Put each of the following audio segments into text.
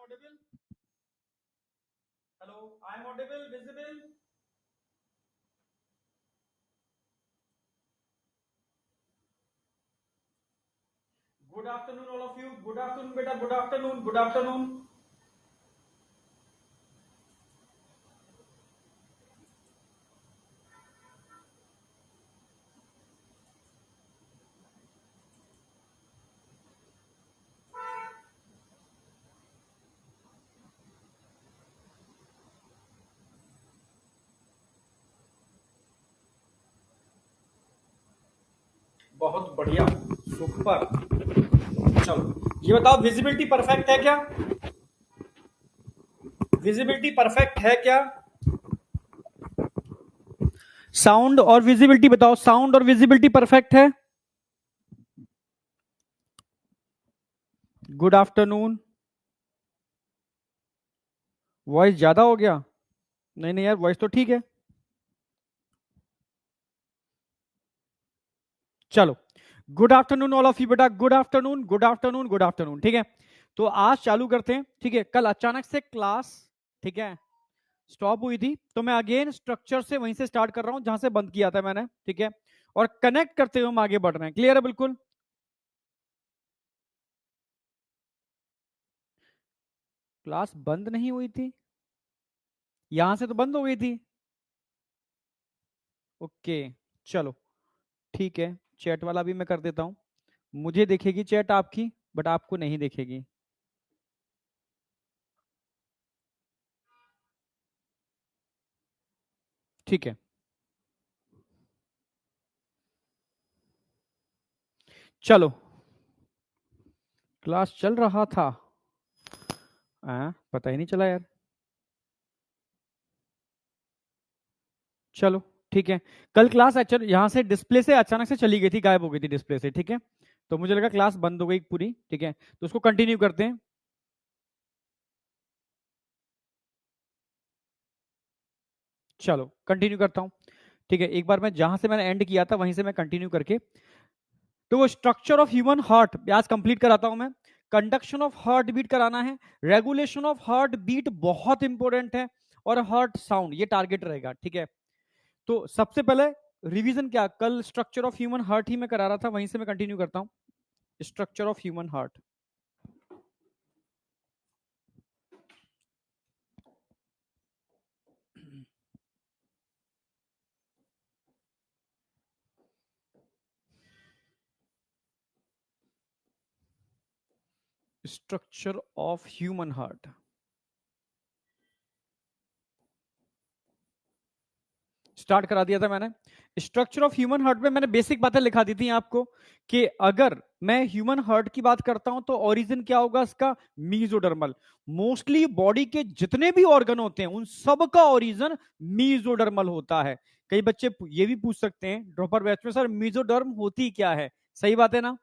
audible? Hello, I am audible, visible? Good afternoon, all of you. Good afternoon, beta. Good afternoon. Good afternoon. बहुत बढ़िया, super. चलो, ये बताओ, visibility perfect है क्या? विजिबिलिटी परफेक्ट है क्या? साउंड और विजिबिलिटी बताओ, साउंड और विजिबिलिटी परफेक्ट है? Good afternoon. वॉइस ज्यादा हो गया? नहीं नहीं यार, वॉइस तो ठीक है। चलो, good afternoon all of you बेटा। Good afternoon, good afternoon, good afternoon. ठीक है, तो आज चालू करते हैं। ठीक है, कल अचानक से क्लास, ठीक है, स्टॉप हुई थी, तो मैं अगेन स्ट्रक्चर से वहीं से स्टार्ट कर रहा हूं जहां से बंद किया था मैंने। ठीक है, और कनेक्ट करते हुए हम आगे बढ़ रहे हैं। क्लियर है बिल्कुल? क्लास बंद नहीं हुई थी, यहां से तो बंद हो गई थी। ओके, चलो ठीक है, चैट वाला भी मैं कर देता हूं। मुझे देखेगी चैट आपकी, बट आपको नहीं देखेगी। ठीक है, चलो, क्लास चल रहा था, पता ही नहीं चला यार। चलो ठीक है, कल क्लास यहां से डिस्प्ले से अचानक से चली गई थी, गायब हो गई थी डिस्प्ले से। ठीक है, तो मुझे लगा क्लास बंद हो गई पूरी। ठीक है, तो उसको कंटिन्यू करते हैं। चलो कंटिन्यू करता हूं। ठीक है, एक बार मैं जहां से मैंने एंड किया था वहीं से मैं कंटिन्यू करके, तो वो स्ट्रक्चर ऑफ ह्यूमन हार्ट आज कंप्लीट कराता हूं मैं। कंडक्शन ऑफ हार्ट बीट कराना है, रेगुलेशन ऑफ हार्ट बीट बहुत इंपॉर्टेंट है, और हार्ट साउंड ये टारगेट रहेगा। ठीक है, तो सबसे पहले रिवीजन क्या, कल स्ट्रक्चर ऑफ ह्यूमन हार्ट ही मैं करा रहा था, वहीं से मैं कंटिन्यू करता हूं। Structure of human heart, structure of human heart. Start करा दिया था मैंने। स्ट्रक्चर ऑफ ह्यूमन हार्ट में मैंने बेसिक बातें लिखा दी थी आपको, कि अगर मैं ह्यूमन हार्ट की बात करता हूं तो ओरिजिन क्या होगा इसका, मीजोडर्मल। मोस्टली बॉडी के जितने भी ऑर्गन होते हैं उन सब का ओरिजिन मीजोडर्मल होता है। कई बच्चे ये भी पूछ सकते हैं ड्रॉपर बैच में, सर मीजोडर्म होती क्या है? सही बात है ना?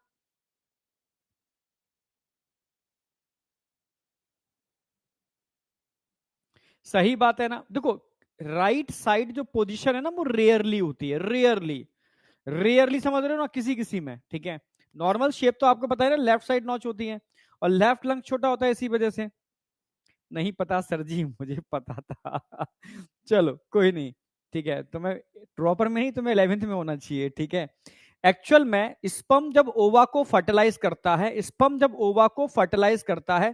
सही बात है ना? देखो, राइट साइड जो पोजीशन है ना वो रेयरली होती है, रेयरली। रेयरली समझ रहे हो ना, किसी किसी में। ठीक है, नॉर्मल शेप तो आपको पता है ना, लेफ्ट साइड नॉच होती है, और लेफ्ट लंग छोटा होता है इसी वजह से। नहीं पता सर जी, मुझे पता था। चलो कोई नहीं। ठीक है, तो मैं ड्रॉपर में ही, तुम्हें 11th में होना चाहिए। ठीक है, एक्चुअल में स्पर्म जब ओवा को फर्टिलाइज करता है, स्पर्म जब ओवा को फर्टिलाइज करता है,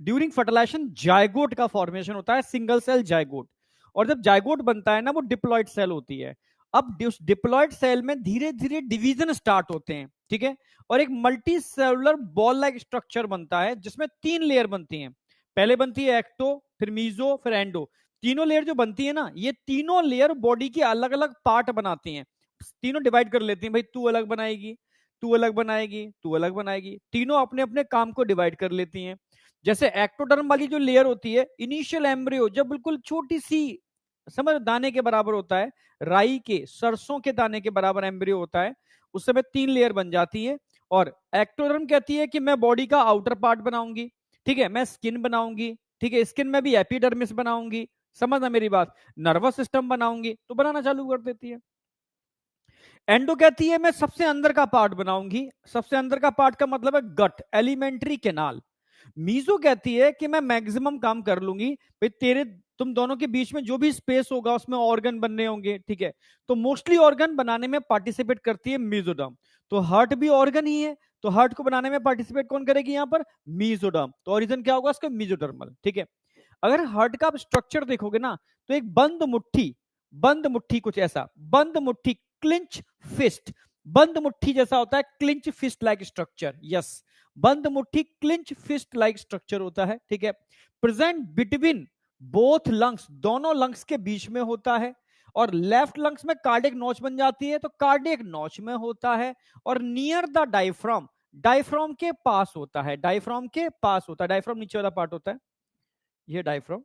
ड्यूरिंग फर्टिलाइजेशन जायगोट का फॉर्मेशन होता है, सिंगल सेल जायगोट। और जब जायगोट बनता है ना, वो डिप्लॉइड सेल होती है। अब डिप्लॉइड सेल में धीरे धीरे डिवीजन स्टार्ट होते हैं। ठीक है, और एक multi cellular ball like structure बनता है जिसमें 3 लेयर बनती हैं। पहले बनती है एक्टो, फिर मीजो, फिर एंडो। तीनों लेयर जो बनती है ना, ये तीनों लेयर बॉडी के अलग अलग पार्ट बनाती हैं। तीनों डिवाइड कर लेती हैं, भाई तू अलग बनाएगी, तू अलग बनाएगी, तू अलग बनाएगी, तीनों अपने अपने काम को डिवाइड कर लेती हैं। जैसे एक्टोडर्म वाली जो लेयर होती है, इनिशियल एम्ब्रियो जब बिल्कुल छोटी सी, समझ, दाने के बराबर होता है, राई के, सरसों के दाने के बराबर एम्ब्रियो होता है, उस समय 3 लेयर बन जाती है। और एक्टोडर्म कहती है कि मैं बॉडी का आउटर पार्ट बनाऊंगी, ठीक है, मैं स्किन बनाऊंगी, ठीक है, स्किन में भी एपिडर्मिस बनाऊंगी, समझना मेरी बात, नर्वस सिस्टम बनाऊंगी, तो बनाना चालू कर देती है। एंडो कहती है मैं सबसे अंदर का पार्ट बनाऊंगी, सबसे अंदर का पार्ट का मतलब है गट, एलिमेंट्री केनाल। मीजो कहती है कि मैं मैक्सिमम काम कर लूंगी भाई, तुम दोनों के बीच में जो भी स्पेस होगा उसमें ऑर्गन बनने होंगे, ठीक है। तो मोस्टली ऑर्गन बनाने में पार्टिसिपेट करती है मीजोडर्म। तो हार्ट भी ऑर्गन ही है, तो हार्ट को बनाने में पार्टिसिपेट कौन करेगी यहाँ पर? मीजोडर्म। तो ओरिजिन क्या होगा उसका? मीजोडर्मल, ठीक है। अगर हार्ट का आप स्ट्रक्चर देखोगे ना, तो एक बंद मुट्ठी कुछ ऐसा, बंद मुट्ठी, क्लिंच फिस्ट, बंद मुट्ठी जैसा होता है, clinch fist like structure. Yes, बंद मुट्ठी क्लिंच फिस्ट लाइक स्ट्रक्चर होता है, ठीक है। प्रेजेंट बिटवीन बोथ लंग्स, दोनों लंग्स के बीच में होता है। और लेफ्ट लंग्स में कार्डियक नॉच बन जाती है, तो कार्डियक नॉच में होता है। और नियर द डायफ्राम, डायफ्राम के पास होता है, डायफ्राम के पास होता है। डायफ्राम नीचे वाला पार्ट होता है, ये डायफ्राम।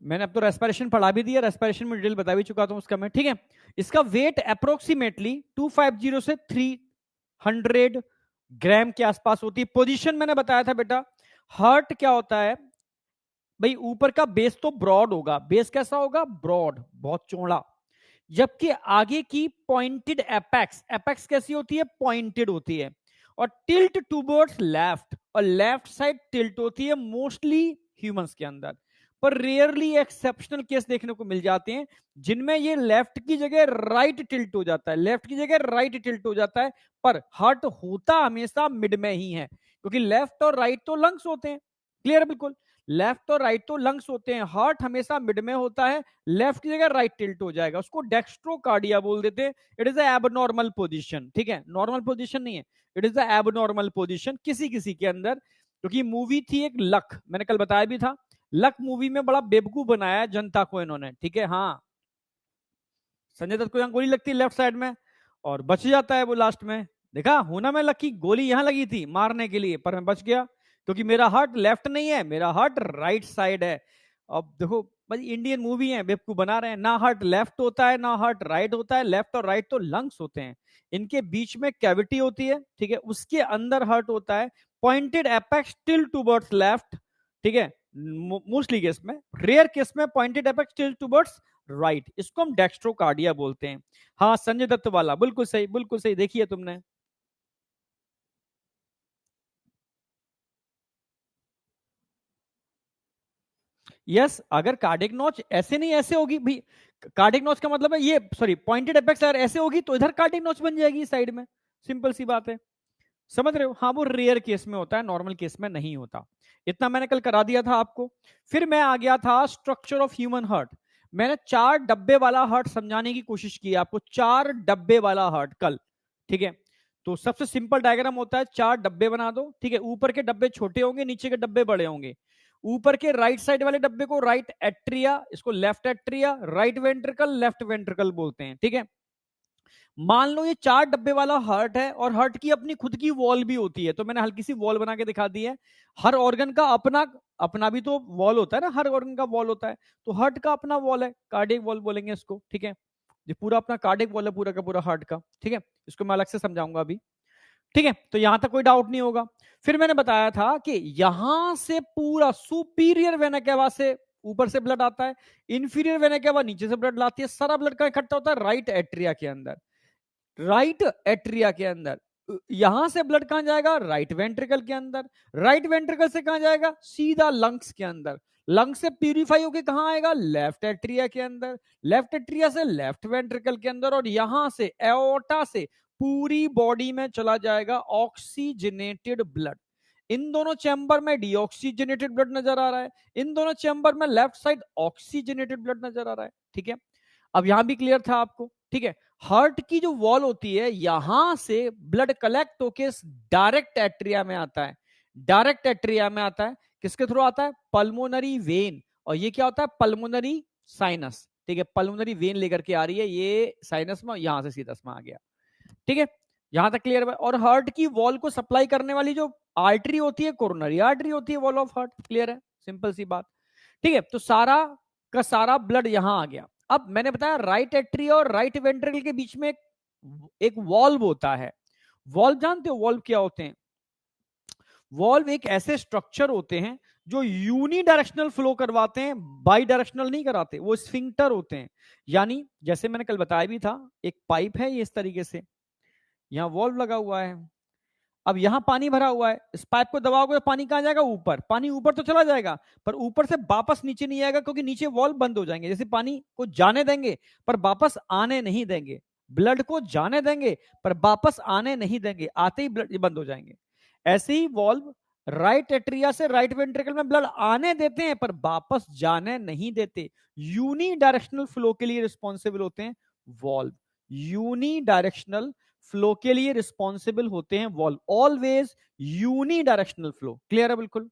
मैंने अब तो रेस्पिरेशन पढ़ा भी दिया, रेस्पिरेशन में डिटेल बता भी चुका था उसका मैं, ठीक है। इसका वेट अप्रोक्सीमेटली 250 से 300 ग्राम के आसपास होती है। पोजीशन मैंने बताया था बेटा, हार्ट क्या होता है भाई, ऊपर का बेस तो ब्रॉड होगा। बेस कैसा होगा? ब्रॉड, बहुत चौड़ा। जबकि आगे की पॉइंटेड एपेक्स, एपेक्स कैसी होती है? पॉइंटेड होती है। और टिल्ट टूवर्ड्स लेफ्ट, और लेफ्ट साइड टिल्ट होती है मोस्टली ह्यूमंस के अंदर। पर रेयरली एक्सेप्शनल केस देखने को मिल जाते हैं जिनमें ये लेफ्ट की जगह राइट टिल्ट हो जाता है, लेफ्ट की जगह राइट टिल्ट हो जाता है। पर हार्ट होता हमेशा मिड में ही है, क्योंकि लेफ्ट और राइट तो लंग्स होते हैं। क्लियर है? बिल्कुल, लेफ्ट और राइट तो लंग्स होते हैं, हार्ट हमेशा मिड में होता है। लेफ्ट की जगह राइट टिल्ट हो जाएगा, उसको डेक्स्ट्रोकार्डिया बोल देते हैं। इट इज एबनॉर्मल पोजीशन, ठीक है, नॉर्मल पोजीशन नहीं है, इट इज एबनॉर्मल पोजीशन किसी किसी के अंदर। क्योंकि मूवी थी एक लक, मैंने कल बताया भी था, लक मूवी में बड़ा बेवकूफ बनाया जनता को इन्होंने, ठीक है। हाँ, संजय दत्त को यहां गोली लगती है लेफ्ट साइड में, और बच जाता है वो लास्ट में। देखा होना, मैं लकी गोली यहां लगी थी मारने के लिए, पर मैं बच गया क्योंकि मेरा हार्ट लेफ्ट नहीं है, मेरा हार्ट राइट साइड है। अब देखो भाई, इंडियन मूवी है, बेवकूफ बना रहे हैं। ना हार्ट लेफ्ट होता है, ना हार्ट राइट होता है। लेफ्ट और राइट तो लंग्स होते हैं, इनके बीच में कैविटी होती है, ठीक है, उसके अंदर हार्ट होता है। Pointed apex till towards left, ठीक है। मोस्टली केस में, रेयर केस में pointed apex till towards right, इसको हम डेक्स्ट्रोकार्डिया बोलते हैं। हाँ, संजय दत्त वाला बिल्कुल सही, बिल्कुल सही, देखिए तुमने। यस, अगर कार्डियक नॉच ऐसे नहीं ऐसे होगी भाई, कार्डियक नॉच का मतलब है ये, सॉरी, पॉइंटेड एपेक्स अगर ऐसे होगी तो इधर कार्डियक नॉच बन जाएगी साइड में, सिंपल सी बात है। समझ रहे हो? हाँ, वो रेयर केस में होता है, नॉर्मल केस में नहीं होता। इतना मैंने कल करा दिया था आपको। फिर मैं आ गया था स्ट्रक्चर ऑफ ह्यूमन हार्ट। मैंने 4 डब्बे वाला हार्ट समझाने की कोशिश की आपको, 4 डब्बे वाला हार्ट कल, ठीक है। तो सबसे सिंपल डायग्राम होता है, 4 डब्बे बना दो, ठीक है। ऊपर के डब्बे छोटे होंगे, नीचे के डब्बे बड़े होंगे। ऊपर के राइट साइड वाले डब्बे को राइट एट्रिया, इसको left atria, right ventricle, left ventricle बोलते हैं, ठीक है। मान लो ये 4 डब्बे वाला हार्ट है, और हार्ट की अपनी खुद की वॉल भी होती है, तो मैंने हल्की सी वॉल बना के दिखा दी है। हर ऑर्गन का अपना अपना भी तो वॉल होता है ना, हर ऑर्गन का वॉल होता है। तो हार्ट का अपना वॉल है, कार्डियक वॉल बोलेंगे इसको, ठीक है। ये पूरा अपना कार्डियक वॉल है, पूरा का पूरा हार्ट का, ठीक है। इसको मैं अलग से समझाऊंगा अभी, ठीक है। तो यहां तक कोई डाउट नहीं होगा। फिर मैंने बताया था कि यहां से पूरा सुपीरियर वेना केवा से ऊपर से ब्लड आता है, इंफीरियर वेना केवा नीचे से ब्लड लाती है। सारा ब्लड का इकट्ठा होता है राइट एट्रिया के अंदर, राइट एट्रिया के अंदर। यहां से ब्लड कहां जाएगा? राइट वेंट्रिकल के अंदर। राइट वेंट्रिकल से कहां जाएगा? सीधा लंग्स के अंदर। लंग्स से प्यूरिफाई होकर कहां आएगा? लेफ्ट एट्रिया के अंदर। लेफ्ट एट्रिया से लेफ्ट वेंट्रिकल के अंदर, और यहां से एओर्टा से पूरी बॉडी में चला जाएगा ऑक्सीजनेटेड ब्लड। इन दोनों चैम्बर में डीऑक्सीजनेटेड ब्लड नजर आ रहा है, इन दोनों चैम्बर में लेफ्ट साइड ऑक्सीजनेटेड ब्लड नजर आ रहा है, ठीक है। अब यहां भी क्लियर था आपको, ठीक है। हार्ट की जो वॉल होती है, यहां से ब्लड कलेक्ट होके डायरेक्ट एट्रिया में आता है, डायरेक्ट एट्रिया में आता है। किसके थ्रू आता है? Pulmonary vein. और ये क्या होता है? पल्मोनरी साइनस, ठीक है। पल्मोनरी वेन लेकर के आ रही है, ये साइनस में, यहां से सीधस में आ गया, ठीक है। यहां तक क्लियर है? और हार्ट की वॉल को सप्लाई करने वाली जो आर्टरी होती है, कोरोनरी आर्टरी होती है, वॉल ऑफ हार्ट, क्लियर है? सिंपल सी बात, ठीक है। तो सारा का सारा ब्लड यहां आ गया। अब मैंने बताया राइट एट्रिया और राइट वेंट्रिकल के बीच में एक वॉल्व होता है। वॉल्व जानते हो वॉल्व क्या होते हैं? वॉल्व एक ऐसे स्ट्रक्चर होते हैं जो यूनी डायरेक्शनल फ्लो करवाते हैं, बाई डायरेक्शनल नहीं कराते, वो स्फिंक्टर होते हैं। यानी जैसे मैंने कल बताया भी था, एक पाइप है ये इस तरीके से, यहां वॉल्व लगा हुआ है, अब यहां पानी भरा हुआ है, इस पाइप को दबाओगे तो पानी कहां जाएगा? ऊपर। पानी ऊपर तो चला जाएगा, पर ऊपर से वापस नीचे नहीं आएगा, क्योंकि नीचे वॉल्व बंद हो जाएंगे। जैसे पानी को जाने देंगे पर वापस आने नहीं देंगे, ब्लड को जाने देंगे पर वापस आने नहीं देंगे, आते ही ब्लड बंद हो जाएंगे। ऐसे ही वॉल्व राइट एट्रिया से राइट वेंट्रिकल में ब्लड आने देते हैं पर वापस जाने नहीं देते। यूनी डायरेक्शनल फ्लो के लिए रिस्पॉन्सिबल होते हैं वॉल्व। यूनी डायरेक्शनल फ्लो के लिए रिस्पॉन्सिबल होते हैं valve, always unidirectional flow. Clear है बिल्कुल?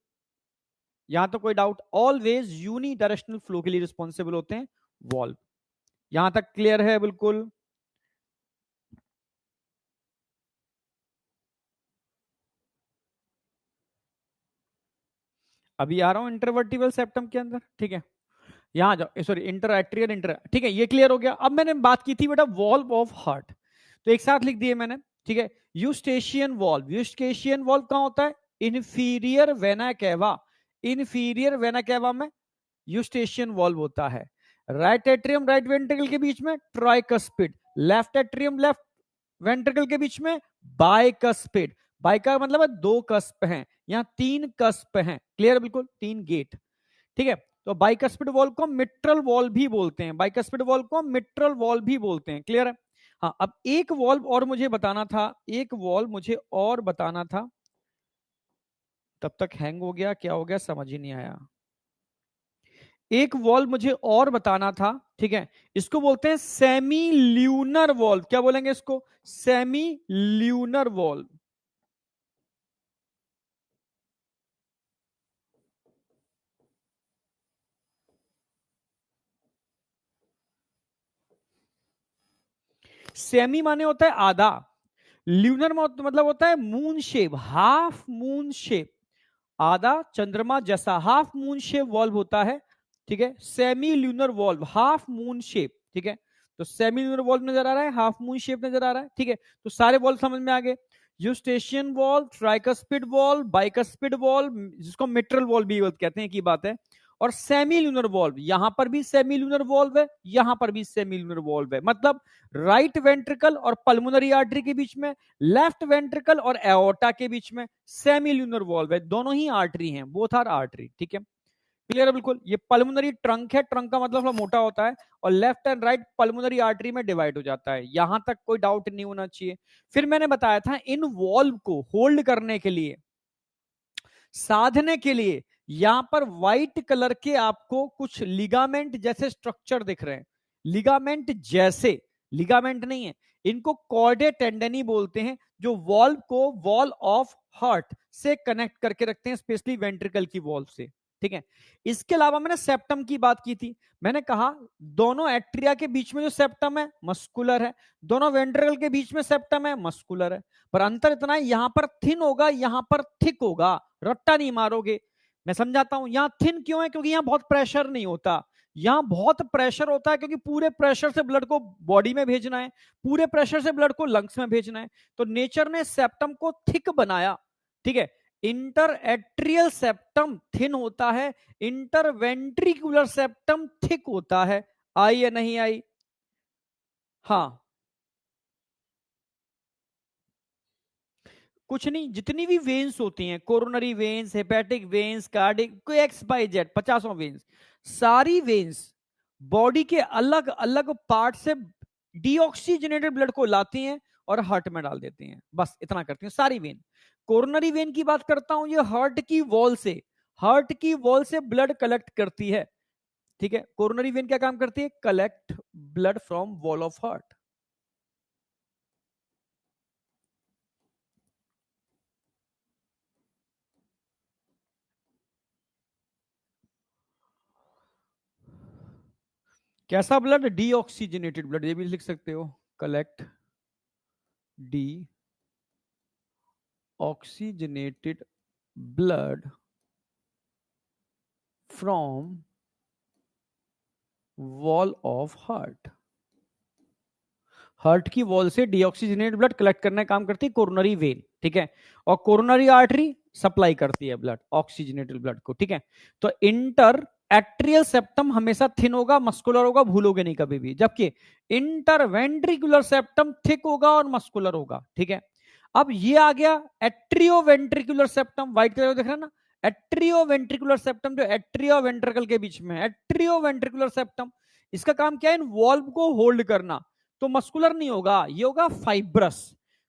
यहां तो कोई doubt? Always unidirectional flow के लिए रिस्पॉन्सिबल होते हैं वॉल्व। यहां तक क्लियर है बिल्कुल? अभी आ रहा हूं इंटरवर्टिबल सेप्टम के अंदर, ठीक है? यहां जाओ, सॉरी, इंटरएट्रियल इंटर, ठीक है, ये क्लियर हो गया। अब मैंने बात की थी बेटा वॉल्व ऑफ हार्ट, तो एक साथ लिख दिए मैंने, ठीक है? यूस्टेशियन वॉल्व, यूस्टेशियन वॉल्व कहां होता है? Inferior vena cava, inferior vena cava में यूस्टेशियन वॉल्व होता है। राइट एट्रियम राइट वेंट्रिकल के बीच में tricuspid, left atrium left ventricle के बीच में बाइकस्पिड। बाई का मतलब है दो कस्प हैं, यहां तीन कस्प हैं। क्लियर? बिल्कुल, तीन गेट, ठीक है? तो बाइकस्पिड वॉल्व को मिट्रल वॉल्व भी बोलते हैं, बाइकस्पिड वॉल्व को मिट्रल वॉल्व भी बोलते हैं। क्लियर है? हाँ, अब एक वॉल्व और मुझे बताना था, एक वॉल्व मुझे और बताना था, तब तक हैंग हो गया, क्या हो गया समझ ही नहीं आया। एक वॉल्व मुझे और बताना था, ठीक है? इसको बोलते हैं सेमी ल्यूनर वॉल्व। क्या बोलेंगे इसको? Semi lunar valve. सेमी माने होता है आधा, ल्यूनर मतलब होता है moon shape, half moon shape, आधा चंद्रमा जैसा हाफ मून शेप वॉल्व होता है, ठीक है? Semi lunar valve, half moon shape, ठीक है? तो सेमी ल्यूनर वॉल्व नजर आ रहा है, हाफ मून शेप नजर आ रहा है, ठीक है? तो सारे वॉल्व समझ में आ गए। Eustachian valve, tricuspid valve, bicuspid valve, जिसको मिट्रल वॉल्व भी कहते हैं, की बात है। और सेमी ल्यूनर वॉल्व, यहां पर भी सेमी ल्यूनर वॉल्व है, यहां पर भी सेमी ल्यूनर वॉल्व है। मतलब राइट वेंट्रिकल और पल्मोनरी आर्टरी के बीच में, लेफ्ट वेंट्रिकल और एओर्टा के बीच में सेमी ल्यूनर वॉल्व है। दोनों ही आर्टरी हैं, बोथ आर आर्टरी, ठीक है? क्लियर है बिल्कुल? ये पल्मोनरी ट्रंक है, ट्रंक का मतलब थोड़ा मोटा होता है, और left and right pulmonary artery में डिवाइड हो जाता है। यहां तक कोई डाउट नहीं होना चाहिए। फिर मैंने बताया था इन वॉल्व को होल्ड करने के लिए, साधने के लिए, यहां पर व्हाइट कलर के आपको कुछ लिगामेंट जैसे स्ट्रक्चर दिख रहे हैं। लिगामेंट जैसे, लिगामेंट नहीं है, इनको कॉर्डे टेंडनी बोलते हैं, जो वॉल्व को वॉल ऑफ हार्ट से कनेक्ट करके रखते हैं, स्पेशली वेंट्रिकल की वॉल्व से, ठीक है? इसके अलावा मैंने सेप्टम की बात की थी। मैंने कहा दोनों एट्रिया के बीच में जो सेप्टम है मस्कुलर है, दोनों वेंट्रिकल के बीच में सेप्टम है मस्कुलर है, पर अंतर इतना है, यहां पर थिन होगा, यहां पर थिक होगा। रट्टा नहीं मारोगे, मैं समझाता हूं। यहां थिन क्यों है? क्योंकि यहां बहुत प्रेशर नहीं होता, यहां बहुत प्रेशर होता है, क्योंकि पूरे प्रेशर से ब्लड को बॉडी में भेजना है, पूरे प्रेशर से ब्लड को लंग्स में भेजना है। तो नेचर ने सेप्टम को थिक बनाया, ठीक है? इंटर एट्रियल सेप्टम थिन होता है, इंटरवेंट्रिकुलर सेप्टम थिक होता है। आई या नहीं आई? हाँ, कुछ नहीं, जितनी भी वेन्स होती हैं, coronary veins, hepatic veins, cardiac, कोई एक्स बाई जेड, 50 वेन्स, सारी वेन्स बॉडी के अलग अलग पार्ट से डीऑक्सीजनेटेड ब्लड को लाती हैं और हार्ट में डाल देती हैं। बस इतना करती हैं सारी वेन। कोरोनरी वेन की बात करता हूं, ये हार्ट की वॉल से, हार्ट की वॉल से ब्लड कलेक्ट करती है, ठीक है? कोरोनरी वेन क्या काम करती है? Collect blood from wall of heart. कैसा ब्लड? डीऑक्सीजनेटेड ब्लड, ये भी लिख सकते हो, collect D oxygenated blood from wall of heart. Heart की वॉल से डीऑक्सीजनेटेड ब्लड कलेक्ट करने का काम करती है कोरोनरी वेन, ठीक है? और कोरोनरी आर्टरी सप्लाई करती है ब्लड, ऑक्सीजनेटेड ब्लड को, ठीक है। तो इंटर एट्रियल सेप्टम हमेशा थिन होगा, मस्कुलर होगा, भूलोगे नहीं कभी भी, जबकि इंटरवेंट्रिकुलर सेप्टम थिक होगा और मस्कुलर होगा, ठीक है। अब ये आ गया एट्रियोवेंट्रिकुलर सेप्टम, व्हाइट कलर देख रहे हैं ना, एट्रियोवेंट्रिकुलर सेप्टम जो एट्रिया वेंट्रिकल के बीच में, एट्रियोवेंट्रिकुलर सेप्टम, इसका काम क्या है, इन वॉल्व को होल्ड करना। तो मस्कुलर नहीं होगा, ये होगा फाइब्रस,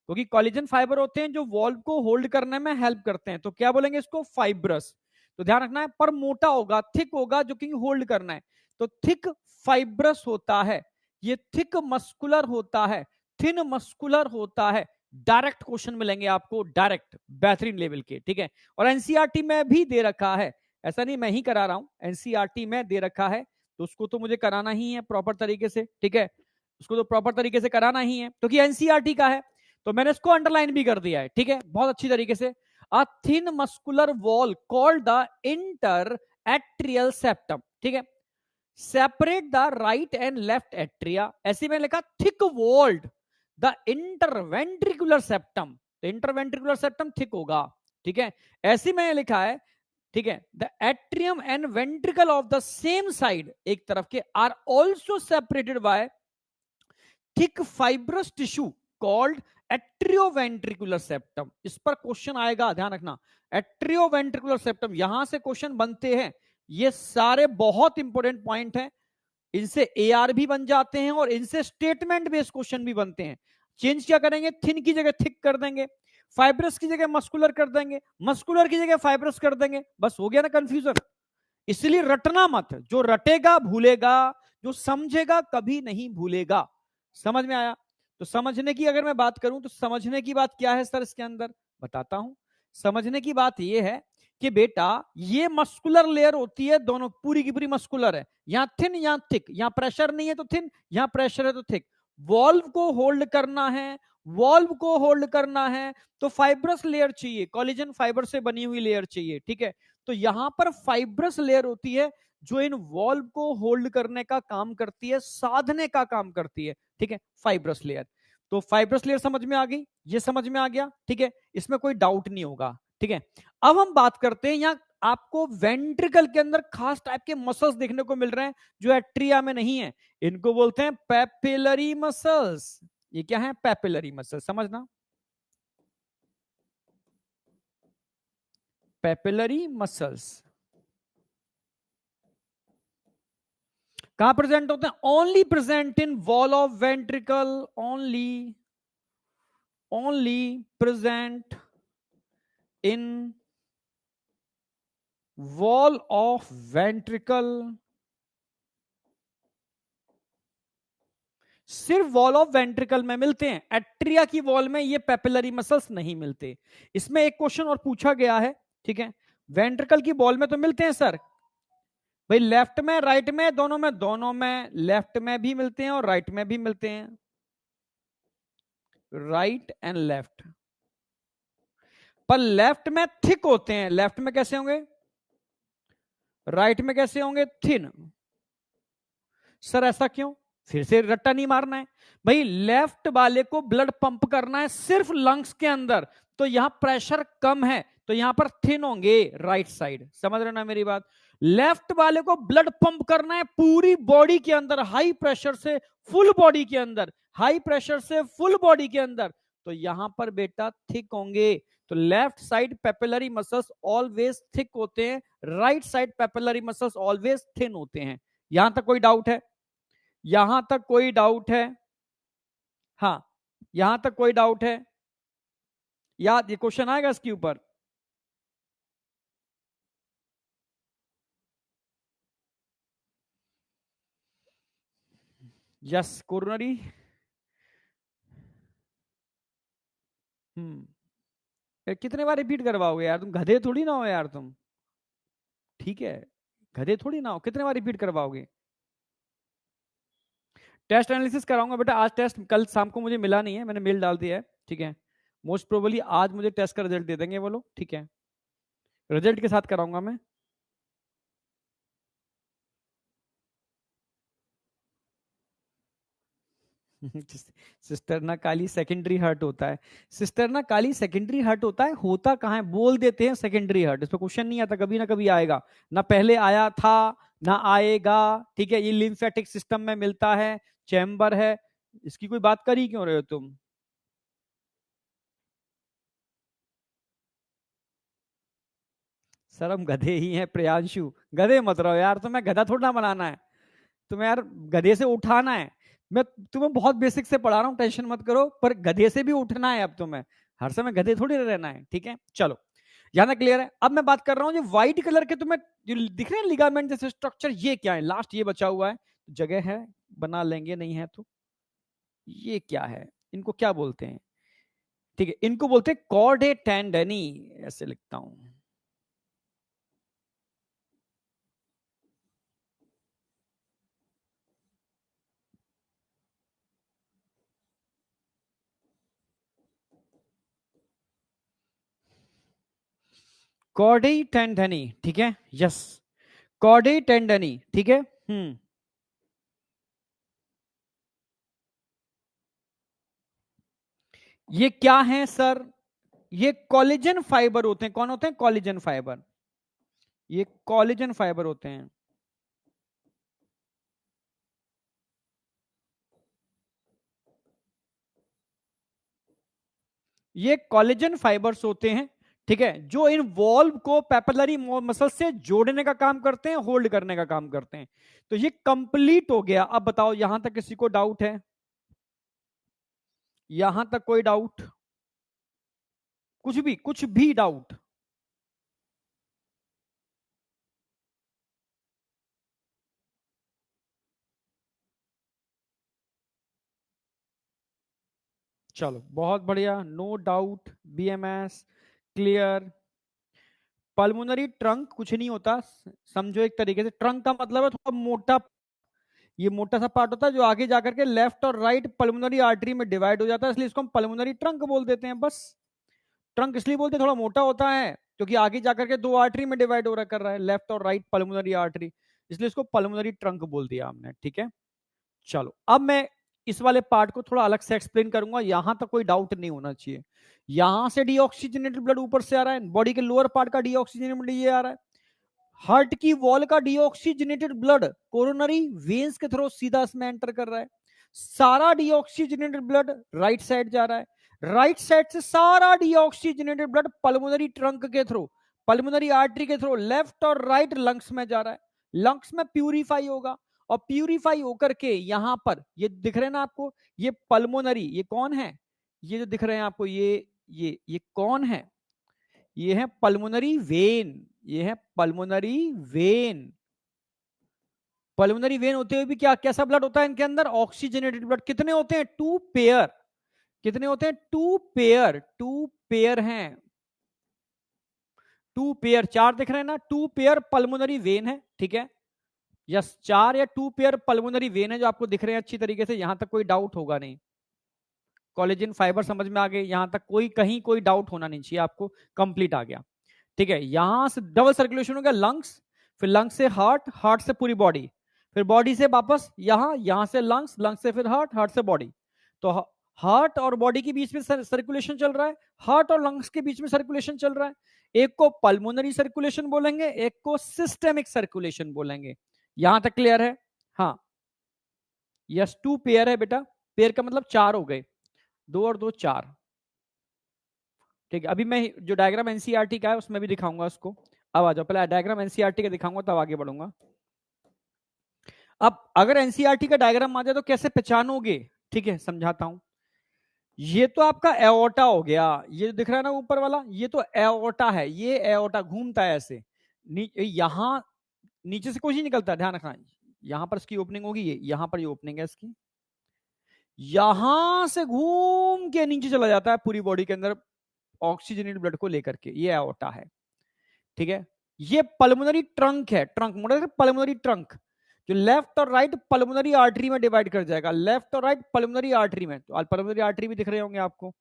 क्योंकि कोलेजन फाइबर होते हैं जो वॉल्व को होल्ड करने में हेल्प करते हैं, तो क्या बोलेंगे इसको, फाइब्रस। तो ध्यान रखना है, पर मोटा होगा, थिक होगा, जो कि होल्ड करना है, तो थिक फाइब्रस होता है, ये थिक मस्कुलर होता है, थिन मस्कुलर होता है। डायरेक्ट क्वेश्चन मिलेंगे आपको, डायरेक्ट बेहतरीन लेवल के, ठीक है। और एनसीईआरटी में भी दे रखा है, ऐसा नहीं मैं ही करा रहा हूं, एनसीईआरटी में दे रखा है, तो उसको तो मुझे कराना ही है प्रॉपर तरीके से, ठीक है, उसको तो प्रॉपर तरीके से कराना ही है, क्योंकि एनसीईआरटी का है। तो मैंने इसको अंडरलाइन भी कर दिया है, ठीक है, बहुत अच्छी तरीके से। A thin muscular wall called the interatrial septum, ठीक है, separate the right and left atria. ऐसे में लिखा thick walled the interventricular septum, तो इंटरवेंट्रिकुलर सेप्टम थिक होगा, ठीक है। ऐसे में लिखा है, ठीक है, the atrium and ventricle of the same side, एक तरफ के, are also separated by thick fibrous tissue called atrioventricular septum. इस पर क्वेश्चन आएगा, ध्यान रखना, एट्रियोवेंट्रिकुलर सेप्टम, यहां से क्वेश्चन बनते हैं। ये सारे बहुत इंपॉर्टेंट पॉइंट हैं, इनसे एआर भी बन जाते हैं और इनसे स्टेटमेंट बेस्ड क्वेश्चन भी बनते हैं। चेंज क्या करेंगे, थिन की जगह थिक कर देंगे, फाइब्रस की जगह मस्कुलर कर देंगे, मस्कुलर की जगह फाइब्रस कर देंगे, बस हो गया ना कंफ्यूजन। इसलिए रटना मत, जो रटेगा भूलेगा, जो समझेगा कभी नहीं भूलेगा। समझ में आया? तो समझने की अगर मैं बात करूं तो समझने की बात क्या है सर, इसके अंदर बताता हूं। समझने की बात यह है कि बेटा ये मस्कुलर लेयर होती है, दोनों पूरी की पूरी मस्कुलर है, यहां थिन यहां थिक, यहां प्रेशर नहीं है तो थिन, यहां प्रेशर है तो थिक। वॉल्व को होल्ड करना है, वॉल्व को होल्ड करना है तो फाइब्रस लेयर चाहिए, कोलेजन फाइबर से बनी हुई लेयर चाहिए, ठीक है। तो यहां पर फाइब्रस लेयर होती है जो इन वॉल्व को होल्ड करने का काम करती है, साधने का काम करती है, ठीक है, फाइब्रस लेयर। तो फाइब्रस लेयर समझ में आ गई, ये समझ में आ गया, ठीक है, इसमें कोई डाउट नहीं होगा, ठीक है। अब हम बात करते हैं, यहां आपको वेंट्रिकल के अंदर खास टाइप के मसल्स देखने को मिल रहे हैं जो एट्रिया में नहीं है, इनको बोलते हैं पेपिलरी मसल्स। ये क्या है, पेपिलरी मसल्स, समझना, पेपिलरी मसल्स कहां प्रेजेंट होते हैं, only present in wall of ventricle, only present in wall of ventricle, सिर्फ वॉल ऑफ वेंट्रिकल में मिलते हैं, एट्रिया की वॉल में ये पेपिलरी मसल्स नहीं मिलते। इसमें एक क्वेश्चन और पूछा गया है, ठीक है, वेंट्रिकल की वॉल में तो मिलते हैं सर, भाई लेफ्ट में राइट में दोनों में, दोनों में, लेफ्ट में भी मिलते हैं और राइट में भी मिलते हैं, राइट एंड लेफ्ट, पर लेफ्ट में थिक होते हैं, लेफ्ट में कैसे होंगे, राइट में कैसे होंगे, थिन। सर ऐसा क्यों, फिर से रट्टा नहीं मारना है भाई, लेफ्ट वाले को ब्लड पंप करना है सिर्फ लंग्स के अंदर, तो यहां प्रेशर कम है, तो यहां पर थिन होंगे राइट साइड, समझ रहे ना मेरी बात। लेफ्ट वाले को ब्लड पंप करना है पूरी बॉडी के अंदर, हाई प्रेशर से फुल बॉडी के अंदर, हाई प्रेशर से फुल बॉडी के अंदर, तो यहां पर बेटा थिक होंगे। तो left side papillary muscles always thick होते हैं, right side papillary muscles always thin होते हैं। यहां तक कोई डाउट है, यहां तक कोई डाउट है, हाँ, यहां तक कोई डाउट है, याद ये क्वेश्चन आएगा इसके ऊपर। यस, कोरोनरी, कितने बार रिपीट करवाओगे यार, तुम गधे थोड़ी ना हो यार तुम, ठीक है, गधे थोड़ी ना हो, कितने बार रिपीट करवाओगे। टेस्ट एनालिसिस कराऊंगा बेटा, आज टेस्ट कल शाम को मुझे मिला नहीं है, मैंने मेल डाल दिया है, ठीक है, मोस्ट प्रोबेबली आज मुझे टेस्ट का रिजल्ट दे देंगे वो लोग, ठीक है, रिजल्ट के साथ कराऊंगा मैं। सिस्टरना काली सेकेंडरी हार्ट होता है। सिस्टरना काली सेकेंडरी हार्ट होता है, होता कहाँ है? बोल देते हैं सेकेंडरी हार्ट, इस पर क्वेश्चन नहीं आता, कभी ना कभी आएगा, ना पहले आया था ना आएगा। ठीक है, ये लिम्फेटिक सिस्टम में मिलता है, चैम्बर है, इसकी कोई बात कर ही क्यों रहे हो तुम? सर हम गधे ही हैं प्रियांशु, गधे मत रहो यार, तुम्हें गधा थोड़ा ना बनाना है, तुम्हें यार गधे से उठाना है। मैं तुम्हें बहुत बेसिक से पढ़ा रहा हूँ, टेंशन मत करो, पर गधे से भी उठना है अब तुम्हें, हर समय गधे थोड़ी रहना है। ठीक है चलो, यहाँ तक क्लियर है। अब मैं बात कर रहा हूँ जो व्हाइट कलर के तुम्हें जो दिख रहे हैं लिगामेंट जैसे स्ट्रक्चर, ये क्या है? लास्ट ये बचा हुआ है, जगह है बना लेंगे, नहीं है तो ये क्या है? इनको क्या बोलते हैं? ठीक है, इनको बोलते हैं कॉर्डे टेंडनी, ऐसे लिखता हूं। कॉर्डे टेंडनी, ठीक है, यस, कॉर्डे टेंडनी, ठीक है। ये क्या है सर? ये कोलेजन फाइबर होते हैं। कौन होते हैं? कोलेजन फाइबर, ये कोलेजन फाइबर होते हैं। ये कोलेजन फाइबर्स होते हैं, ठीक है, जो इन वॉल्व को पेपिलरी मसल से जोड़ने का काम करते हैं, होल्ड करने का काम करते हैं। तो ये कंप्लीट हो गया। अब बताओ यहां तक किसी को डाउट है? यहां तक कोई डाउट? कुछ भी डाउट? चलो बहुत बढ़िया, no doubt, BMS clear. Pulmonary trunk कुछ नहीं होता, समझो एक तरीके से, ट्रंक का मतलब है थोड़ा मोटा, ये मोटा सा पार्ट होता है जो आगे जाकर के लेफ्ट और राइट पल्मोनरी आर्टरी में डिवाइड हो जाता है, इसलिए इसको हम पल्मोनरी ट्रंक बोल देते हैं बस। ट्रंक इसलिए बोलते हैं थोड़ा मोटा होता है क्योंकि आगे जाकर के दो आर्टरी में डिवाइड हो रहा कर रहा है, लेफ्ट और राइट पल्मोनरी आर्टरी, इसलिए इसको पल्मोनरी ट्रंक बोल दिया हमने। ठीक है चलो, अब मैं इस वाले पार्ट को थोड़ा अलग से एक्सप्लेन करूंगा, यहां तक कोई डाउट नहीं होना चाहिए। यहां से डीऑक्सीजनेटेड ब्लड ऊपर से आ रहा है, बॉडी के लोअर पार्ट का डीऑक्सीजनेटेड ब्लड ये आ रहा है, हार्ट की वॉल का डीऑक्सीजनेटेड ब्लड कोरोनरी वेन्स के थ्रू सीधा इसमें एंटर कर रहा है। सारा डीऑक्सीजनेटेड ब्लड राइट साइड जा रहा है, राइट साइड से सारा डीऑक्सीजनेटेड ब्लड पल्मोनरी ट्रंक के थ्रू, पल्मोनरी आर्टरी के थ्रू लेफ्ट और राइट लंग्स में जा रहा है, लंग्स में प्यूरिफाई होगा, और प्यूरिफाई होकर के यहां पर ये दिख रहे हैं ना आपको, ये पल्मोनरी, ये कौन है? ये जो दिख रहे हैं आपको, ये कौन है? ये है पल्मोनरी वेन, ये है पल्मोनरी वेन। पल्मोनरी वेन होते हुए भी क्या कैसा ब्लड होता है इनके अंदर? Oxygenated blood. कितने होते हैं? Two pair. कितने होते हैं? टू पेयर, टू पेयर हैं, टू पेयर, चार दिख रहे हैं ना, टू पेयर पल्मोनरी वेन है। ठीक है, यस, चार या टू पेयर पल्मोनरी वेन है जो आपको दिख रहे हैं अच्छी तरीके से, यहां तक कोई डाउट होगा नहीं। कोलेजन फाइबर समझ में आ गए, यहां तक कोई कहीं कोई डाउट होना नहीं चाहिए आपको, कंप्लीट आ गया। ठीक है, यहां से डबल सर्कुलेशन हो गया लंग्स, फिर लंग्स से हार्ट, हार्ट से पूरी बॉडी, फिर बॉडी से वापस यहां, यहां से लंग्स, लंग्स से फिर हार्ट, हार्ट से बॉडी। तो हार्ट और बॉडी के बीच में सर्कुलेशन चल रहा है, हार्ट और लंग्स के बीच में सर्कुलेशन चल रहा है। एक को पल्मोनरी सर्कुलेशन बोलेंगे, एक को सिस्टेमिक सर्कुलेशन बोलेंगे। यहां तक क्लियर है? हाँ, यस, टू पेयर है बेटा, पेयर का मतलब चार हो गए, दो और दो चार। ठीक है, अभी मैं जो डायग्राम एनसीईआरटी का है उसमें भी दिखाऊंगा उसको। अब आ जाओ, पहले डायग्राम एनसीईआरटी का दिखाऊंगा तब आगे बढ़ूंगा। अब अगर एनसीईआरटी का डायग्राम आ जाए तो कैसे पहचानोगे? ठीक है, समझाता हूं। ये तो आपका एओर्टा हो गया, ये जो दिख रहा है ना ऊपर वाला, ये तो एओर्टा है, ये एओर्टा घूमता है ऐसे, यहां नीचे से कुछ नहीं निकलता, ध्यान रखना, यहां पर इसकी ओपनिंग होगी, ये यहां पर ये ओपनिंग है इसकी, यहां से घूम के नीचे चला जाता है पूरी बॉडी के अंदर ऑक्सीजनेटेड ब्लड को लेकर के, ये एओर्टा है। ठीक है, ये पल्मोनरी ट्रंक है, ट्रंक मोटा पल्मोनरी ट्रंक, जो लेफ्ट और राइट पल्मोनरी आर्टरी में डिवाइड कर जाएगा, लेफ्ट और राइट पल्मोनरी आर्टरी में। तो पल्मोनरी आर्टरी भी दिख रहे होंगे आपको,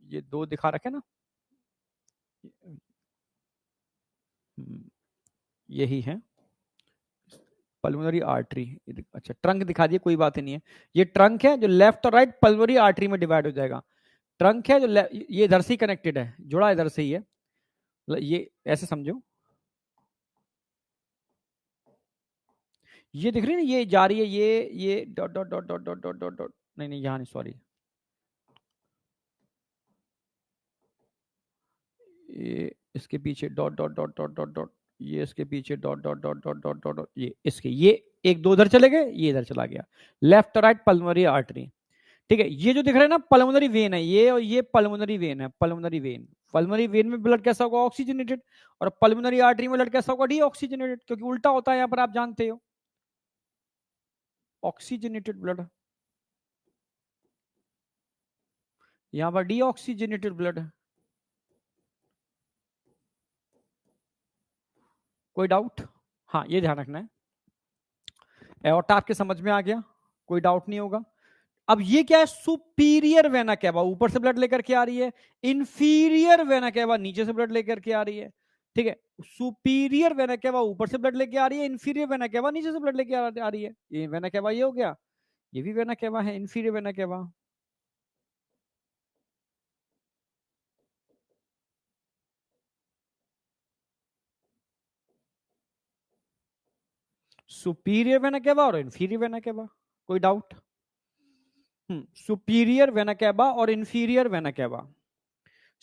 ये दो दिखा रखे ना, यही है पल्मोनरी आर्टरी, अच्छा ट्रंक दिखा दिए, कोई बात ही नहीं है। ये ट्रंक है जो लेफ्ट और राइट पल्मोनरी आर्टरी में डिवाइड हो जाएगा। ट्रंक है जो ये इधर से ही कनेक्टेड है, जुड़ा इधर से ही है, ये ऐसे समझो। ये दिख रही है ना, ये जा रही है, ये dot dot dot dot dot dot dot dot, नहीं नहीं यहाँ नहीं, सॉरी, ये इसके पीछे dot dot dot dot dot dot, ये इसके पीछे dot dot dot dot dot dot dot, ये इसके, ये एक दो इधर चले गए, ये इधर चला गया, लेफ्ट और राइट पल्मोनरी आर्टरी। ठीक है, ये जो दिख रहा है ना पल्मोनरी वेन है, ये और ये पल्मोनरी वेन है, पल्मोनरी वेन। पल्मोनरी वेन में ब्लड कैसा होगा, ऑक्सीजनेटेड, और पल्मोनरी आर्टरी में ब्लड कैसा होगा, डीऑक्सीजनेटेड, क्योंकि उल्टा होता है यहाँ पर, आप जानते हो, ऑक्सीजनेटेड ब्लड, यहाँ पर डीऑक्सीजनेटेड ब्लड है। कोई डाउट? हाँ, ये ध्यान रखना है। एओर्टा आपके समझ में आ गया, कोई डाउट नहीं होगा। अब ये क्या है, सुपीरियर वेना कैवा ऊपर से ब्लड लेकर के आ रही है, इंफीरियर वेना कैवा नीचे से ब्लड लेकर के आ रही है। ठीक है, सुपीरियर वेना कैवा ऊपर से ब्लड लेके आ रही है, इंफीरियर वेना कैवा नीचे से ब्लड लेके आ रही है। ये वेना कैवा ये हो गया, ये भी वेना कैवा है, inferior vena cava. Superior vena cava और इंफीरियर वेना कैवा, कोई डाउट? सुपीरियर वेना कैवा और inferior vena cava,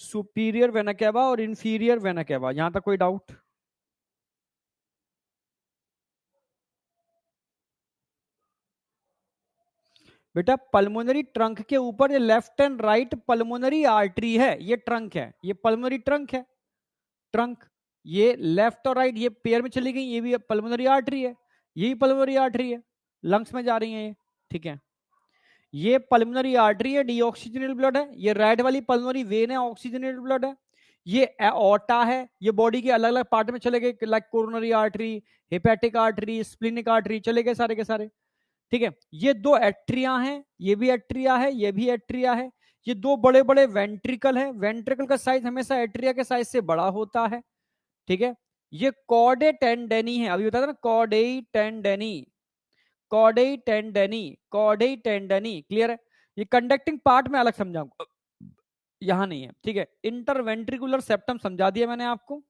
superior vena cava और इंफीरियर वेना कैवा, यहां तक कोई डाउट? बेटा पल्मोनरी ट्रंक के ऊपर ये left and right pulmonary artery है, ये ट्रंक है, ये पल्मोनरी ट्रंक है, ट्रंक, ये लेफ्ट और राइट ये पेयर में चली गई, ये भी पल्मोनरी आर्टरी है, यही पल्मोनरी आर्टरी है, लंग्स में जा रही है ये। ठीक है, ये पल्मोनरी आर्टरी है, डीऑक्सीजनेटेड ब्लड है, ये राइट वाली पल्मोनरी वेन है, ऑक्सीजनेटेड ब्लड है, ये एओर्टा है, ये बॉडी के अलग अलग पार्ट में चले गए, like coronary artery, hepatic artery, splenic artery, चले गए सारे के सारे। ठीक है, ये दो एट्रिया हैं, ये भी एट्रिया है, ये भी एट्रिया है, ये दो बड़े बड़े वेंट्रिकल है, वेंट्रिकल का साइज हमेशा एट्रिया के साइज से बड़ा होता है। ठीक है, ये कॉर्डे टेंडेनी है, अभी बताया था ना, कॉर्डेई टेंडेनी, कॉर्डेई टेंडेनी, कॉर्डेई टेंडेनी, क्लियर है? ये कंडक्टिंग पार्ट में अलग समझाऊंगा, यहां नहीं है। ठीक है, इंटरवेंट्रिकुलर सेप्टम समझा दिया मैंने आपको।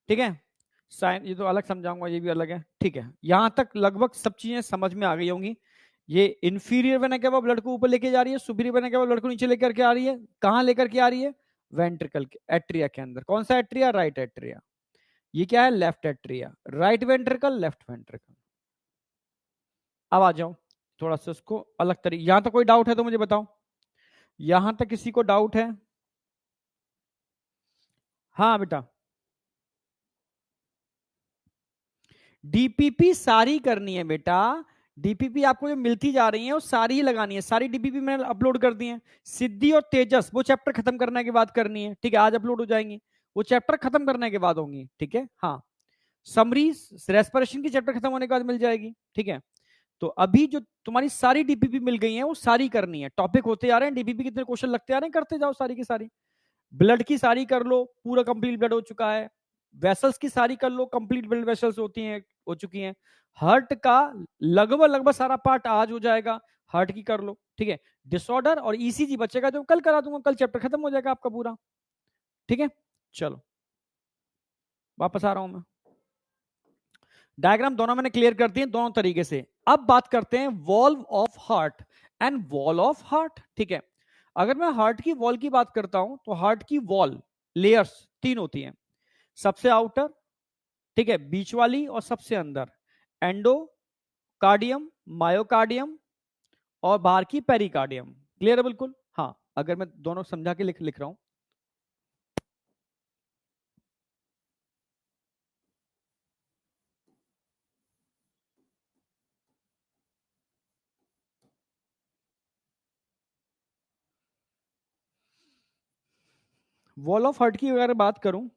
ठीक है, साइन ये तो अलग समझाऊंगा, ये भी अलग है। ठीक है, यहां तक लगभग सब चीजें समझ में आ गई होंगी। ये इंफीरियर वेना कैवा ब्लड को ऊपर लेके जा रही है, सुपीरियर वेना कैवा ब्लड को नीचे लेकर के आ रही है, कहां लेकर के आ रही है, वेंट्रिकल के एट्रिया के अंदर। कौन सा एट्रिया, राइट एट्रिया। ये क्या है, left atria, right ventricle, left ventricle. अब आ जाओ थोड़ा सा उसको अलग तरीके, यहां तक कोई डाउट है तो मुझे बताओ, यहां तक किसी को डाउट है? हाँ बेटा, डीपीपी सारी करनी है बेटा, डीपीपी आपको जो मिलती जा रही है वो सारी ही लगानी है, सारी डीपीपी मैंने अपलोड कर दी है। सिद्धि और तेजस वो चैप्टर खत्म करने के बाद करनी है, ठीक है, आज अपलोड हो जाएंगी, वो चैप्टर खत्म करने के बाद होंगी। ठीक है, हाँ, समरी रेस्पिरेशन की चैप्टर खत्म होने के बाद मिल जाएगी। ठीक है, तो अभी जो तुम्हारी सारी डीपीपी मिल गई है वो सारी करनी है, टॉपिक होते आ रहे हैं, डीपीपी कितने क्वेश्चन लगते आ रहे हैं, करते जाओ सारी की सारी। ब्लड की सारी कर लो, पूरा कंप्लीट ब्लड हो चुका है। वेसल्स की सारी कर लो, कंप्लीट ब्लड वेसल्स होती हैं, हो चुकी हैं। हार्ट का लगभग लगभग सारा पार्ट आज हो जाएगा, हार्ट की कर लो। ठीक है, डिसऑर्डर और ईसीजी बचेगा जो कल करा दूंगा, कल चैप्टर खत्म हो जाएगा आपका पूरा। ठीक है, चलो वापस आ रहा हूं मैं। डायग्राम दोनों मैंने क्लियर कर दिए दोनों तरीके से। अब बात करते हैं valve of heart and wall of heart. ठीक है, अगर मैं हार्ट की वॉल की बात करता हूं तो हार्ट की वॉल लेयर्स तीन होती हैं, सबसे आउटर, ठीक है, बीच वाली और सबसे अंदर, एंडोकार्डियम, मायोकार्डियम और बाहर की पेरिकार्डियम। क्लियर है बिल्कुल? हाँ, अगर मैं दोनों समझा के लिख रहा हूं, वॉल ऑफ हार्ट की अगर बात करूं,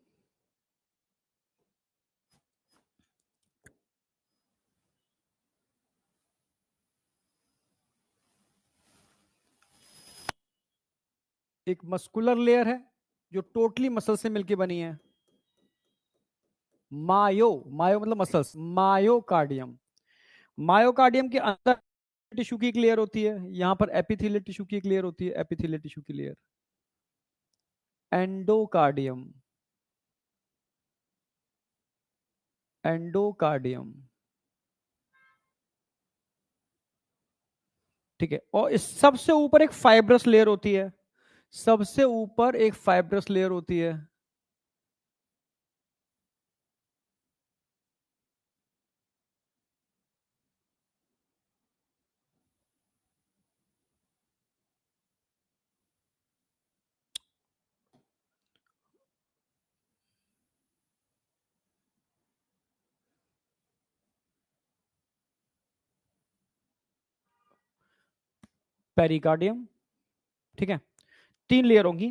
एक मस्कुलर लेयर है जो टोटली मसल से मिलकर बनी है, मायो, मायो मतलब मसल्स, मायोकार्डियम। मायोकार्डियम के अंदर टिश्यू की एक लेयर होती है, यहां पर एपिथेलियल टिश्यू की एक लेयर होती है, एपिथेलियल टिश्यू की लेयर। एंडोकार्डियम, एंडोकार्डियम, ठीक है। और इस सबसे ऊपर एक फाइब्रस लेयर होती है, सबसे ऊपर एक फाइब्रस लेयर होती है। पेरिकार्डियम, ठीक है। 3 लेयर होंगी,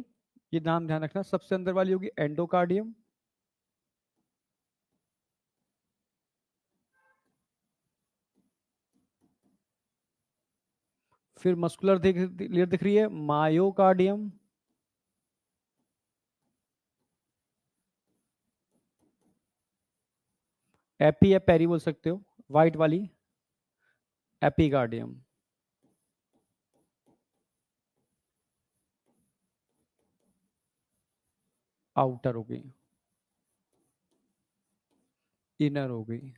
ये नाम ध्यान रखना। सबसे अंदर वाली होगी एंडोकार्डियम, फिर मस्कुलर लेयर दिख रही है मायोकार्डियम, एपी या पेरी बोल सकते हो, व्हाइट वाली एपिकार्डियम, आउटर हो गई, इनर हो गई,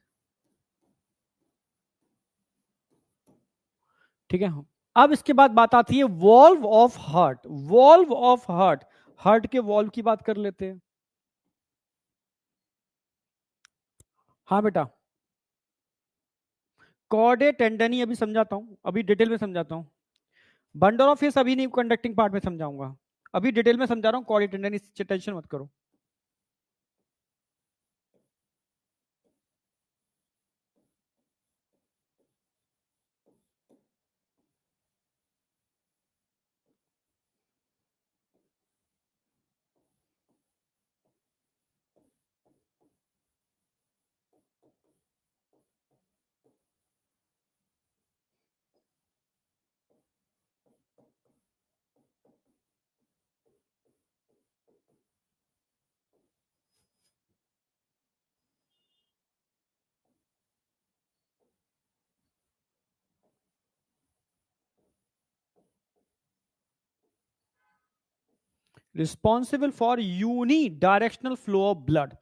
ठीक है। अब इसके बाद बात आती है valve of heart. Valve of heart, heart के वॉल्व की बात कर लेते हैं। हाँ बेटा, कॉर्डे टेंडनी अभी समझाता हूं, अभी डिटेल में समझाता हूं। बंडल ऑफ फेस अभी नहीं, कंडक्टिंग पार्ट में समझाऊंगा, अभी डिटेल में समझा रहा हूं कॉर्डे टेंडनी, टेंशन मत करो। Responsible for unidirectional flow of blood,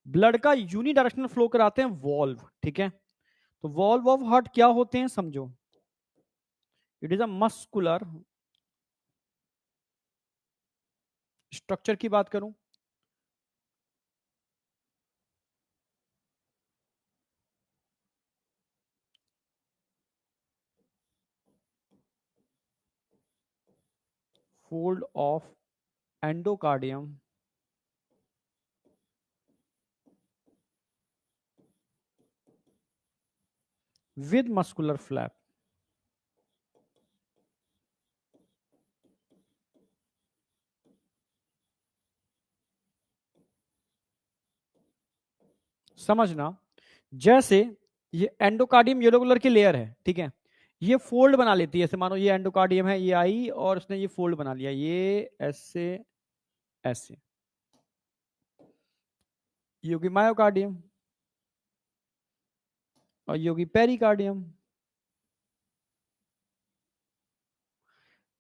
blood का यूनी डायरेक्शनल फ्लो कराते हैं वॉल्व, ठीक है। तो वॉल्व ऑफ हार्ट क्या होते हैं समझो। It is a muscular structure की बात करूं, fold of endocardium with muscular flap। समझना, जैसे ये एंडोकार्डियम येलो कलर की लेयर है, ठीक है, ये फोल्ड बना लेती है। ऐसे मानो ये एंडोकार्डियम है, ये आई और उसने ये फोल्ड बना लिया, ये ऐसे ऐसे, ये होगी मायोकार्डियम और ये होगी पेरिकार्डियम,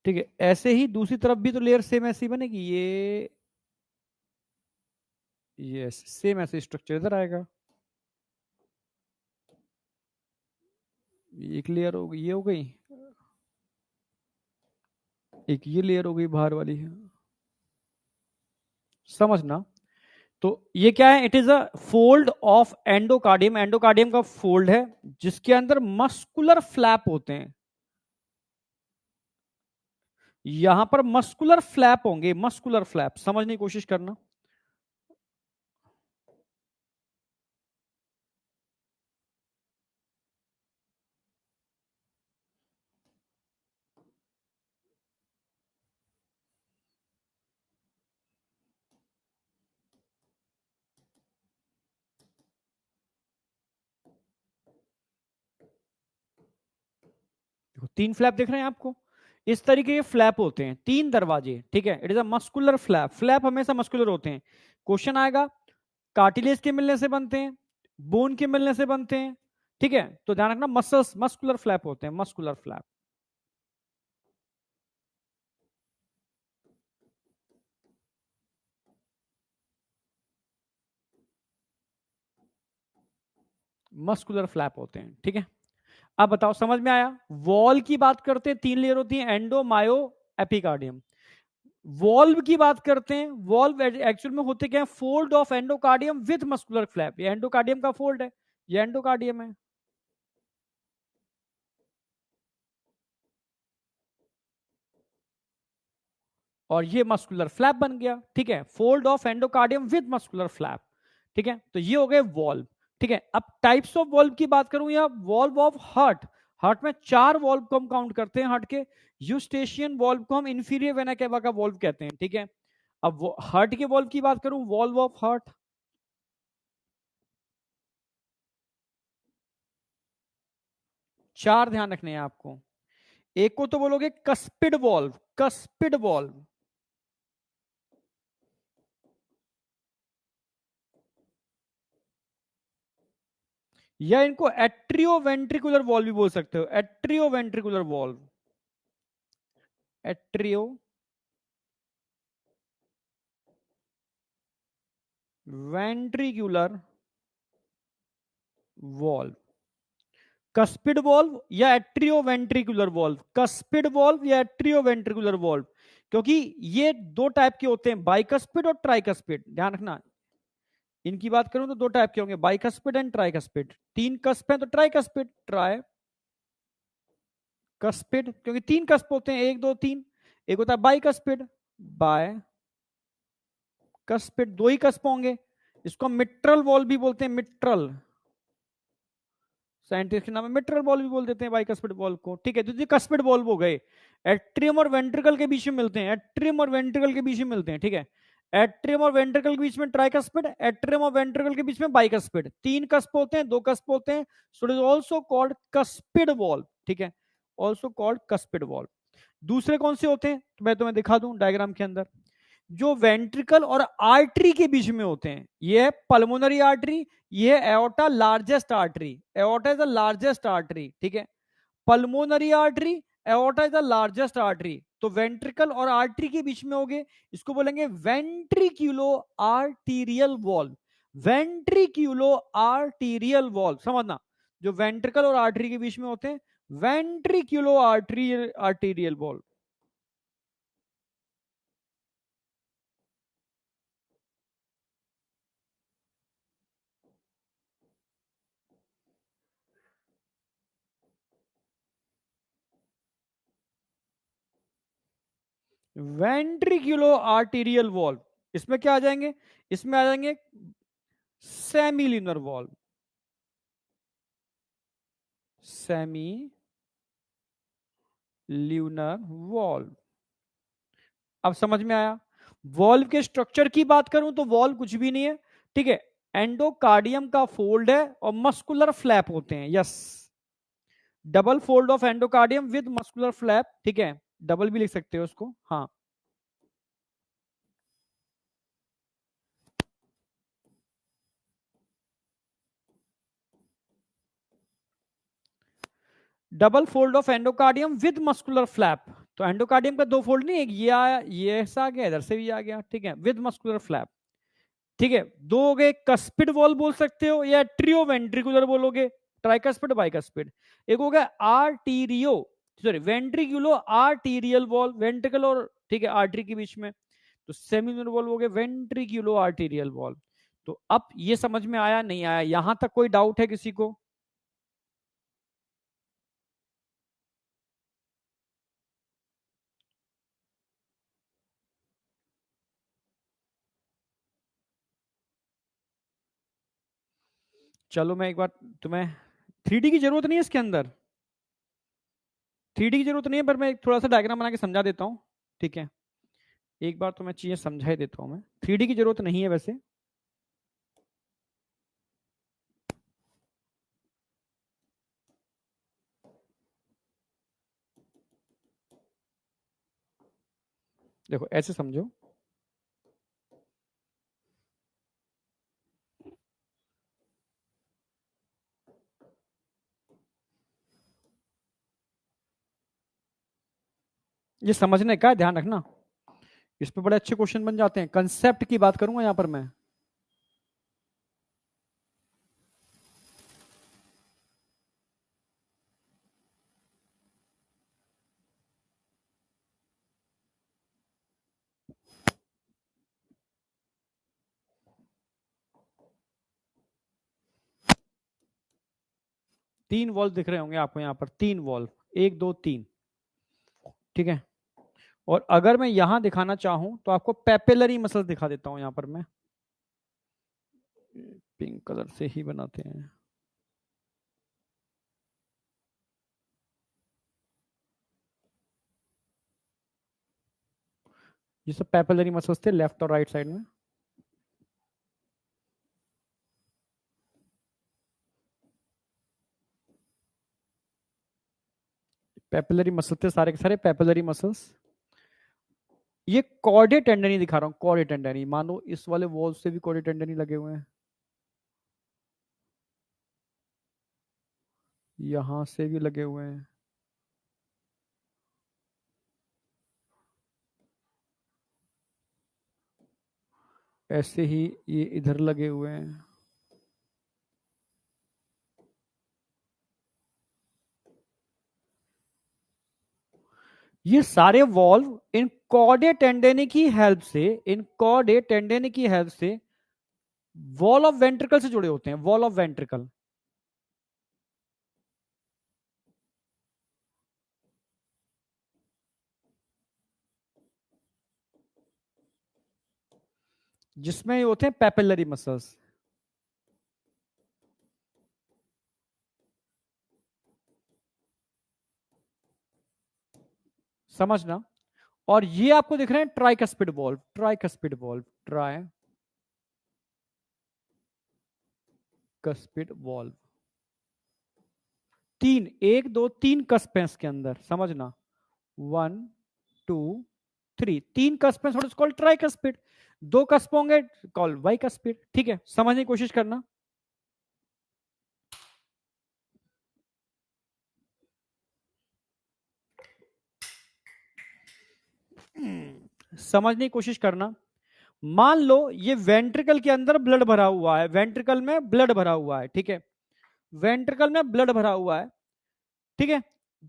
ठीक है। ऐसे ही दूसरी तरफ भी तो लेयर सेम ऐसी बनेगी, ये सेम ऐसे स्ट्रक्चर इधर आएगा, एक लेयर हो गई, ये हो गई, एक ये लेयर हो गई बाहर वाली, समझना। तो ये क्या है, it is a fold of endocardium, endocardium का फोल्ड है जिसके अंदर मस्कुलर फ्लैप होते हैं। यहां पर मस्कुलर फ्लैप होंगे, मस्कुलर फ्लैप समझने की कोशिश करना। देखो 3 फ्लैप दिख रहे हैं आपको, इस तरीके के फ्लैप होते हैं, 3 दरवाजे, ठीक है। It is a muscular flap, flap हमेशा मस्कुलर होते हैं। क्वेश्चन आएगा कार्टिलेज के मिलने से बनते हैं, बोन के मिलने से बनते हैं, ठीक है। तो ध्यान रखना मसल्स मस्कुलर फ्लैप होते हैं, मस्कुलर फ्लैप। मस्कुलर फ्लैप होते हैं, ठीक है। अब बताओ समझ में आया। वॉल की बात करते हैं, 3 लेयर होती है, एंडो, मायो, एपिकार्डियम। वॉल्व की बात करते हैं, वॉल्व एक्चुअल में होते क्या है, fold of endocardium with muscular flap. ये एंडोकार्डियम का फोल्ड है, ये एंडोकार्डियम है, और ये मस्कुलर फ्लैप बन गया, ठीक है। Fold of endocardium with muscular flap, ठीक है। तो ये हो गए वॉल्व, ठीक है। अब टाइप्स ऑफ वॉल्व की बात करूं, या वॉल्व ऑफ हार्ट। हार्ट में 4 वॉल्व को हम काउंट करते हैं हार्ट के। यूस्टेशियन वॉल्व को हम इंफीरियर वेना केवा का वॉल्व कहते हैं, ठीक है। अब हार्ट के वॉल्व की बात करूं, वॉल्व ऑफ हार्ट, 4 ध्यान रखने हैं आपको। एक को तो बोलोगे कस्पिड वॉल्व, कस्पिड वॉल्व, या इनको एट्रियो वेंट्रिकुलर वॉल्व भी बोल सकते हो, atrio ventricular valve, atrio ventricular valve, cuspid valve या atrio ventricular valve, cuspid valve या एट्रियो वेंट्रिकुलर वॉल्व। क्योंकि ये 2 टाइप के होते हैं, बाइकस्पिड और ट्राइकस्पिड, ध्यान रखना। इनकी बात करूं तो 2 टाइप के होंगे, बाइकस्पिड एंड ट्राइकस्पिड। 3 कस्प है तो ट्राइकस्पिड, ट्राई कस्पिड, क्योंकि 3 कस्प होते हैं, 1 2 3। एक होता है बाइकस्पिड, बाय कस्पिड, 2 ही कस्प होंगे। इसको मिट्रल वॉल्व भी बोलते हैं, मिट्रल, साइंटिस्ट के नाम है मिट्रल बॉल भी बोल देते हैं बाइकस्पिड बॉल को, ठीक है। तो ये कस्पिड बॉल हो गए, एट्रियम और वेंट्रिकल के बीच में मिलते हैं, एट्रियम और वेंट्रिकल के बीच में मिलते हैं, ठीक है। एट्रियम और वेंट्रिकल के बीच में ट्राइकस्पिड, एट्रियम और वेंट्रिकल के बीच में बाइकस्पिड। 3 कस्प होते हैं, 2 कस्प होते हैं, so it is also called cuspid ball, ठीक है, आल्सो कॉल्ड कस्पिड बॉल। दूसरे कौन से होते हैं, तो मैं तुम्हें दिखा दूं डायग्राम के अंदर। जो वेंट्रिकल और आर्टरी के बीच में होते हैं, ये है पल्मोनरी आर्टरी, ये है aorta largest artery, aorta is the largest artery, ठीक है। Pulmonary artery, aorta is the largest artery. तो वेंट्रिकल और आर्टरी के बीच में होगे, इसको बोलेंगे वेंट्रिक्यूलो आर्टीरियल वॉल्व, वेंट्रिक्यूलो आर्टीरियल वॉल्व, समझना। जो वेंट्रिकल और आर्टरी के बीच में होते हैं, वेंट्रिक्यूलो आर्टीरियल वॉल्व। वेंट्रिक्यूलो आर्टीरियल वॉल्व, इसमें क्या आ जाएंगे, इसमें आ जाएंगे semilunar valve, semi lunar valve. अब समझ में आया। वॉल्व के स्ट्रक्चर की बात करूं तो वॉल्व कुछ भी नहीं है, ठीक है। एंडोकार्डियम का फोल्ड है और मस्कुलर फ्लैप होते हैं, yes. Double fold of endocardium with muscular flap, ठीक है। डबल भी लिख सकते हो उसको, हाँ। Double fold of endocardium with muscular flap. तो एंडोकार्डियम का 2 फोल्ड नहीं, एक ये आया, ये ऐसा आ गया, इधर से भी आ गया, ठीक है, विद मस्कुलर फ्लैप, ठीक है। 2 हो गए, कस्पिड वॉल बोल सकते हो या ट्रियो वेंट्रिकुलर बोलोगे, ट्राइकस्पिड बाइकस्पिड। एक हो गया arterio, sorry ventriculo arterial wall, ventricle और, ठीक है, आर्टरी के बीच में। तो सेमिनल वॉल हो गए वेंट्रिकुलो आर्टीरियल वॉल। तो अब ये समझ में आया नहीं आया, यहां तक कोई डाउट है किसी को? चलो मैं एक बार तुम्हें, 3D की जरूरत नहीं है इसके अंदर, 3D की जरूरत नहीं है, पर मैं थोड़ा सा डायग्राम बना के समझा देता हूँ, ठीक है। एक बार तो मैं चीजें समझा ही देता हूँ, मैं 3D की जरूरत नहीं है वैसे। देखो ऐसे समझो, ये समझने का है, ध्यान रखना, इस पे बड़े अच्छे क्वेश्चन बन जाते हैं। कंसेप्ट की बात करूंगा यहां पर मैं। 3 वॉल्व दिख रहे होंगे आपको यहाँ पर, 3 वॉल्व, 1 2 3, ठीक है। और अगर मैं यहां दिखाना चाहूं तो आपको पेपिलरी मसल्स दिखा देता हूं यहां पर मैं, पिंक कलर से ही बनाते हैं। ये सब पेपिलरी मसल्स थे लेफ्ट और राइट साइड में। पेपिलरी मसल थे सारे के सारे पेपिलरी मसल्स। ये कॉर्डे टेंडनी दिखा रहा हूं, कॉर्डे टेंडनी, मानो इस वाले वॉल से भी कॉर्डे टेंडनी लगे हुए हैं, यहां से भी लगे हुए हैं, ऐसे ही ये इधर लगे हुए हैं। ये सारे वॉल्व इन कॉर्डे टेंडेनी की हेल्प से, इन कॉर्डे टेंडेनी की हेल्प से वॉल ऑफ वेंट्रिकल से जुड़े होते हैं, वॉल ऑफ वेंट्रिकल। जिसमें ये होते हैं पेपिलरी मसल्स। समझना। और ये आपको दिख रहे हैं tricuspid valve, tricuspid valve, try cuspid valve. 1 2 3 cusp हैं इसके अंदर, समझना, 1 2 3, 3 कस्प हैं, कॉल्ड ट्राइकस्पिड। 2 कस्प होंगे, कॉल्ड बाइकस्पिड, ठीक है, समझने की कोशिश करना। समझने की कोशिश करना। मान लो ये वेंट्रिकल के अंदर ब्लड भरा हुआ है, वेंट्रिकल में ब्लड भरा हुआ है, ठीक है, वेंट्रिकल में ब्लड भरा हुआ है, ठीक है।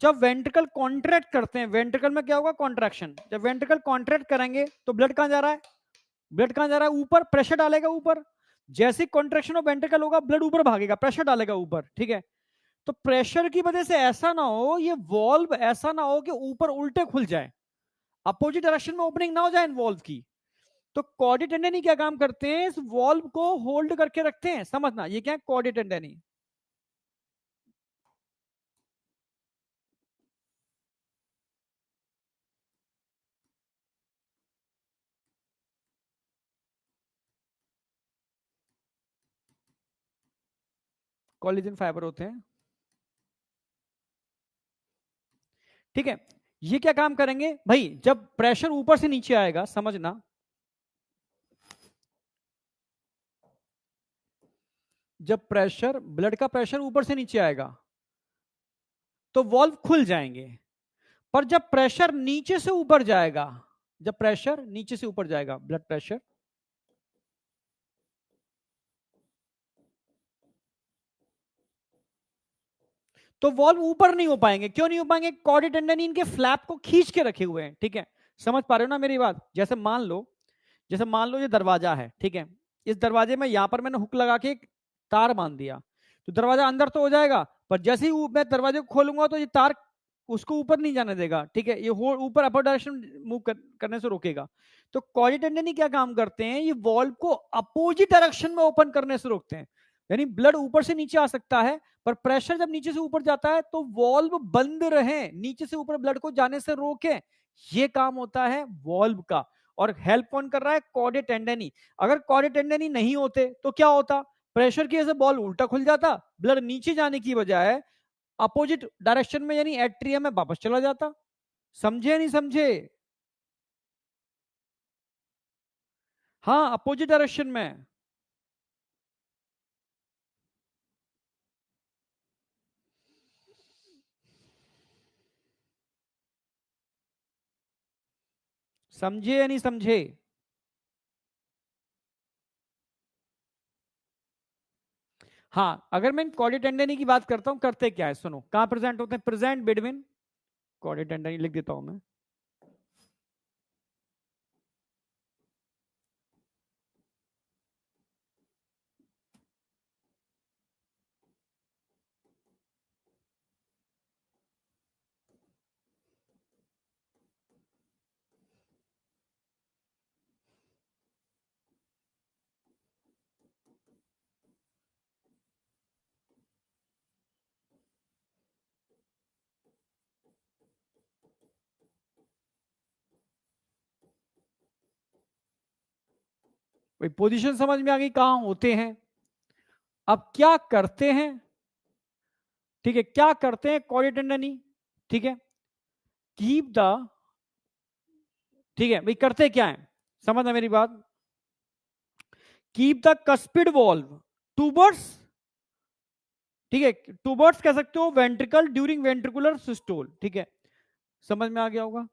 जब वेंट्रिकल कॉन्ट्रैक्ट करते हैं, वेंट्रिकल में क्या होगा, कॉन्ट्रैक्शन, जब वेंट्रिकल कॉन्ट्रैक्ट करेंगे तो ब्लड कहां जा रहा है, ब्लड कहां जा रहा है, ऊपर, प्रेशर डालेगा ऊपर। जैसे कॉन्ट्रैक्शन ऑफ वेंट्रिकल होगा डालेगा ऊपर भागेगा, प्रेशर डालेगा ऊपर, ठीक है। तो प्रेशर की वजह से ऐसा ना हो, ये वॉल्व ऐसा ना हो कि ऊपर उल्टे खुल जाए, अपोजिट डायरेक्शन में ओपनिंग ना हो जाए वॉल्व की। तो कॉर्डी टेंडेनी क्या काम करते हैं, इस वॉल्व को होल्ड करके रखते हैं, समझना, ये क्या है, कॉर्डी टेंडेनी। कोलेजन फाइबर होते हैं, ठीक है। ये क्या काम करेंगे भाई, जब प्रेशर ऊपर से नीचे आएगा, समझना, जब प्रेशर, ब्लड का प्रेशर ऊपर से नीचे आएगा तो वॉल्व खुल जाएंगे। पर जब प्रेशर नीचे से ऊपर जाएगा, जब प्रेशर नीचे से ऊपर जाएगा, ब्लड प्रेशर, तो वॉल्व ऊपर नहीं हो पाएंगे। क्यों नहीं हो पाएंगे, कॉर्डी टेंडन इनके फ्लैप को खींच के रखे हुए हैं, ठीक है। समझ पा रहे हो ना मेरी बात। जैसे मान लो, जैसे मान लो ये दरवाजा है, ठीक है, इस दरवाजे में यहां पर मैंने हुक लगा के एक तार बांध दिया, तो दरवाजा अंदर तो हो जाएगा, पर जैसे ही मैं दरवाजे को खोलूंगा तो ये तार उसको ऊपर नहीं जाने देगा, ठीक है, ये ऊपर अपर डायरेक्शन मूव करने से रोकेगा। तो कॉर्डी टेंडन क्या काम करते हैं, ये वॉल्व को अपोजिट डायरेक्शन में ओपन करने से रोकते हैं। यानी ब्लड ऊपर से नीचे आ सकता है, पर प्रेशर जब नीचे से ऊपर जाता है तो वॉल्व बंद रहे, नीचे से ऊपर ब्लड को जाने से रोके। ये काम होता है वॉल्व का। और हेल्प कौन कर रहा है, कॉर्डे टेंडेनी। अगर कॉर्डे टेंडेनी नहीं होते तो क्या होता, प्रेशर की वजह से बॉल उल्टा खुल जाता, ब्लड नीचे जाने की बजाय अपोजिट डायरेक्शन में यानी एट्रियम में वापस चला जाता। समझे नहीं समझे? हाँ, अपोजिट डायरेक्शन में। समझे या नहीं समझे? हाँ, अगर मैं कॉर्डी टेंडनी की बात करता हूं, करते क्या है सुनो, कहां प्रेजेंट होते हैं? प्रेजेंट बिटवीन, कॉर्डी टेंडनी लिख देता हूं मैं। भाई पोजीशन समझ में आ गई कहां होते हैं। अब क्या करते हैं, ठीक है, क्या करते हैं कॉर्डी टेंडनी, ठीक है, कीप द, ठीक है भाई, करते क्या है, समझना मेरी बात। Keep the cuspid valve towards, ठीक है, टूवर्ड्स कह सकते हो वेंट्रिकल ड्यूरिंग वेंट्रिकुलर सिस्टोल, ठीक है, समझ में आ गया होगा।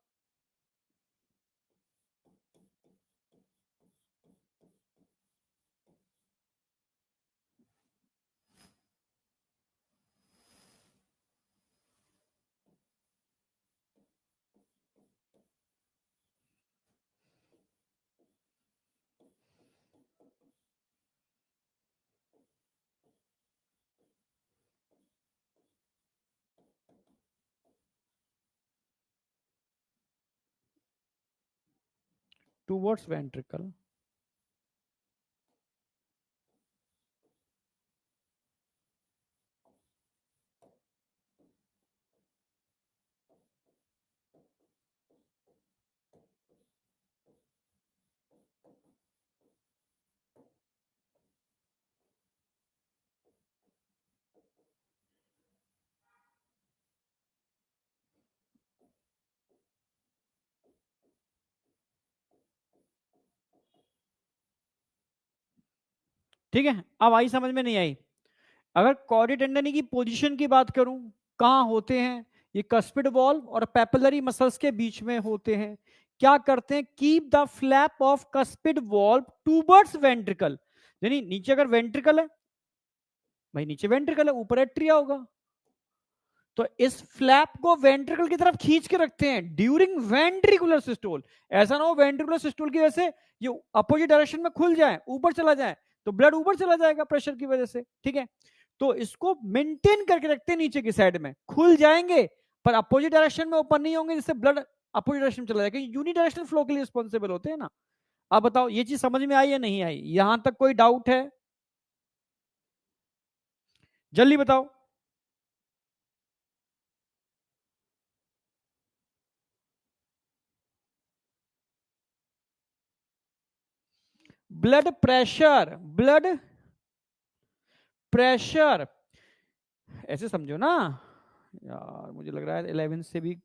टूवर्ड्स वेंट्रिकल, ठीक है। अब आई समझ में नहीं आई? अगर कॉर्डी टेंडनी की पोजीशन की बात करूं, कहां होते हैं, ये कस्पिड वॉल्व और पेपिलरी मसल्स के बीच में होते हैं। क्या करते हैं? Keep the flap of cuspid valve towards ventricle, यानी नीचे अगर वेंट्रिकल है, भाई नीचे वेंट्रिकल है, ऊपर एट्रिया होगा, तो इस फ्लैप को वेंट्रिकल की तरफ खींच के रखते हैं ड्यूरिंग वेंट्रिकुलर सिस्टोल। ऐसा ना हो वेंट्रिकुलर सिस्टोल की वजह से ये अपोजिट डायरेक्शन में खुल जाए, ऊपर चला जाए, तो ब्लड ऊपर चला जाएगा प्रेशर की वजह से, ठीक है। तो इसको मेंटेन करके रखते हैं नीचे की साइड में, खुल जाएंगे पर अपोजिट डायरेक्शन में ओपन नहीं होंगे, जिससे ब्लड अपोजिट डायरेक्शन में चला जाएगा। यूनिडायरेक्शनल फ्लो के लिए रिस्पॉन्सिबल होते हैं ना। अब बताओ ये चीज समझ में आई या नहीं आई? यहां तक कोई डाउट है? जल्दी बताओ। ब्लड प्रेशर, ब्लड प्रेशर ऐसे समझो ना यार, मुझे लग रहा है 11 से भी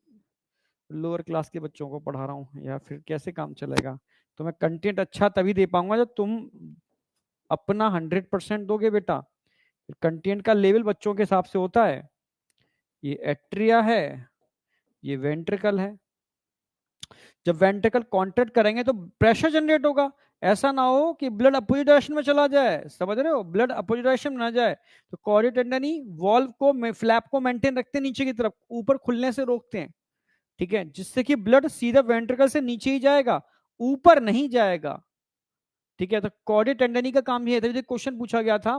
लोअर क्लास के बच्चों को पढ़ा रहा हूँ, या फिर कैसे काम चलेगा। तो मैं कंटेंट अच्छा तभी दे पाऊंगा जब तुम अपना 100% दोगे बेटा। कंटेंट का लेवल बच्चों के हिसाब से होता है। ये एट्रिया है, ये वेंट्रिकल है। जब वेंट्रिकल कॉन्ट्रैक्ट करेंगे तो प्रेशर जनरेट होगा। ऐसा ना हो कि ब्लड अपोजिट डायरेक्शन में चला जाए, समझ रहे हो, ब्लड अपोजिट डायरेक्शन में ना जाए। तो कॉर्डी टेंडनी वॉल्व को, फ्लैप को मेंटेन रखते हैं नीचे की तरफ, ऊपर खुलने से रोकते हैं, ठीक है, जिससे कि ब्लड सीधा वेंट्रिकल से नीचे ही जाएगा, ऊपर नहीं जाएगा, ठीक है। तो कॉर्डी टेंडनी का काम ये है, क्वेश्चन पूछा गया था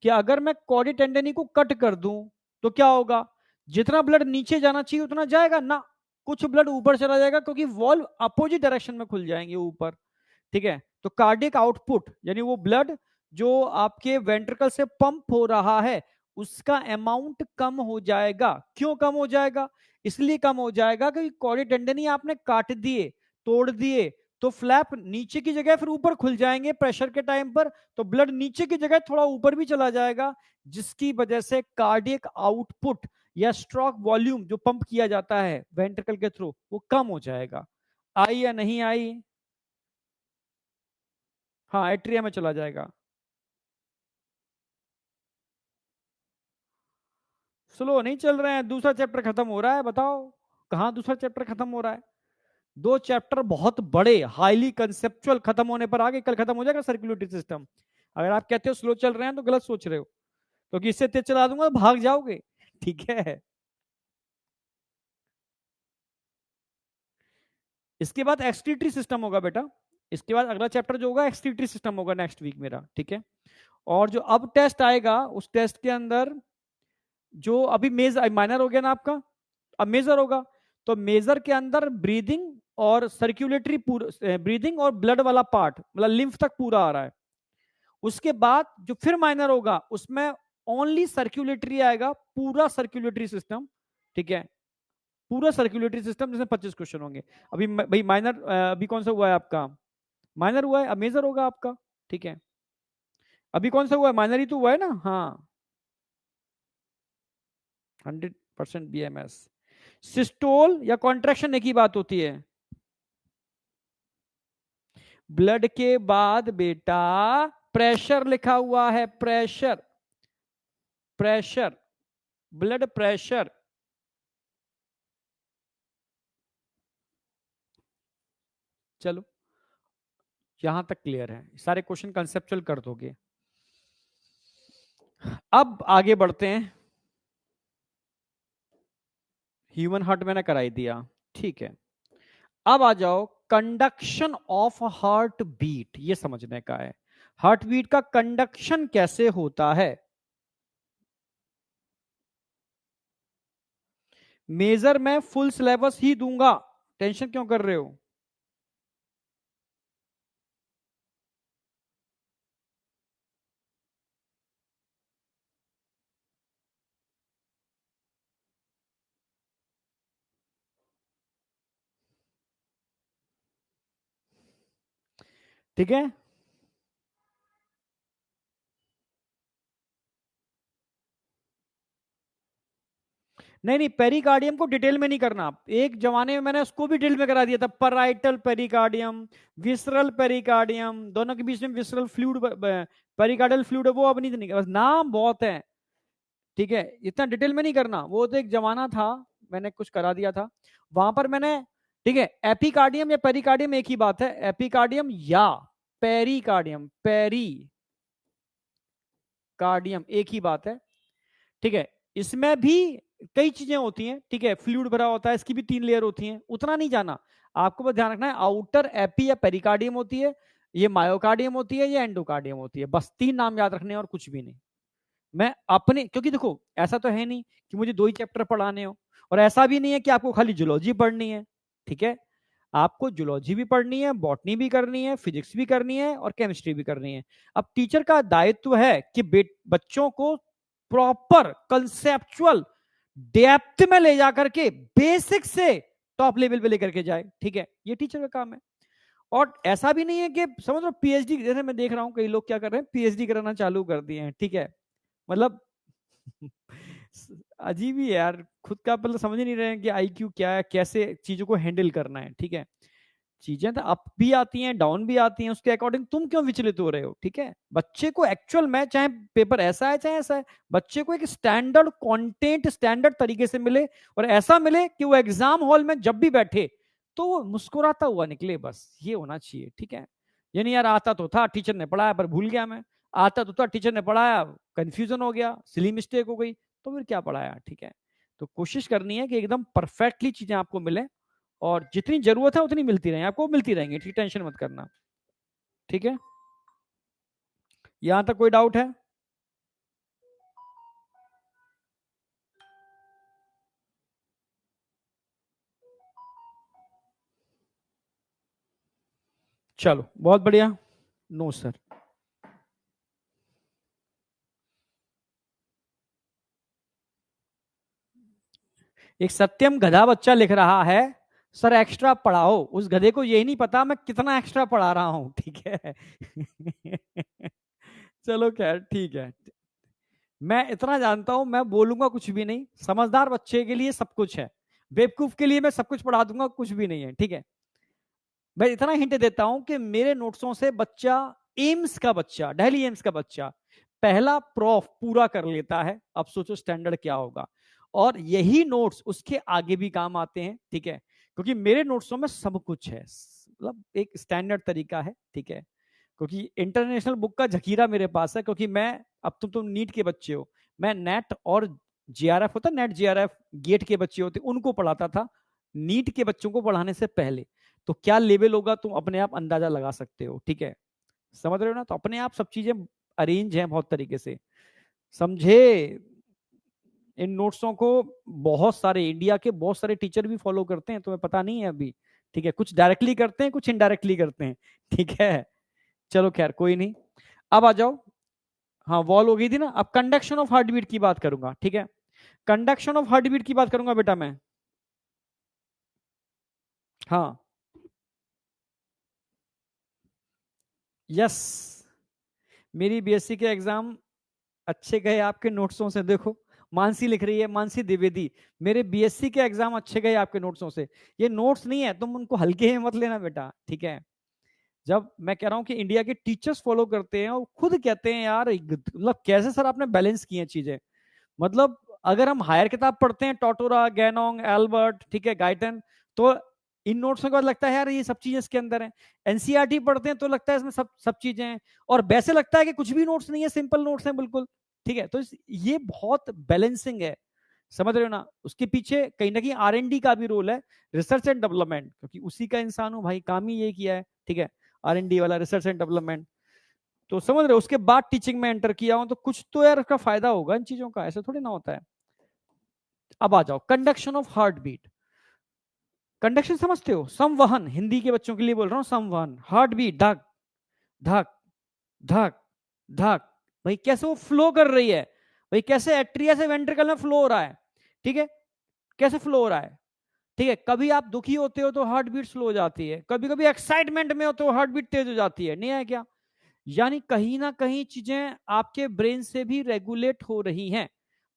कि अगर मैं कॉर्डी टेंडनी को कट कर दूं तो क्या होगा, जितना ब्लड नीचे जाना चाहिए उतना जाएगा ना, कुछ ब्लड ऊपर चला जाएगा, क्योंकि वॉल्व अपोजिट डायरेक्शन में खुल जाएंगे ऊपर, ठीक है। तो कार्डियक आउटपुट यानी वो ब्लड जो आपके वेंट्रिकल से पंप हो रहा है उसका अमाउंट कम हो जाएगा। क्यों कम हो जाएगा? इसलिए कम हो जाएगा क्योंकि कॉर्डी टेंडनी आपने काट दिए, तोड़ दिए, तो फ्लैप नीचे की जगह फिर ऊपर खुल जाएंगे प्रेशर के टाइम पर, तो ब्लड नीचे की जगह थोड़ा ऊपर भी चला जाएगा, जिसकी वजह से कार्डियक आउटपुट या स्ट्रोक वॉल्यूम जो पंप किया जाता है वेंट्रिकल के थ्रू वो कम हो जाएगा। आई या नहीं आई? हाँ, एट्रिया में चला जाएगा। स्लो नहीं चल रहे हैं, दूसरा चैप्टर खत्म हो रहा है, बताओ कहां दूसरा चैप्टर खत्म हो रहा है? 2 चैप्टर बहुत बड़े, हाईली कंसेप्चुअल, खत्म होने पर आगे कल खत्म हो जाएगा सर्कुलेटरी सिस्टम। अगर आप कहते हो स्लो चल रहे हैं तो गलत सोच रहे हो, क्योंकि इससे तेज चला दूंगा तो भाग जाओगे। ठीक है। इसके बाद एक्सक्रीटरी सिस्टम होगा बेटा, इसके बाद अगला चैप्टर जो होगा एक्सक्रीटरी सिस्टम होगा नेक्स्ट वीक मेरा, ठीक है। और जो अब टेस्ट आएगा उस टेस्ट के अंदर जो अभी माइनर हो गया ना आपका, अब मेजर होगा। तो मेजर के अंदर ब्रीदिंग और सर्कुलेटरी, ब्रीदिंग और ब्लड वाला पार्ट, मतलब लिम्फ तक पूरा आ रहा है। उसके बाद जो फिर माइनर होगा उसमें ओनली सर्कुलेटरी आएगा, पूरा सर्कुलेटरी सिस्टम, ठीक है, पूरा सर्कुलेटरी सिस्टम, जिसमें 25 क्वेश्चन होंगे। अभी भाई माइनर अभी कौन सा हुआ है आपका, माइनर हुआ है, अब मेजर होगा आपका, ठीक है। अभी कौन सा हुआ है, माइनर ही तो हुआ है ना, हाँ। 100% BMS। सिस्टोल या कॉन्ट्रैक्शन एक ही बात होती है। ब्लड के बाद बेटा प्रेशर लिखा हुआ है, प्रेशर, प्रेशर, ब्लड प्रेशर। चलो यहां तक क्लियर है, सारे क्वेश्चन कंसेप्चुअल कर दोगे। अब आगे बढ़ते हैं। ह्यूमन हार्ट मैंने कराई दिया, ठीक है। अब आ जाओ कंडक्शन ऑफ हार्ट बीट, ये समझने का है, हार्ट बीट का कंडक्शन कैसे होता है। मेजर मैं फुल सिलेबस ही दूंगा, टेंशन क्यों कर रहे हो। ठीक है, नहीं नहीं, पेरिकार्डियम को डिटेल में नहीं करना। एक जमाने में मैंने उसको भी डिटेल में करा दिया था, पराइटल पेरिकार्डियम, विसरल पेरिकार्डियम, दोनों के बीच में विसरल फ्लूइड, पेरिकार्डियल फ्लूइड, वो अब नहीं देने, बस नाम बहुत है, ठीक है, इतना डिटेल में नहीं करना। वो तो एक जमाना था, मैंने कुछ करा दिया था वहां पर मैंने, ठीक है। एपिकार्डियम या पेरिकार्डियम एक ही बात है, एपिकार्डियम या पेरिकार्डियम, पेरिकार्डियम एक ही बात है, ठीक है। इसमें भी कई चीजें होती हैं, ठीक है, फ्लूइड भरा होता है, इसकी भी 3 लेयर होती हैं, उतना नहीं जाना। आपको बस ध्यान रखना है, आउटर एपी या पेरिकार्डियम होती है, ये मायोकार्डियम होती है, ये एंडोकार्डियम होती है, बस 3 नाम याद रखने हैं और कुछ भी नहीं। मैं अपने, क्योंकि देखो ऐसा तो है नहीं कि मुझे 2 ही चैप्टर पढ़ाने हो, और ऐसा भी नहीं है कि आपको खाली जूलॉजी पढ़नी है, ठीक है। आपको जूलॉजी भी पढ़नी है, बॉटनी भी करनी है, फिजिक्स भी करनी है और केमिस्ट्री भी करनी है। अब टीचर का दायित्व है कि बच्चों को प्रॉपर कंसेप्चुअल डेप्थ में ले जाकर के बेसिक से टॉप लेवल पे लेकर के जाए, ठीक है, ये टीचर का काम है। और ऐसा भी नहीं है कि समझ लो पीएचडी, जैसे मैं देख रहा हूं कई लोग क्या कर रहे हैं, पीएचडी कराना चालू कर दिए हैं, ठीक है, मतलब अजीब ही है यार, खुद का मतलब समझ ही नहीं रहे हैं कि आईक्यू क्या है, कैसे चीजों को हैंडल करना है, ठीक है। चीजें तो अप भी आती हैं, डाउन भी आती हैं, उसके अकॉर्डिंग तुम क्यों विचलित हो रहे हो, ठीक है। बच्चे को एक्चुअल में, चाहे पेपर ऐसा है चाहे ऐसा है, बच्चे को एक स्टैंडर्ड कंटेंट स्टैंडर्ड तरीके से मिले, और ऐसा मिले कि वो एग्जाम हॉल में जब भी बैठे तो वो मुस्कुराता हुआ निकले, बस ये होना चाहिए, ठीक है। ये नहीं यार आता तो था, टीचर ने पढ़ाया पर भूल गया मैं, आता तो था, टीचर ने पढ़ाया, कंफ्यूजन हो गया, सिली मिस्टेक हो गई, तो फिर क्या पढ़ाया, ठीक है। तो कोशिश करनी है कि एकदम परफेक्टली चीजें आपको मिले, और जितनी जरूरत है उतनी मिलती रहेंगी, आपको मिलती रहेंगी, ठीक, टेंशन मत करना, ठीक है। यहां तक कोई डाउट है। चलो बहुत बढ़िया। नो सर, एक सत्यम गधा बच्चा लिख रहा है, सर एक्स्ट्रा पढ़ाओ, उस गधे को यही नहीं पता मैं कितना एक्स्ट्रा पढ़ा रहा हूं, ठीक है। चलो खैर ठीक है, मैं इतना जानता हूं, मैं बोलूंगा कुछ भी नहीं, समझदार बच्चे के लिए सब कुछ है, बेवकूफ के लिए मैं सब कुछ पढ़ा दूंगा, कुछ भी नहीं है, ठीक है। मैं इतना हिंट देता हूं कि मेरे नोट्सों से बच्चा, एम्स का बच्चा, दिल्ली एम्स का बच्चा पहला प्रॉफ पूरा कर लेता है, अब सोचो स्टैंडर्ड क्या होगा। और यही नोट्स उसके आगे भी काम आते हैं, ठीक है, क्योंकि मेरे नोट्सों में सब कुछ है, मतलब एक स्टैंडर्ड तरीका है, ठीक है। क्योंकि इंटरनेशनल बुक का जखीरा मेरे पास है, क्योंकि मैं, अब तुम नीट के बच्चे हो, मैं नेट और जीआरएफ होता, नेट जीआरएफ गेट के बच्चे होते उनको पढ़ाता था नीट के बच्चों को पढ़ाने से पहले। तो क्या लेवल होगा तुम अपने आप अंदाजा लगा सकते हो, ठीक है। समझ रहे हो ना, तो अपने आप सब चीजें अरेंज हैं बहुत तरीके से, समझे। इन नोट्सों को बहुत सारे इंडिया के बहुत सारे टीचर भी फॉलो करते हैं, तुम्हें पता नहीं है अभी, ठीक है। कुछ डायरेक्टली करते हैं, कुछ इनडायरेक्टली करते हैं, ठीक है। चलो खैर कोई नहीं, अब आ जाओ। हाँ वॉल हो गई थी ना, अब कंडक्शन ऑफ हार्ट बीट की बात करूंगा, ठीक है। कंडक्शन ऑफ हार्ट बीट की बात करूंगा बेटा मैं। हाँ, यस, मेरी बीएससी के एग्जाम अच्छे गए आपके नोट्सों से, देखो मानसी लिख रही है, मानसी द्विवेदी, मेरे बीएससी के एग्जाम अच्छे गए आपके नोट्सों से। ये नोट्स नहीं है, तुम उनको हल्के में मत लेना बेटा, ठीक है। जब मैं कह रहा हूं कि इंडिया के टीचर्स फॉलो करते हैं और खुद कहते हैं यार, मतलब कैसे सर आपने बैलेंस किए चीजें, मतलब अगर हम हायर किताब पढ़ते हैं, टोटोरा, गैनोंग, एल्बर्ट, ठीक है, गाइटन, तो इन नोट्स के बाद लगता है यार ये सब चीजें इसके अंदर हैं। एनसीईआरटी पढ़ते हैं तो लगता है इसमें सब सब चीजें हैं, और वैसे लगता है कि कुछ भी नोट्स नहीं है, सिंपल नोट्स हैं बिल्कुल, ठीक है। तो ये बहुत बैलेंसिंग है, समझ रहे हो ना। उसके पीछे कहीं ना कहीं आर&डी का भी रोल है, रिसर्च एंड डेवलपमेंट, क्योंकि उसी का इंसान हूं भाई, काम ही ये किया है, ठीक है। आर&डी वाला, रिसर्च एंड डेवलपमेंट, तो समझ रहे हो। उसके बाद टीचिंग में एंटर किया हूं, तो कुछ तो यार उसका फायदा होगा इन चीजों का, ऐसा थोड़ी ना होता है। अब आ जाओ conduction of heart beat. Conduction समझते हो, संवहन, हिंदी के बच्चों के लिए बोल रहा हूं, संवहन, हार्ट बीट, धक धक धक धक, भाई कैसे वो फ्लो कर रही है, भाई कैसे एट्रिया से वेंट्रिकल में फ्लो हो रहा है, ठीक है, कैसे फ्लो हो रहा है, ठीक है। कभी आप दुखी होते हो तो हार्ट बीट स्लो हो जाती है, कभी कभी एक्साइटमेंट में हो तो हार्ट बीट तेज हो जाती है, नहीं है क्या। यानी कहीं ना कहीं चीजें आपके ब्रेन से भी रेगुलेट हो रही हैं,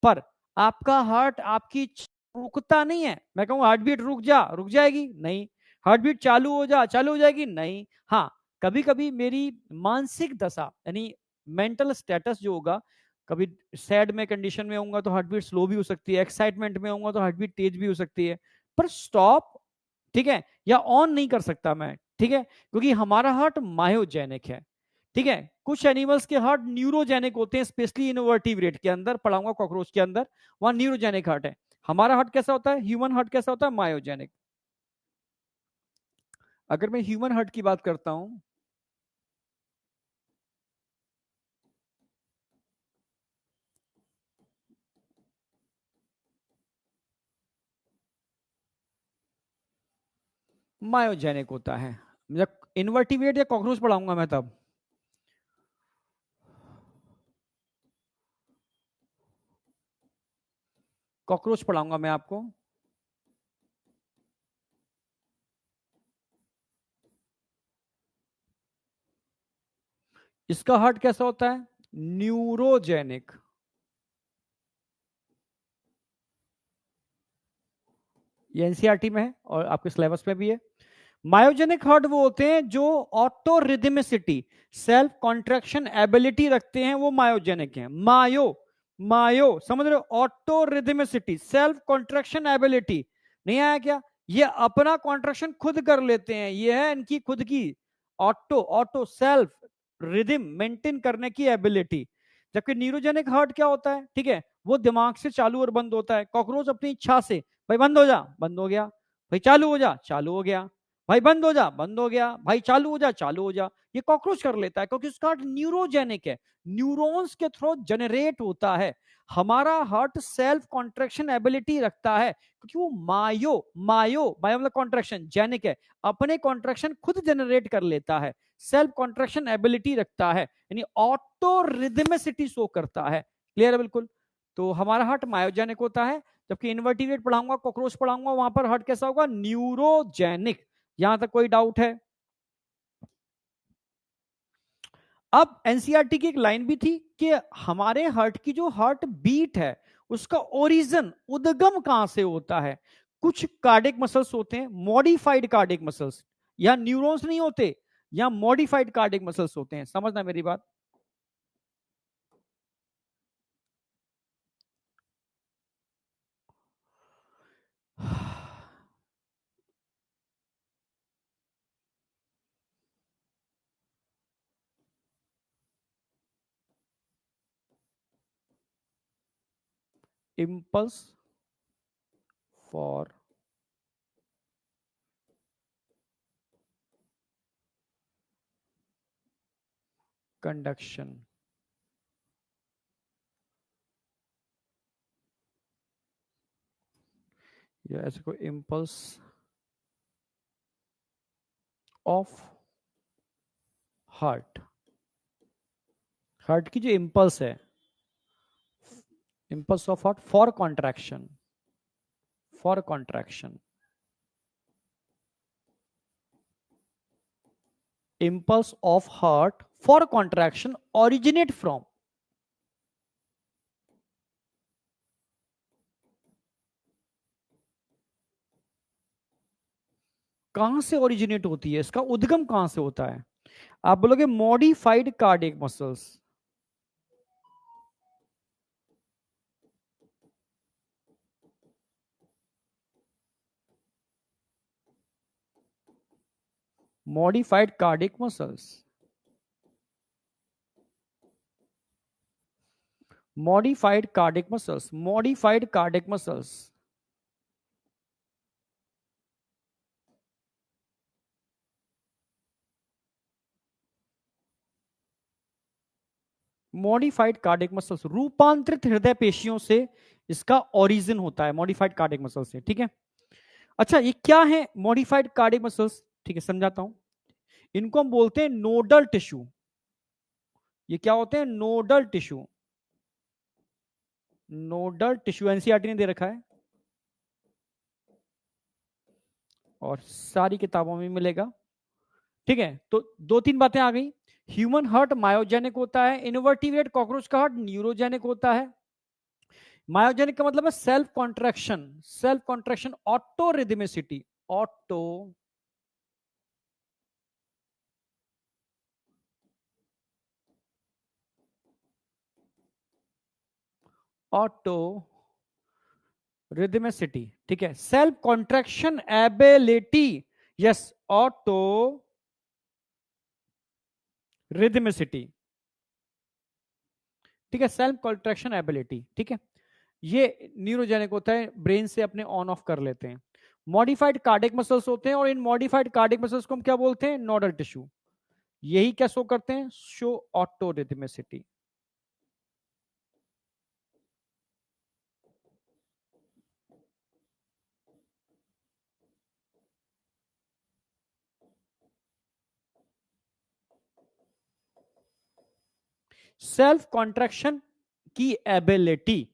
पर आपका हार्ट आपकी रुकता नहीं है। मैं कहूँ हार्ट बीट रुक जा, रुक जाएगी नहीं। हार्ट बीट चालू हो जा, चालू हो जाएगी नहीं। हाँ, कभी कभी मेरी मानसिक दशा यानी मेंटल स्टेटस जो होगा, कभी सैड में कंडीशन में होऊंगा तो हार्ट बीट स्लो भी हो सकती है, एक्साइटमेंट में होऊंगा तो हार्ट बीट तेज भी हो सकती है, पर स्टॉप, ठीक है, या ऑन नहीं कर सकता मैं, ठीक है, क्योंकि हमारा हार्ट मायोजेनिक है, ठीक है। कुछ एनिमल्स के हार्ट न्यूरोजेनिक होते हैं, स्पेशली इनवर्टिब्रेट के अंदर पढ़ाऊंगा, कॉकरोच के अंदर वहां न्यूरोजेनिक हार्ट है। हमारा हार्ट कैसा होता है, ह्यूमन हार्ट कैसा होता है, मायोजेनिक। अगर मैं ह्यूमन हार्ट की बात करता हूं, मायोजेनिक होता है। जब इनवर्टिब्रेट या कॉकरोच पढ़ाऊंगा मैं, तब कॉकरोच पढ़ाऊंगा मैं आपको। इसका हार्ट कैसा होता है, न्यूरोजेनिक। ये एनसीईआरटी में है और आपके सिलेबस में भी है। मायोजेनिक हार्ट वो होते हैं जो auto rhythmicity, self contraction ability रखते हैं, वो मायोजेनिक हैं। मायो, मायो समझ रहे हो, auto rhythmicity, self contraction ability, नहीं आया क्या, ये अपना कॉन्ट्रैक्शन खुद कर लेते हैं, ये है इनकी खुद की auto, auto self rhythm maintain करने की एबिलिटी। जबकि न्यूरोजेनिक हार्ट क्या होता है, ठीक है, वो दिमाग से चालू और बंद होता है। कॉकरोच अपनी इच्छा से, भाई बंद हो जा, बंद हो गया, भाई चालू हो जा, चालू हो गया, भाई बंद हो जा, बंद हो गया, भाई चालू हो जा, चालू हो जा, ये कॉकरोच कर लेता है, क्योंकि उसका हार्ट न्यूरोजेनिक है, न्यूरॉन्स के थ्रू जनरेट होता है। हमारा हार्ट सेल्फ कॉन्ट्रैक्शन एबिलिटी रखता है, क्योंकि वो मायो, मायो मायो मतलब कॉन्ट्रैक्शन, जेनिक है, अपने कॉन्ट्रैक्शन खुद जनरेट कर लेता है, सेल्फ कॉन्ट्रैक्शन एबिलिटी रखता है, यानी ऑटो रिदमिसिटी शो करता है। क्लियर है बिल्कुल। तो हमारा हार्ट मायोजेनिक होता है, जबकि इन्वर्टिब्रेट पढ़ाऊंगा, कॉकरोच पढ़ाऊंगा, वहां पर हार्ट कैसा होगा, न्यूरोजेनिक। यहां तक कोई डाउट है। अब एनसीईआरटी की एक लाइन भी थी कि हमारे हार्ट की जो हार्ट बीट है, उसका ओरिजिन, उद्गम कहां से होता है। कुछ कार्डिक मसल्स होते हैं, मॉडिफाइड कार्डिक मसल्स, या न्यूरॉन्स नहीं होते, या मॉडिफाइड कार्डिक मसल्स होते हैं, समझना मेरी बात। impulse for conduction, या ऐसे कोई impulse of heart, हार्ट की जो impulse है, impulse of heart for contraction, for contraction, impulse of heart for contraction originate from, कहां से ओरिजिनेट होती है, इसका उद्गम कहां से होता है? आप बोलोगे modified cardiac muscles, modified cardiac muscles, modified cardiac muscles, modified cardiac muscles, modified cardiac muscles, रूपांतरित हृदय पेशियों से इसका ओरिजिन होता है, मॉडिफाइड कार्डियक मसल्स से। ठीक है, अच्छा ये क्या है मॉडिफाइड कार्डियक मसल्स? ठीक है, समझाता हूं। इनको हम बोलते हैं नोडल टिश्यू। ये क्या होते हैं? Nodal tissue. Nodal tissue NCERT ने दे रखा है और सारी किताबों में मिलेगा। ठीक है, तो दो तीन बातें आ गई। ह्यूमन हार्ट मायोजेनिक होता है, इनवर्टिब्रेट कॉकरोच का हार्ट न्यूरोजेनिक होता है। मायोजेनिक का मतलब है self contraction, self contraction, auto rhythmicity, auto auto rhythmicity. ठीक है, self contraction ability, yes, auto rhythmicity. ठीक है, सेल्फ कॉन्ट्रैक्शन एबिलिटी। ठीक है, ये न्यूरोजेनिक होता है, ब्रेन से अपने ऑन ऑफ कर लेते हैं। मॉडिफाइड कार्डियक मसल्स होते हैं और इन मॉडिफाइड कार्डियक मसल्स को हम क्या बोलते हैं? Nodal tissue. यही क्या शो करते हैं? Show auto rhythmicity. Self contraction की एबिलिटी।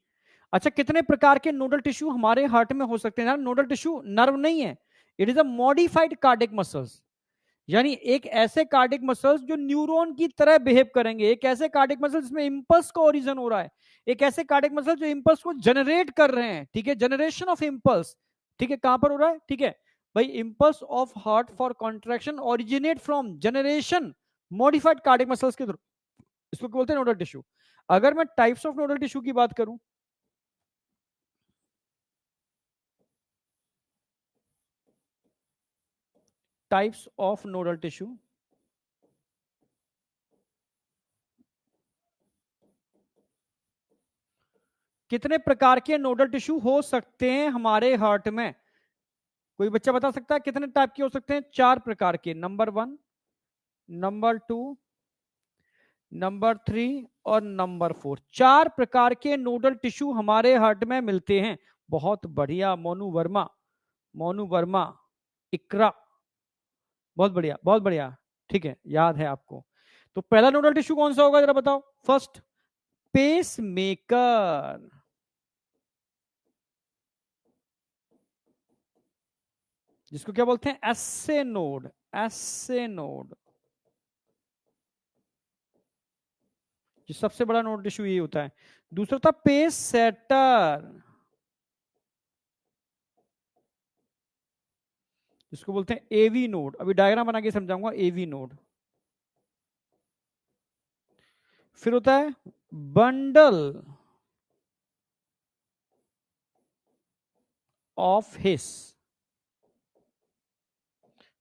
अच्छा, कितने प्रकार के नोडल टिश्यू हमारे हार्ट में हो सकते हैं? नोडल टिश्यू नर्व नहीं है, it is a modified cardiac muscles, यानी एक ऐसे कार्डियक मसल्स जो न्यूरॉन की तरह बिहेव करेंगे, एक ऐसे कार्डियक मसल्स जिसमें इंपल्स का ओरिजिन हो रहा है, एक ऐसे कार्डियक मसल्स जो इंपल्स को जनरेट कर रहे हैं। ठीक है, जनरेशन ऑफ इंपल्स। ठीक है, कहां पर हो रहा है? ठीक है भाई, impulse of heart for contraction originate from generation modified cardiac muscles के थ्रू, इसको बोलते हैं नोडल टिश्यू। अगर मैं टाइप्स ऑफ नोडल टिश्यू की बात करूं, टाइप्स ऑफ नोडल टिश्यू, कितने प्रकार के नोडल टिश्यू हो सकते हैं हमारे हार्ट में? कोई बच्चा बता सकता है कितने टाइप के हो सकते हैं? 4 प्रकार के, नंबर 1, नंबर 2, नंबर 3 और नंबर 4। 4 प्रकार के नोडल टिश्यू हमारे हार्ट में मिलते हैं। बहुत बढ़िया मोनू वर्मा, मोनू वर्मा, इकरा, बहुत बढ़िया, बहुत बढ़िया। ठीक है, याद है आपको। तो पहला नोडल टिश्यू कौन सा होगा, जरा बताओ? फर्स्ट, पेस मेकर, जिसको क्या बोलते हैं? SA node, SA node. ये सबसे बड़ा नोड टिश्यू ये होता है। दूसरा था पेस सेटर, जिसको बोलते हैं एवी नोड। अभी डायग्राम बना के समझाऊंगा, एवी नोड। फिर होता है बंडल ऑफ हिस।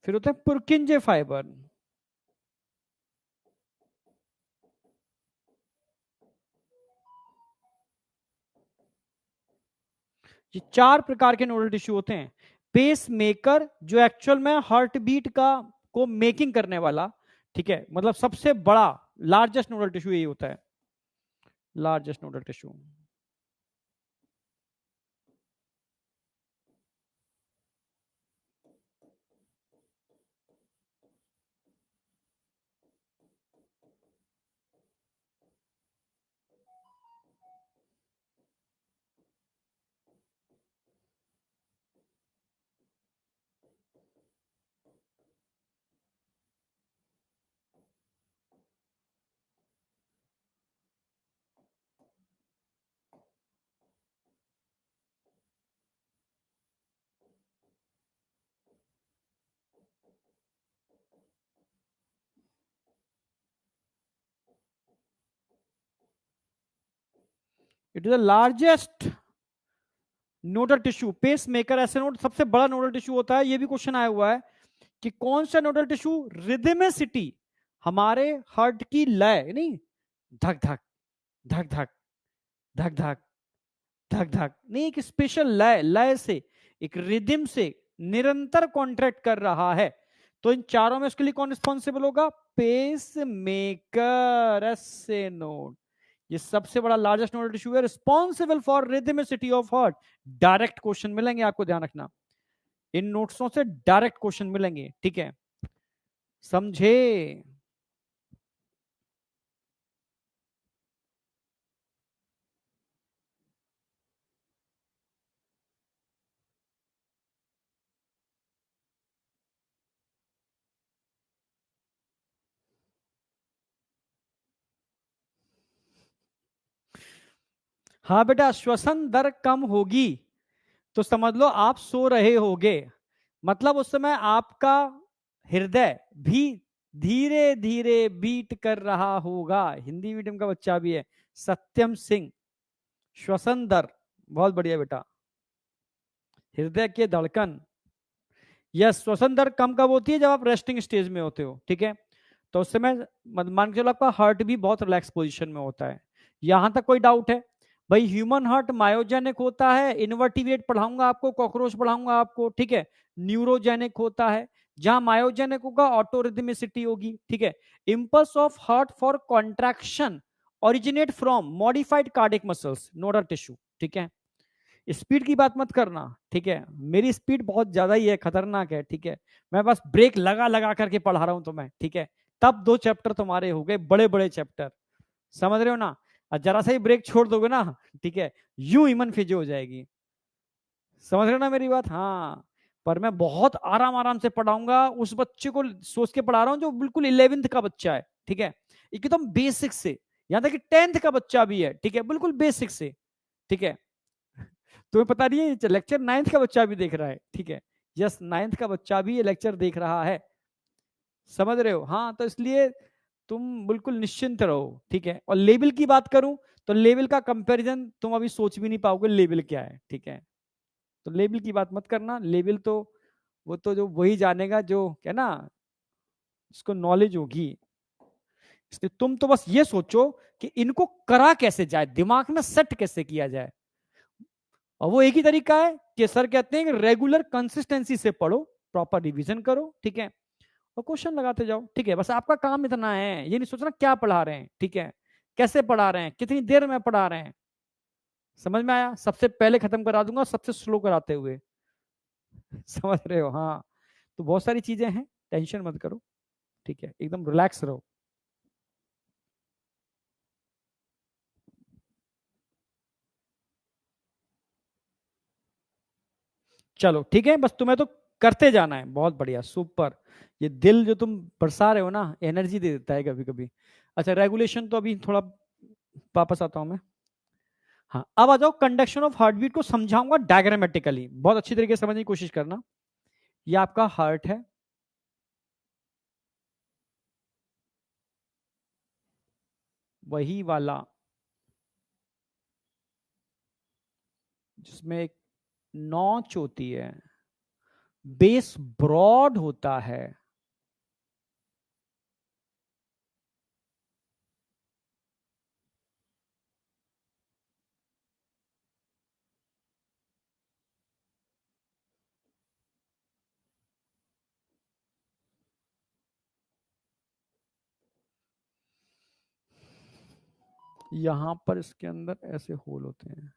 फिर होता है पुरकिंजे फाइबर। ये 4 प्रकार के नोडल टिश्यू होते हैं। पेस मेकर जो एक्चुअल में हार्ट बीट का को मेकिंग करने वाला, ठीक है, मतलब सबसे बड़ा लार्जेस्ट नोडल टिश्यू यही होता है, largest nodal tissue. It is the largest nodal tissue. Pacemaker ऐसे नोड सबसे बड़ा नोडल टिश्यू होता है। ये भी क्वेश्चन आया हुआ है कि कौन सा नोडल टिश्यू रिदमिसिटी, हमारे हार्ट की लय, नहीं धक धक धक धक धक धक धक धक, नहीं एक स्पेशल लय, लय से एक रिदम से निरंतर कॉन्ट्रैक्ट कर रहा है, तो इन चारों में उसके लिए कौन रिस्पॉन्सिबल होगा? पेस मेकर, ऐसे नोड। ये सबसे बड़ा लार्जेस्ट नोडल टिश्यू है, responsible for rhythmicity of heart. Direct question मिलेंगे आपको, ध्यान रखना, इन नोट्सों से डायरेक्ट क्वेश्चन मिलेंगे, ठीक है, समझे? हाँ बेटा, श्वसन दर कम होगी तो समझ लो आप सो रहे होगे, मतलब उस समय आपका हृदय भी धीरे धीरे बीट कर रहा होगा। हिंदी मीडियम का बच्चा भी है, सत्यम सिंह। श्वसन दर, बहुत बढ़िया बेटा। हृदय के धड़कन, यस, श्वसन दर कम कब होती है? जब आप रेस्टिंग स्टेज में होते हो, ठीक है, तो उस समय मान के चलो आपका हार्ट भी बहुत रिलैक्स पोजीशन में होता है। यहां तक कोई डाउट है? भाई ह्यूमन हार्ट मायोजेनिक होता है, इनवर्टिवेट पढ़ाऊंगा आपको, कॉकरोच पढ़ाऊंगा आपको, ठीक है, न्यूरोजेनिक होता है। जहां मायोजेनिक होगा ऑटोरिदमिसिटी होगी, ठीक है। Impulse of heart for contraction originate from modified cardiac muscles, nodal tissue, ठीक है। स्पीड की बात मत करना, ठीक है, मेरी स्पीड बहुत ज्यादा ही है, खतरनाक है, ठीक है, मैं बस ब्रेक लगा लगा करके पढ़ा रहा हूं तुम्हें, ठीक है, तब 2 चैप्टर तुम्हारे हो गए बड़े बड़े चैप्टर, समझ रहे हो ना? और जरा सा ही ब्रेक छोड़ दोगे ना, ठीक है, यूं ईमन फिजो हो जाएगी, समझ रहे हो ना मेरी बात? हाँ, पर मैं बहुत आराम आराम से पढ़ाऊंगा, उस बच्चे को सोच के पढ़ा रहा हूं जो बिल्कुल 11th का बच्चा है, ठीक है, एकदम बेसिक से, यहां तक कि 10th का बच्चा भी है, ठीक है, बिल्कुल बेसिक से, ठीक है। तुम्हें पता नहीं है लेक्चर 9th का बच्चा भी देख रहा है, ठीक है, यस 9th का बच्चा भी ये लेक्चर देख रहा है, समझ रहे हो? हाँ, तो इसलिए तुम बिल्कुल निश्चिंत रहो, ठीक है। और लेवल की बात करूं तो लेवल का कंपैरिजन तुम अभी सोच भी नहीं पाओगे लेवल क्या है, ठीक है, तो लेवल की बात मत करना, लेवल तो वो तो जो वही जानेगा जो क्या ना, इसको नॉलेज होगी। इसलिए तुम तो बस ये सोचो कि इनको करा कैसे जाए, दिमाग में सेट कैसे किया जाए, और वो एक ही तरीका है कि सर कहते हैं कि रेगुलर कंसिस्टेंसी से पढ़ो, प्रॉपर रिवीजन करो, ठीक है, और क्वेश्चन लगाते जाओ, ठीक है। बस आपका काम इतना है, ये नहीं सोचना क्या पढ़ा रहे हैं, ठीक है, कैसे पढ़ा रहे हैं, कितनी देर में पढ़ा रहे हैं, समझ में आया? सबसे पहले खत्म करा दूंगा सबसे स्लो कराते हुए, समझ रहे हो? हाँ, तो बहुत सारी चीजें हैं, टेंशन मत करो, ठीक है, एकदम रिलैक्स रहो। चलो ठीक है, बस तुम्हें तो करते जाना है, बहुत बढ़िया, सुपर। ये दिल जो तुम बरसा रहे हो ना, एनर्जी दे देता है कभी कभी। अच्छा, रेगुलेशन तो अभी थोड़ा वापस आता हूं मैं। हाँ, अब आ जाओ, कंडक्शन ऑफ हार्टबीट को समझाऊंगा डायग्रामेटिकली, बहुत अच्छी तरीके से समझने की कोशिश करना। ये आपका हार्ट है, वही वाला जिसमें एक नॉच होती है, बेस ब्रॉड होता है, यहां पर इसके अंदर ऐसे होल होते हैं।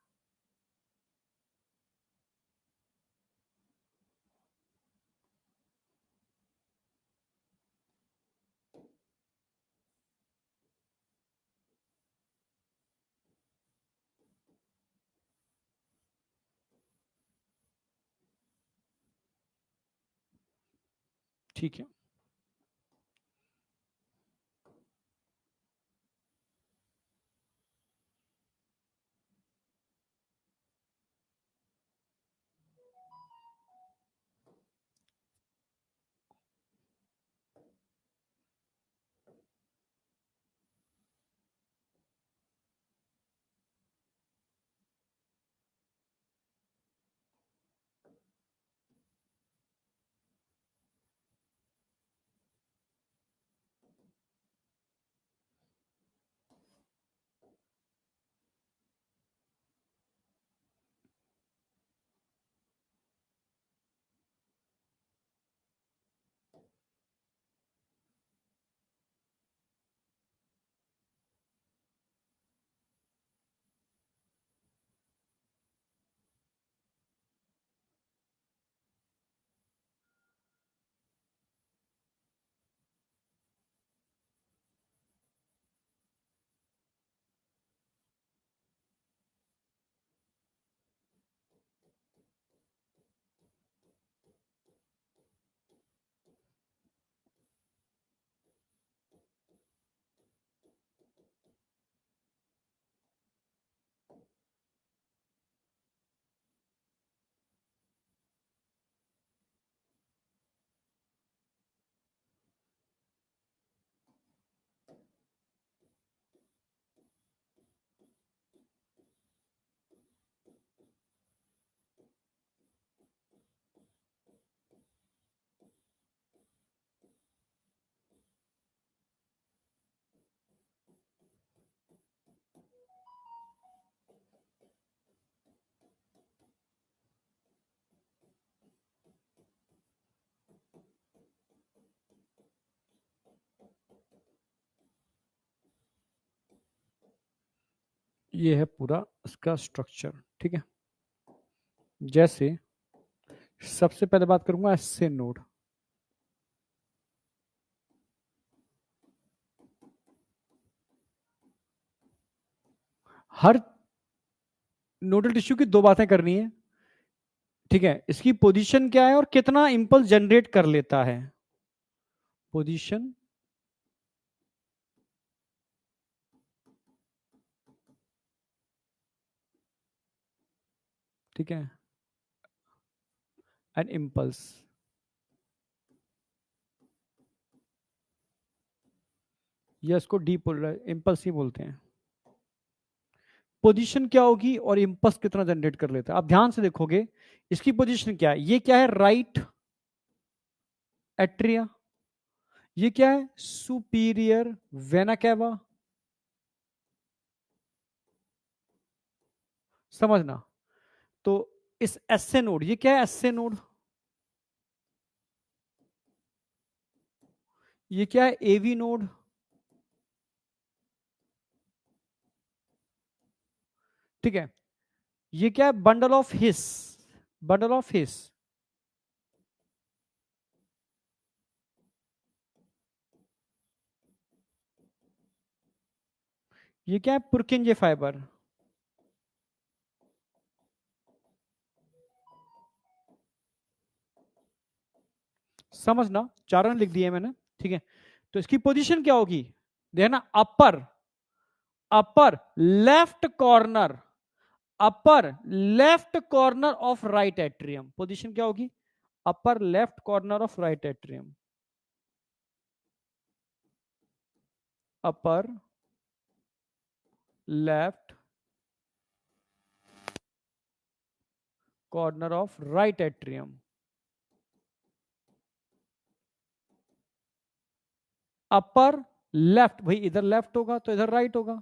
ठीक है, ये है पूरा इसका स्ट्रक्चर। ठीक है, जैसे सबसे पहले बात करूंगा एसए नोड। हर नोडल टिश्यू की दो बातें करनी है। ठीक है, इसकी पोजीशन क्या है और कितना इंपल्स जनरेट कर लेता है। पोजीशन, ठीक है, एंड इंपल्स। या इसको डीपोलर इंपल्स ही बोलते हैं। पोजीशन क्या होगी और इंपल्स कितना जनरेट कर लेता है, आप ध्यान से देखोगे। इसकी पोजीशन क्या है, ये क्या है, राइट एट्रिया। ये क्या है, सुपीरियर वेना कैवा। समझना। तो इस एसए नोड, ये क्या है, एसए नोड। ये क्या है, एवी नोड। ठीक है, ये क्या है, bundle of his. Bundle of his. ये क्या है, पुरकिंजे फाइबर। समझना, चारण लिख दिए मैंने। ठीक है, तो इसकी पोजीशन क्या होगी, देखना, upper, upper left corner, upper left corner of right atrium. Position क्या होगी, upper left corner of right atrium. Upper left corner of right atrium. Upper left, भाई इधर लेफ्ट होगा तो इधर राइट होगा।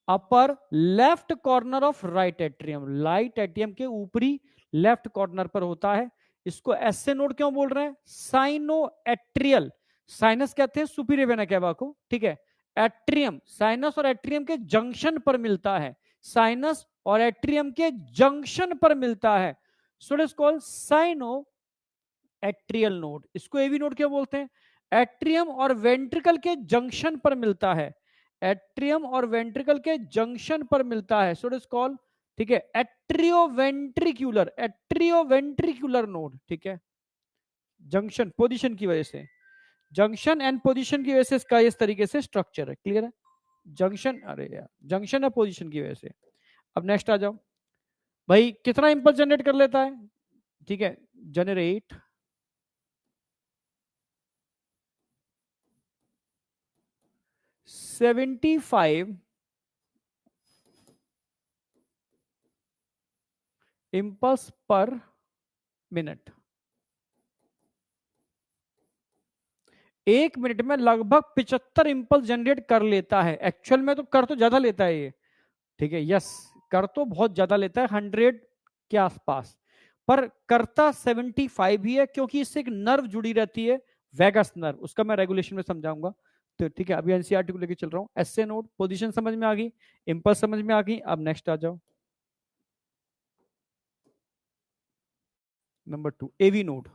Upper left corner of right atrium, right atrium के ऊपरी लेफ्ट कॉर्नर पर होता है। इसको एसए नोड क्यों बोल रहे हैं, साइनो एट्रियल। साइनस कहते हैं सुपीरियर वेना कैवा को। ठीक है, एट्रियम, साइनस और एट्रियम के जंक्शन पर मिलता है, साइनस और एट्रियम के जंक्शन पर मिलता है, so it is called cyano atrial node. इसको एवी नोड क्यों बोलते हैं? एट्रियम और वेंट्रिकल के जंक्शन पर मिलता है, एट्रियम और वेंट्रिकल के जंक्शन पर मिलता है, सो इट इज कॉल्ड, ठीक है, एट्रियोवेंट्रिकुलर, एट्रियोवेंट्रिकुलर नोड, ठीक है। जंक्शन पोजीशन की वजह से, जंक्शन एंड पोजीशन की वजह से इसका इस तरीके से स्ट्रक्चर है, क्लियर है? जंक्शन, अरे यार, जंक्शन है पोजीशन की वजह से। अब नेक्स्ट आ जाओ भाई, कितना इंपल्स जनरेट कर लेता है? ठीक है, जनरेट 75 इंपल्स पर मिनट। एक मिनट में लगभग 75 इंपल्स जनरेट कर लेता है, एक्चुअल में तो कर तो ज्यादा लेता है ये, ठीक है, यस, कर तो बहुत ज्यादा लेता है, 100 के आसपास, पर करता 75 ही है, क्योंकि इससे एक नर्व जुड़ी रहती है, वेगस नर्व, उसका मैं रेगुलेशन में समझाऊंगा। तो ठीक है, अभी एनसीईआरटी को लेके चल रहा हूँ। एसए नोड, पोजीशन समझ में आ गई, इंपल्स समझ में आ गई, अब नेक्स्ट आ जाओ, नंबर 2 एवी नोड।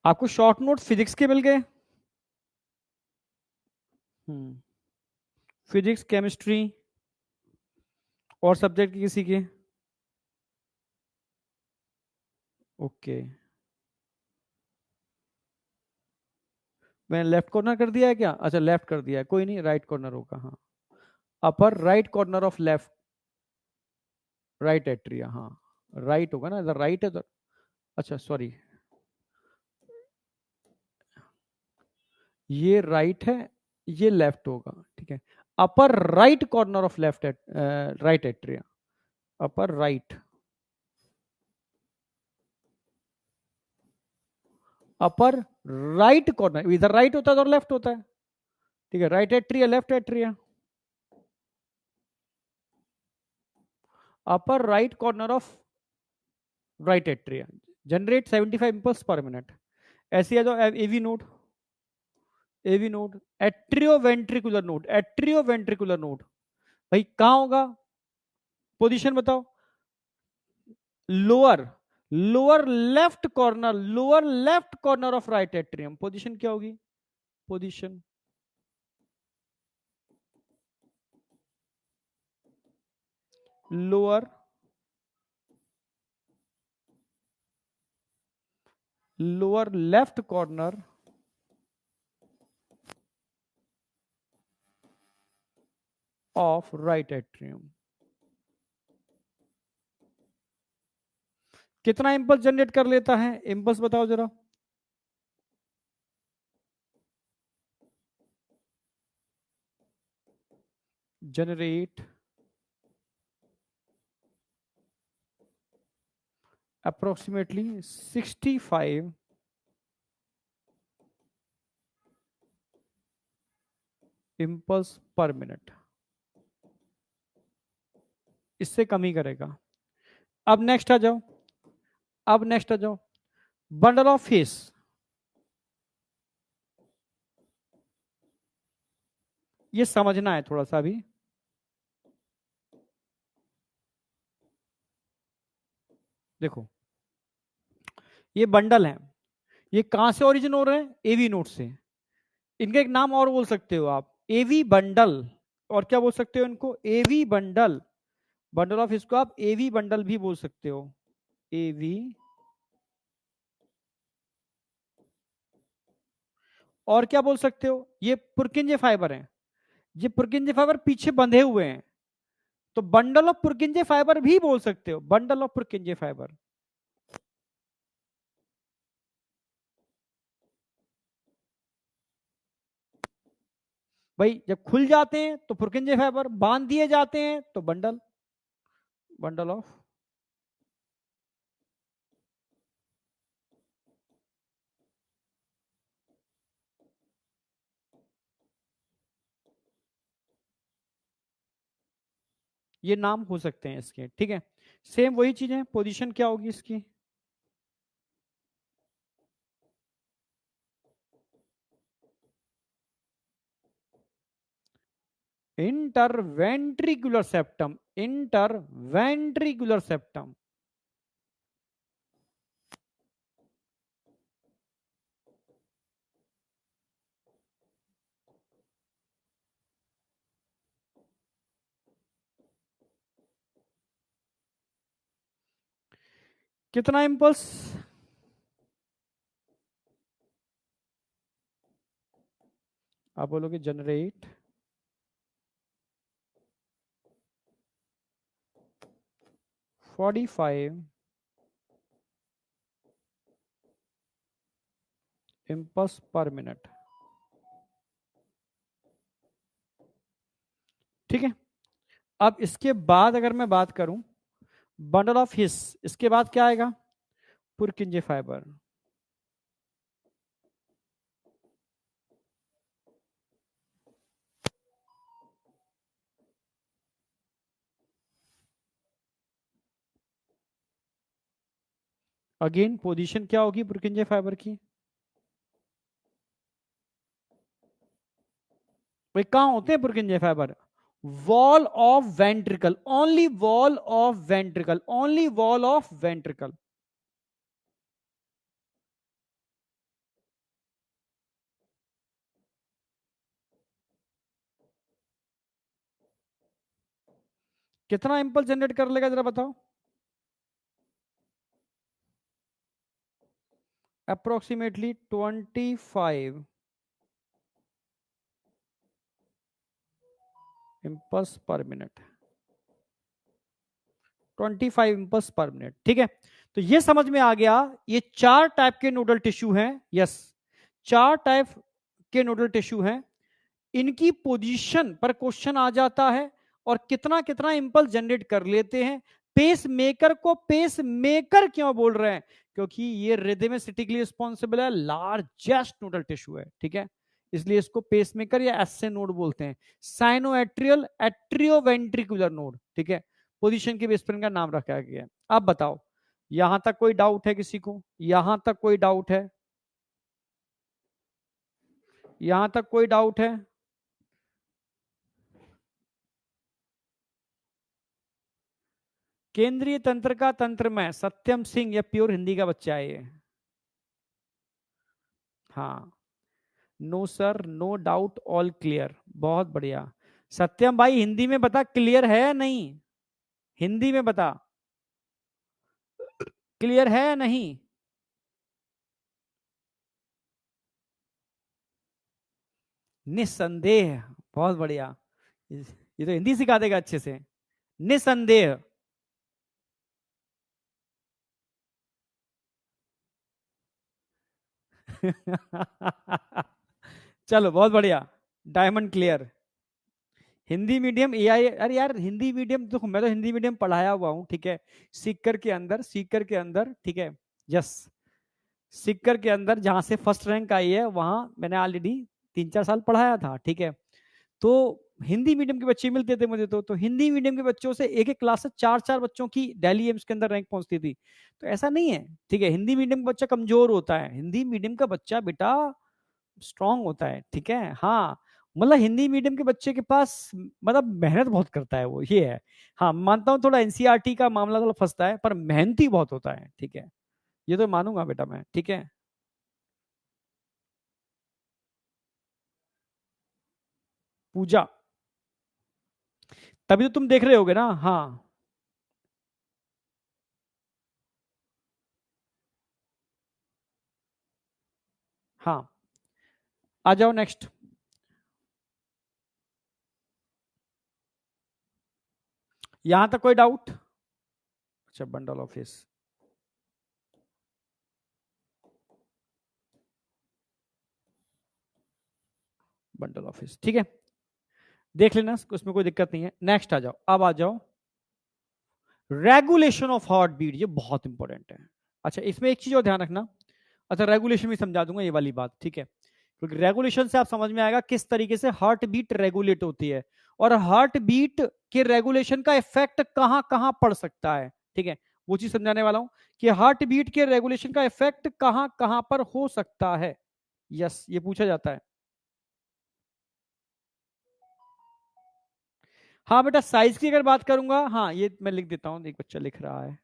आपको शॉर्ट नोट फिजिक्स के मिल गए, फिजिक्स, केमिस्ट्री और सब्जेक्ट किसी के, ओके। मैंने लेफ्ट कॉर्नर कर दिया है क्या? अच्छा, लेफ्ट कर दिया है, कोई नहीं, राइट कॉर्नर होगा, हाँ, अपर right corner of left, right atria, हाँ, राइट होगा ना, इधर राइट है तो, अच्छा सॉरी, ये राइट है, ये लेफ्ट होगा, ठीक है, upper right corner of left, right atria, upper right, upper right corner, इधर राइट होता है तो लेफ्ट होता है, ठीक है, right atria, left atria, upper right corner of right atria, generate 75 impulse per minute. ऐसे आ जाओ AV node, AV node, atrioventricular node, atrioventricular node, भाई कहां होगा? पोजीशन बताओ, lower, lower left corner, lower left corner of right atrium, position क्या होगी? Position lower, lower left corner of right atrium. कितना इंपल्स जनरेट कर लेता है? इंपल्स बताओ जरा, generate approximately 65 impulse per minute, इससे कम ही करेगा। अब नेक्स्ट आ जाओ, अब नेक्स्ट आ जाओ, बंडल ऑफ फेस, ये समझना है थोड़ा सा भी, देखो ये बंडल है, ये कहां से ओरिजिन हो रहे हैं? एवी नोड से। इनका एक नाम और बोल सकते हो आप, एवी बंडल, और क्या बोल सकते हो इनको? एवी बंडल, बंडल ऑफ इसको आप एवी बंडल भी बोल सकते हो, एवी, और क्या बोल सकते हो? ये पुरकिंजे फाइबर हैं, ये पुरकिंजे फाइबर पीछे बंधे हुए हैं, तो बंडल ऑफ पुरकिंजे फाइबर भी बोल सकते हो, बंडल ऑफ पुरकिंजे फाइबर। भाई जब खुल जाते हैं तो पुरकिंजे फाइबर, बांध दिए जाते हैं तो बंडल, बंडल ऑफ, ये नाम हो सकते हैं इसके, ठीक है। सेम वही चीज है, पोजीशन क्या होगी इसकी? Interventricular septum, interventricular septum. कितना इंपल्स? आप बोलोगे जनरेट 45 इंपल्स पर मिनट। ठीक है, अब इसके बाद अगर मैं बात करूं बंडल ऑफ हिस, इसके बाद क्या आएगा? पुरकिंजे फाइबर। अगेन पोजीशन क्या होगी पुरकिंजे फाइबर की? भाई कहां होते हैं पुरकिंजे fibre? Wall of ventricle, only wall of ventricle, only wall of ventricle. कितना इंपल्स जनरेट कर लेगा जरा बताओ? Approximately 25 impulse per minute. 25 impulse per minute. ठीक है, तो ये समझ में आ गया ये 4 टाइप के नोडल टिश्यू हैं। यस, 4 टाइप के नोडल टिश्यू हैं। इनकी पोजीशन पर क्वेश्चन आ जाता है और कितना कितना इंपल्स जनरेट कर लेते हैं। पेस मेकर को पेस मेकर क्यों बोल रहे हैं? क्योंकि ये रिदमिसिटिकली रिस्पॉन्सिबल है, लार्जेस्ट नोडल टिश्यू है। ठीक है, इसलिए इसको पेसमेकर या एसए नोड बोलते हैं। Sinoatrial atrioventricular node. ठीक है, पोजीशन के बेस पर इनका नाम रखा गया है। अब बताओ, यहां तक कोई डाउट है किसी को? यहां तक कोई डाउट है? यहां तक कोई डाउट है? केंद्रीय तंत्र का तंत्र में सत्यम सिंह, या प्योर हिंदी का बच्चा है ये। हाँ, no sir, no doubt, all clear. बहुत बढ़िया। सत्यम भाई हिंदी में बता, क्लियर है या नहीं? हिंदी में बता, क्लियर है या नहीं? निस्संदेह। बहुत बढ़िया, ये तो हिंदी सिखा देगा अच्छे से। निस्संदेह। चलो बहुत बढ़िया, diamond clear. Hindi medium AI, अरे यार हिंदी मीडियम देखो, मैं तो हिंदी मीडियम पढ़ाया हुआ हूँ। ठीक है, सीकर के अंदर, सीकर के अंदर। ठीक है, यस, सीकर के अंदर जहां से फर्स्ट रैंक आई है वहां मैंने ऑलरेडी 3-4 साल पढ़ाया था। ठीक है, तो हिंदी मीडियम के बच्चे मिलते थे मुझे। तो हिंदी मीडियम के बच्चों से एक एक क्लास से 4-4 बच्चों की दिल्ली एम्स के अंदर रैंक पहुंचती थी। तो ऐसा नहीं है, ठीक है, हिंदी मीडियम का बच्चा कमजोर होता है, हिंदी मीडियम का बच्चा बेटा स्ट्रांग होता है। ठीक है, हाँ, मतलब हिंदी मीडियम के बच्चे के पास मतलब मेहनत बहुत करता है वो, ये है। हाँ मानता हूँ थोड़ा एनसीईआरटी का मामला थोड़ा फंसता है, पर मेहनती बहुत होता है। ठीक है, ये तो मानूंगा बेटा मैं। ठीक है, पूजा, तभी तो तुम देख रहे होगे ना। हाँ हाँ, आ जाओ नेक्स्ट। यहां तक कोई डाउट? अच्छा, बंडल ऑफिस, बंडल ऑफिस, ठीक है, देख लेना, उसमें कोई दिक्कत नहीं है। नेक्स्ट आ जाओ, अब आ जाओ रेगुलेशन ऑफ हार्ट बीट, ये बहुत इंपॉर्टेंट है। अच्छा, इसमें एक चीज और ध्यान रखना। अच्छा, रेगुलेशन भी समझा दूंगा ये वाली बात। ठीक है, क्योंकि रेगुलेशन से आप समझ में आएगा किस तरीके से हार्ट बीट रेगुलेट होती है, और हार्ट बीट के रेगुलेशन का इफेक्ट कहां कहां पड़ सकता है। ठीक है, वो चीज समझाने वाला हूं कि हार्ट बीट के रेगुलेशन का इफेक्ट कहां कहां पर हो सकता है। यस, ये पूछा जाता है। हाँ बेटा, साइज की अगर बात करूंगा, हाँ ये मैं लिख देता हूँ, एक बच्चा लिख रहा है,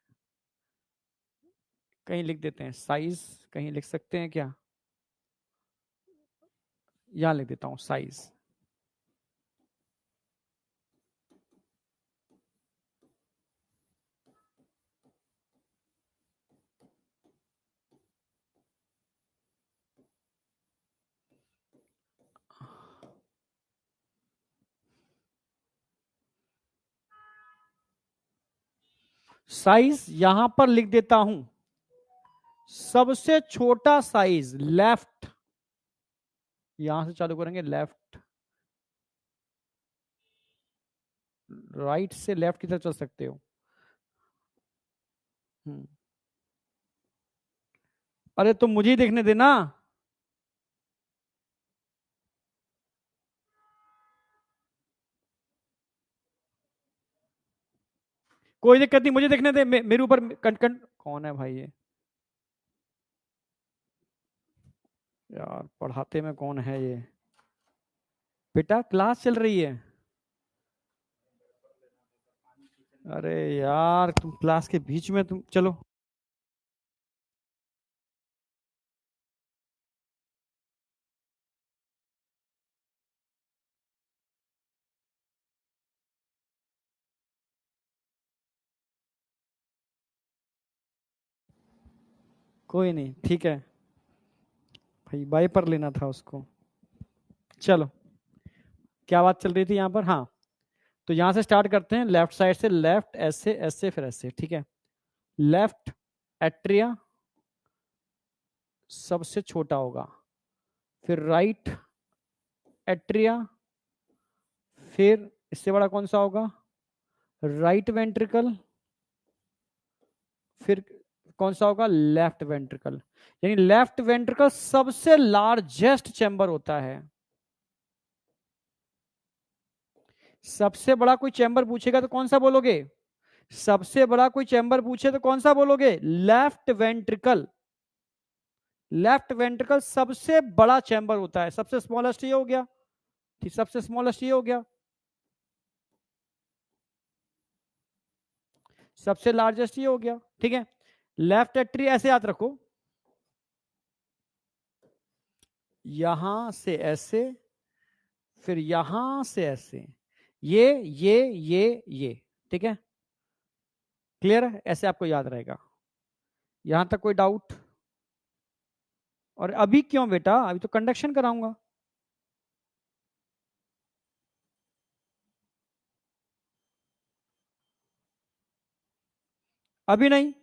कहीं लिख देते हैं साइज, कहीं लिख सकते हैं क्या, यहां लिख देता हूं साइज। साइज यहां पर लिख देता हूं, सबसे छोटा साइज लेफ्ट, यहां से चालू करेंगे लेफ्ट, राइट से लेफ्ट की तरफ चल सकते हो। हम्म। अरे तुम मुझे ही देखने देना। कोई दिक्कत नहीं, मुझे देखने दे, मेरे ऊपर कौन है भाई ये, यार पढ़ाते में कौन है ये, बेटा क्लास चल रही है। अरे यार तुम क्लास के बीच में तुम चलो। कोई नहीं, ठीक है भाई, बाय पर लेना था उसको। चलो, क्या बात चल रही थी यहाँ पर, हाँ। तो यहां से स्टार्ट करते हैं, लेफ्ट साइड से, लेफ्ट ऐसे ऐसे फिर ऐसे, ठीक है। लेफ्ट एट्रिया सबसे छोटा होगा, फिर राइट एट्रिया, फिर इससे बड़ा कौन सा होगा, राइट वेंट्रिकल, फिर कौन सा होगा, लेफ्ट वेंट्रिकल। यानी लेफ्ट वेंट्रिकल सबसे लार्जेस्ट चैम्बर होता है। सबसे बड़ा कोई चैम्बर पूछेगा तो कौन सा बोलोगे, सबसे बड़ा कोई चैम्बर पूछे तो कौन सा बोलोगे, लेफ्ट वेंट्रिकल। लेफ्ट वेंट्रिकल सबसे बड़ा चैम्बर होता है, सबसे स्मॉलेस्ट ये हो गया, ठीक, सबसे स्मॉलेस्ट ये हो गया, सबसे लार्जेस्ट ये हो गया, ठीक है। लेफ्ट एट्री ऐसे याद रखो, यहां से ऐसे, फिर यहां से ऐसे, ये, ठीक है, क्लियर है, ऐसे आपको याद रहेगा। यहां तक कोई डाउट? और अभी क्यों बेटा, अभी तो कंडक्शन कराऊंगा। अभी नहीं,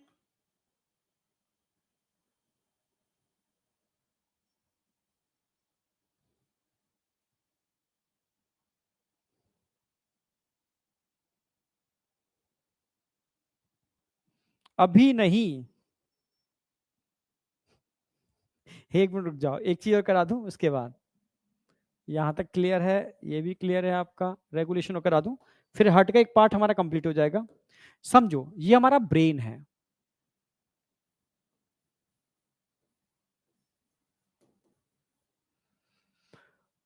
अभी नहीं, एक मिनट रुक जाओ, एक चीज और करा दूं उसके बाद। यहां तक क्लियर है, ये भी क्लियर है आपका, रेगुलेशन करा दूं, फिर हार्ट का एक पार्ट हमारा कंप्लीट हो जाएगा। समझो ये हमारा ब्रेन है,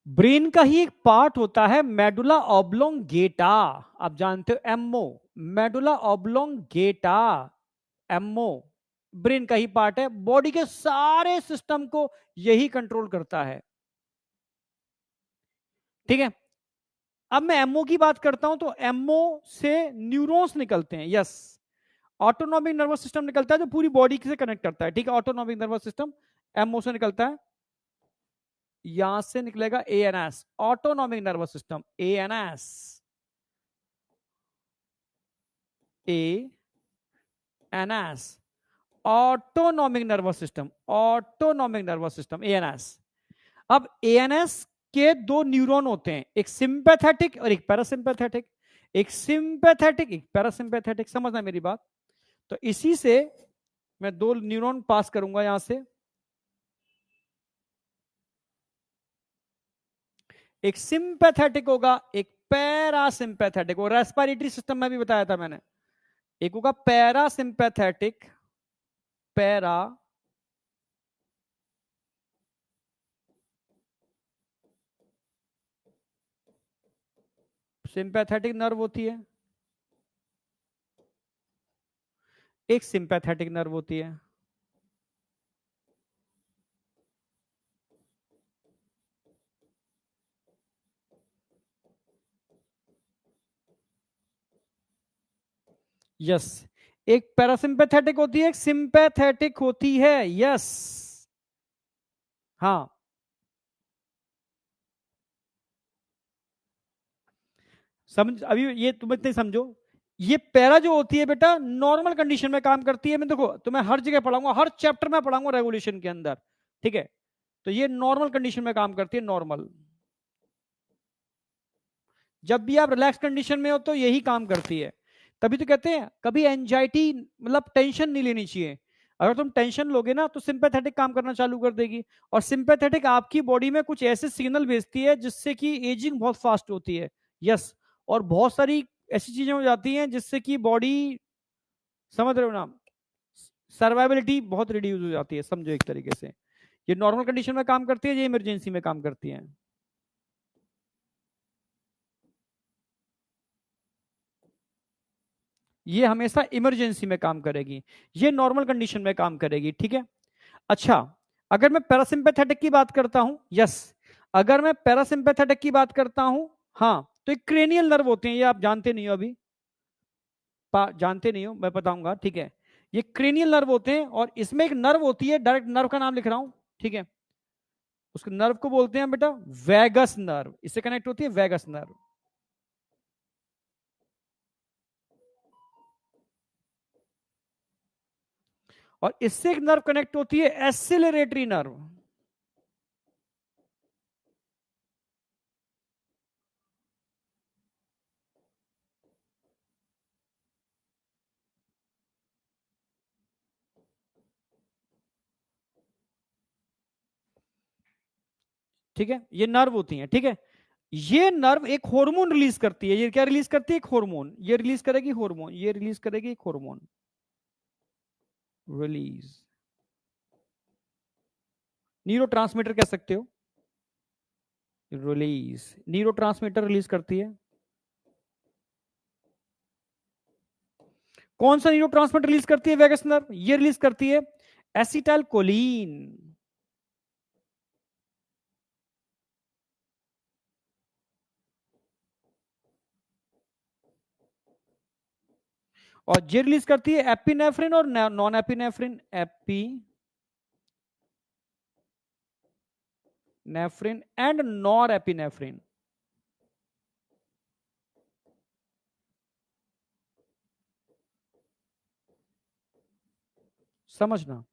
ब्रेन का ही एक पार्ट होता है मेडुला ऑब्लोंगेटा, आप जानते हो MO, medulla oblongata, MO brain का ही पार्ट है, बॉडी के सारे सिस्टम को यही कंट्रोल करता है, ठीक है। अब मैं एमओ की बात करता हूं, तो एमओ से न्यूरॉन्स निकलते हैं, यस, ऑटोनॉमिक नर्वस सिस्टम निकलता है जो पूरी बॉडी से कनेक्ट करता है, ठीक है, ऑटोनॉमिक नर्वस सिस्टम एमओ से निकलता है। यहां से निकलेगा ANS, autonomic nervous system, ANS, ANS, autonomic nervous system, autonomic nervous system, ANS. अब एएनएस के दो न्यूरॉन होते हैं, एक सिंपैथेटिक और एक पैरासिम्पैथेटिक, एक सिंपैथेटिक एक पैरासिम्पैथेटिक, समझना मेरी बात। तो इसी से मैं दो न्यूरॉन पास करूंगा यहां से, एक सिंपैथेटिक होगा, एक पैरासिम्पैथेटिक, और रेस्पिरेटरी सिस्टम में भी बताया था मैंने, एक होगा पैरासिम्पैथेटिक, पैरा सिंपैथेटिक नर्व होती है, एक सिंपैथेटिक नर्व होती है। यस, एक पैरासिम्पैथेटिक होती है, एक सिंपैथेटिक होती है। यस, हाँ। समझ, अभी ये तुम इतने समझो, ये पैरा जो होती है बेटा नॉर्मल कंडीशन में काम करती है। मैं देखो तुम्हें हर जगह पढ़ाऊंगा, हर चैप्टर में पढ़ाऊंगा रेगुलेशन के अंदर, ठीक है। तो ये नॉर्मल कंडीशन में काम करती है, नॉर्मल। जब भी आप रिलैक्स कंडीशन में हो तो यही काम करती है। तभी तो कहते हैं कभी एंजाइटी मतलब टेंशन नहीं लेनी चाहिए। अगर तुम टेंशन लोगे ना तो सिंपैथेटिक काम करना चालू कर देगी, और सिंपैथेटिक आपकी बॉडी में कुछ ऐसे सिग्नल भेजती है जिससे कि एजिंग बहुत फास्ट होती है। यस, और बहुत सारी ऐसी चीजें हो जाती हैं जिससे कि बॉडी, समझ रहे हो ना, सर्वाइबिलिटी बहुत रिड्यूस हो जाती है, समझो एक तरीके से। ये नॉर्मल कंडीशन में काम करती है, ये इमरजेंसी में काम करती है। ये हमेशा इमरजेंसी में काम करेगी, ये नॉर्मल कंडीशन में काम करेगी, ठीक है। अच्छा, अगर मैं पैरासिम्पैथेटिक की बात करता हूं, यस, अगर मैं पैरासिम्पैथेटिक की बात करता हूं, हाँ, तो एक क्रेनियल नर्व होते हैं, ये आप जानते नहीं हो अभी, जानते नहीं हो, मैं बताऊंगा, ठीक है। ये क्रेनियल नर्व होते हैं, और इसमें एक नर्व होती है, डायरेक्ट नर्व का नाम लिख रहा हूं, ठीक है। उसके नर्व को बोलते हैं बेटा वैगस नर्व, इससे कनेक्ट होती है वैगस नर्व। और इससे एक नर्व कनेक्ट होती है एसिलरेटरी नर्व। ठीक है, ये नर्व होती हैं, ठीक है। ये नर्व एक हार्मोन रिलीज करती है, ये क्या रिलीज करती है, एक हार्मोन, ये रिलीज करेगी हार्मोन, ये रिलीज करेगी एक हार्मोन, रिलीज, न्यूरोट्रांसमीटर कह सकते हो, रिलीज, न्यूरोट्रांसमीटर रिलीज करती है। कौन सा न्यूरोट्रांसमीटर रिलीज करती है वैगस नर्व, ये रिलीज करती है एसिटाइल कोलिन। और ये रिलीज करती है एपिनेफ्रिन और non epinephrine, epinephrine and nor epinephrine. समझना,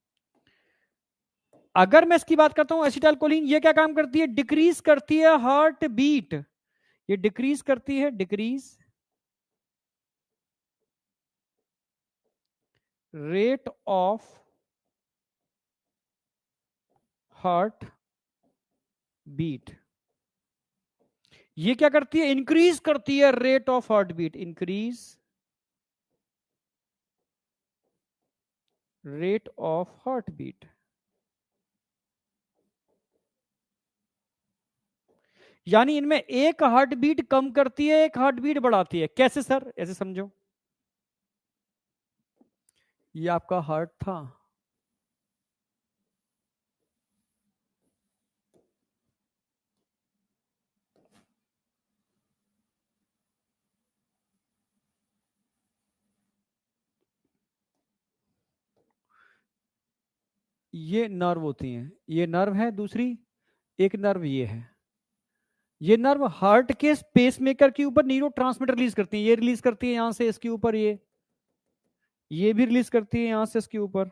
अगर मैं इसकी बात करता हूं एसिटाइल कोलिन, ये क्या काम करती है, डिक्रीज करती है हार्ट बीट, ये डिक्रीज करती है, decrease rate of heart beat. ये क्या करती है, इंक्रीज करती है rate of heart beat, increase rate of heart beat. यानी इनमें एक हार्ट बीट कम करती है, एक हार्ट बीट बढ़ाती है। कैसे सर, ऐसे समझो, ये आपका हार्ट था, ये नर्व होती हैं, ये नर्व है दूसरी, एक नर्व ये है। ये नर्व हार्ट के पेस मेकर के ऊपर न्यूरो ट्रांसमीटर रिलीज करती है, ये रिलीज करती है यहां से इसके ऊपर, ये भी रिलीज करती है यहां से इसके ऊपर,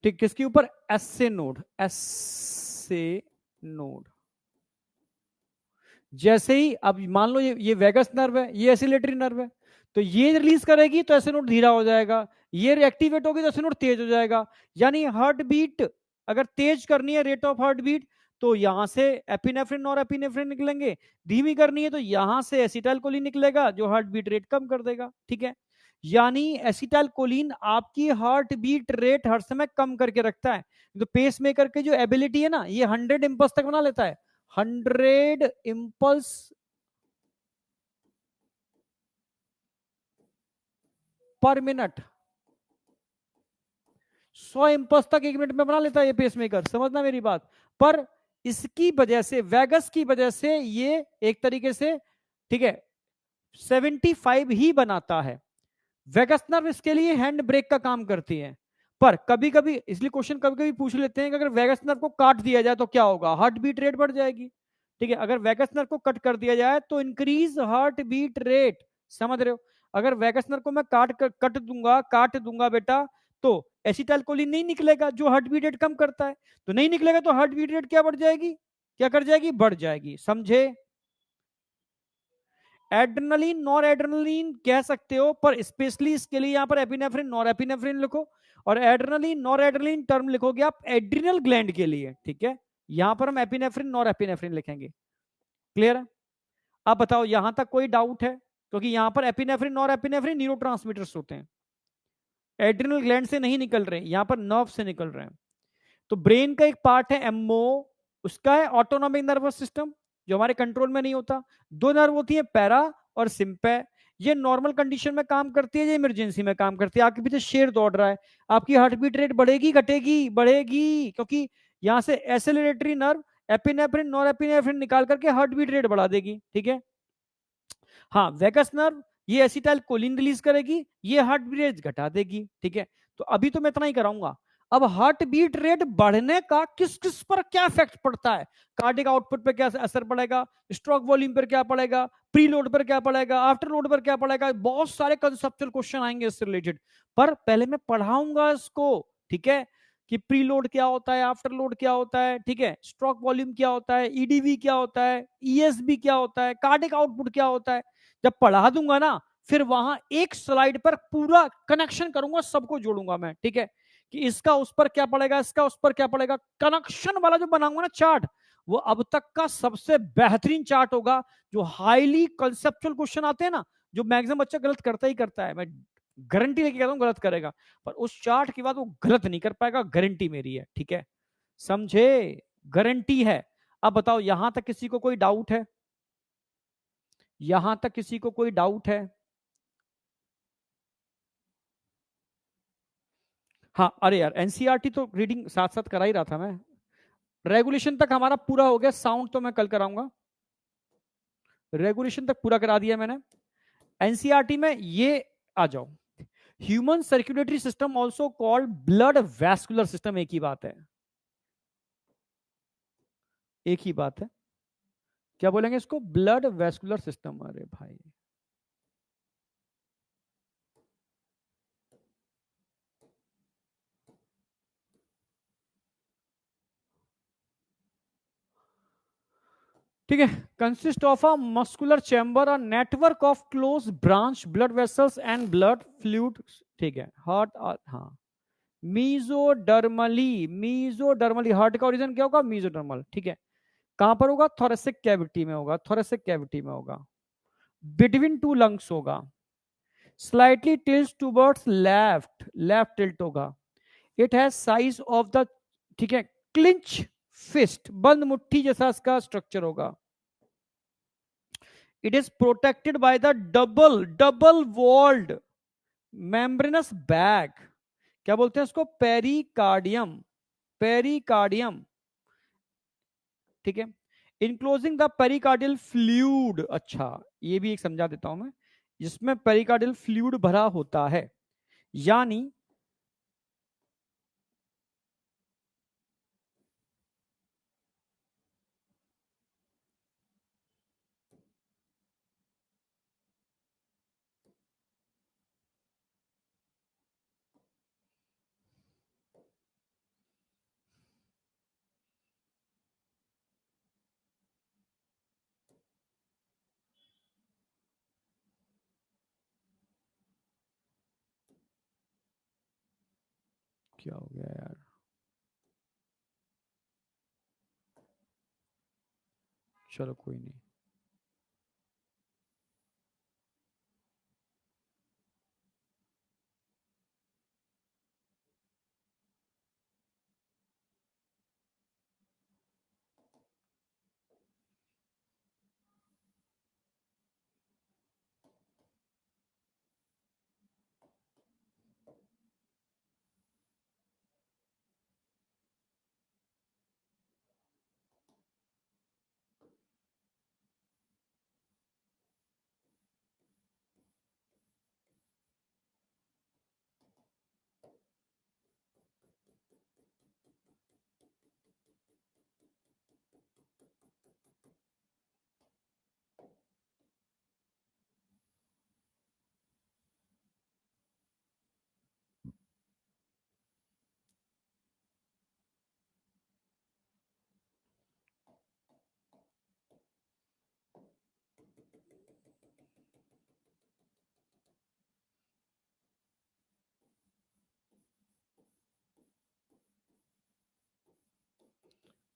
ठीक, किसके ऊपर, एस से नोड, एस से नोड। जैसे ही अब मान लो ये वेगस नर्व है, ये एसिलेटरी नर्व है, तो ये रिलीज करेगी तो एसिनोड धीरा हो जाएगा, ये रिएक्टिवेट होगी तो एसिनोड तेज हो जाएगा। यानी हार्ट बीट अगर तेज करनी है, रेट ऑफ हार्ट बीट, तो यहां से एपिनेफ्रिन और एपिनेफ्रिन निकलेंगे, धीमी करनी है तो यहां से एसिटाइल कोलिन निकलेगा जो हार्ट बीट रेट कम कर देगा, ठीक है। यानी एसिटाइलकोलिन आपकी हार्ट बीट रेट हर समय कम करके रखता है। तो पेस मेकर की जो एबिलिटी है ना, ये 100 इंपल्स तक बना लेता है, 100 इंपल्स पर मिनट, 100 इंपल्स तक 1 मिनट में बना लेता है ये पेसमेकर, समझना मेरी बात। पर इसकी वजह से, वेगस की वजह से, ये एक तरीके से, ठीक है, 75 ही बनाता है। वेगस नर्व इसके लिए हैंड ब्रेक का काम करती है। पर कभी कभी, इसलिए क्वेश्चन कभी कभी पूछ लेते हैं कि अगर वेगस नर्व को काट दिया जाए तो क्या होगा, हार्ट बीट रेट बढ़ जाएगी। ठीक है, अगर वेगस नर्व को कट कर दिया जाए तो इंक्रीज हार्ट बीट रेट, समझ रहे हो। अगर वेगस नर्व को मैं काट दूंगा बेटा, तो एसिटाइलकोलिन नहीं निकलेगा जो हार्ट बीट रेट कम करता है। तो नहीं निकलेगा तो हार्ट बीट रेट क्या बढ़ जाएगी, क्या कर जाएगी, बढ़ जाएगी, समझे। एड्रेनलिन, नॉर एड्रेनलिन कह सकते हो, पर स्पेशली इसके लिए यहां पर एपिनेफ्रिन, नॉर एपिनेफ्रिन लिखो। और एड्रेनलिन, नॉर एड्रेनलिन टर्म लिखोगे आप एड्रिनल ग्लैंड के लिए, ठीक है। यहां पर हम एपिनेफ्रिन, नॉर एपिनेफ्रिन लिखेंगे। क्लियर है। अब बताओ यहां तक कोई डाउट है, क्योंकि यहां पर एपिनेफ्रिन, नॉर एपिनेफ्रिन न्यूरोट्रांसमीटर्स होते हैं, एड्रिनल ग्लैंड से नहीं निकल रहे, यहां पर नर्व से निकल रहे हैं। तो ब्रेन का एक पार्ट है एमओ, उसका है ऑटोनॉमिक नर्वस सिस्टम, जो हमारे कंट्रोल में नहीं होता। दो नर्व होती है, पैरा और सिंपै। ये नॉर्मल कंडीशन में काम करती है, ये इमरजेंसी में काम करती है। आपके पीछे शेर दौड़ रहा है, आपकी हार्ट बीट रेट बढ़ेगी घटेगी, बढ़ेगी, क्योंकि यहां से एसिलरेटरी नर्व एपिनेफ्रिन, नॉर एपिनेफ्रिन निकाल करके हार्ट बीट रेट बढ़ा देगी, ठीक है। हाँ, वेगस नर्व ये एसिटाइल कोलिन रिलीज करेगी, ये हार्ट बीट रेट घटा देगी, ठीक है। तो अभी तो मैं इतना ही कराऊंगा। अब हार्ट बीट रेट बढ़ने का किस किस पर क्या इफेक्ट पड़ता है, कार्डिक आउटपुट पर क्या असर पड़ेगा, स्ट्रोक वॉल्यूम पर क्या पड़ेगा, प्री लोड पर क्या पड़ेगा, आफ्टर लोड पर क्या पड़ेगा, बहुत सारे कंसेप्चुअल क्वेश्चन आएंगे इससे रिलेटेड। पर पहले मैं पढ़ाऊंगा इसको, ठीक है, कि प्री लोड क्या होता है, आफ्टर लोड क्या होता है, ठीक है, स्ट्रोक वॉल्यूम क्या होता है, ईडीवी क्या होता है, ईएसबी क्या होता है, कार्डिक आउटपुट क्या होता है। जब पढ़ा दूंगा ना, फिर वहां एक स्लाइड पर पूरा कनेक्शन करूंगा, सबको जोड़ूंगा मैं, ठीक है, कि इसका उस पर क्या पड़ेगा, इसका उस पर क्या पड़ेगा। कनेक्शन वाला जो बनाऊंगा ना चार्ट, वो अब तक का सबसे बेहतरीन चार्ट होगा। जो हाईली कंसेप्चुअल क्वेश्चन आते हैं ना, जो मैक्सिमम बच्चा गलत करता ही करता है, मैं गारंटी लेके कहता हूं गलत करेगा, पर उस चार्ट के बाद वो गलत नहीं कर पाएगा, गारंटी मेरी है, ठीक है, समझे, गारंटी है। अब बताओ यहां तक किसी को कोई डाउट है, यहां तक किसी को कोई डाउट है। हाँ, अरे यार एनसीईआरटी तो रीडिंग साथ साथ करा ही रहा था मैं। रेगुलेशन तक हमारा पूरा हो गया, साउंड तो मैं कल कराऊंगा, रेगुलेशन तक पूरा करा दिया मैंने। एनसीईआरटी में ये आ जाओ, human circulatory system also called blood vascular system, एक ही बात है, एक ही बात है। क्या बोलेंगे इसको, ब्लड वैस्कुलर सिस्टम, अरे भाई। ठीक है, consist of a muscular chamber, a network of close branch blood vessels and blood fluid, ठीक है, हार्ट, हाँ, मीजोडर्मली, मीजोडर्मली, हार्ट का ओरिजिन क्या होगा, मीजोडर्मल, ठीक है। कहां पर होगा, थोरेसिक कैविटी में होगा, थोरेसिक कैविटी में होगा, बिटवीन टू लंग्स होगा, slightly tilt towards left, left tilt होगा। It has size of the, ठीक है, क्लिंच फिस्ट, बंद मुट्ठी जैसा इसका स्ट्रक्चर होगा। It is protected by the double double walled membranous bag, क्या बोलते हैं उसको, पेरिकार्डियम, पेरिकार्डियम, ठीक है, इनक्लोजिंग द पेरिकार्डियल फ्लूइड। अच्छा, ये भी एक समझा देता हूं मैं, जिसमें पेरिकार्डियल फ्लूइड भरा होता है, यानी क्या हो गया यार, चलो कोई नहीं।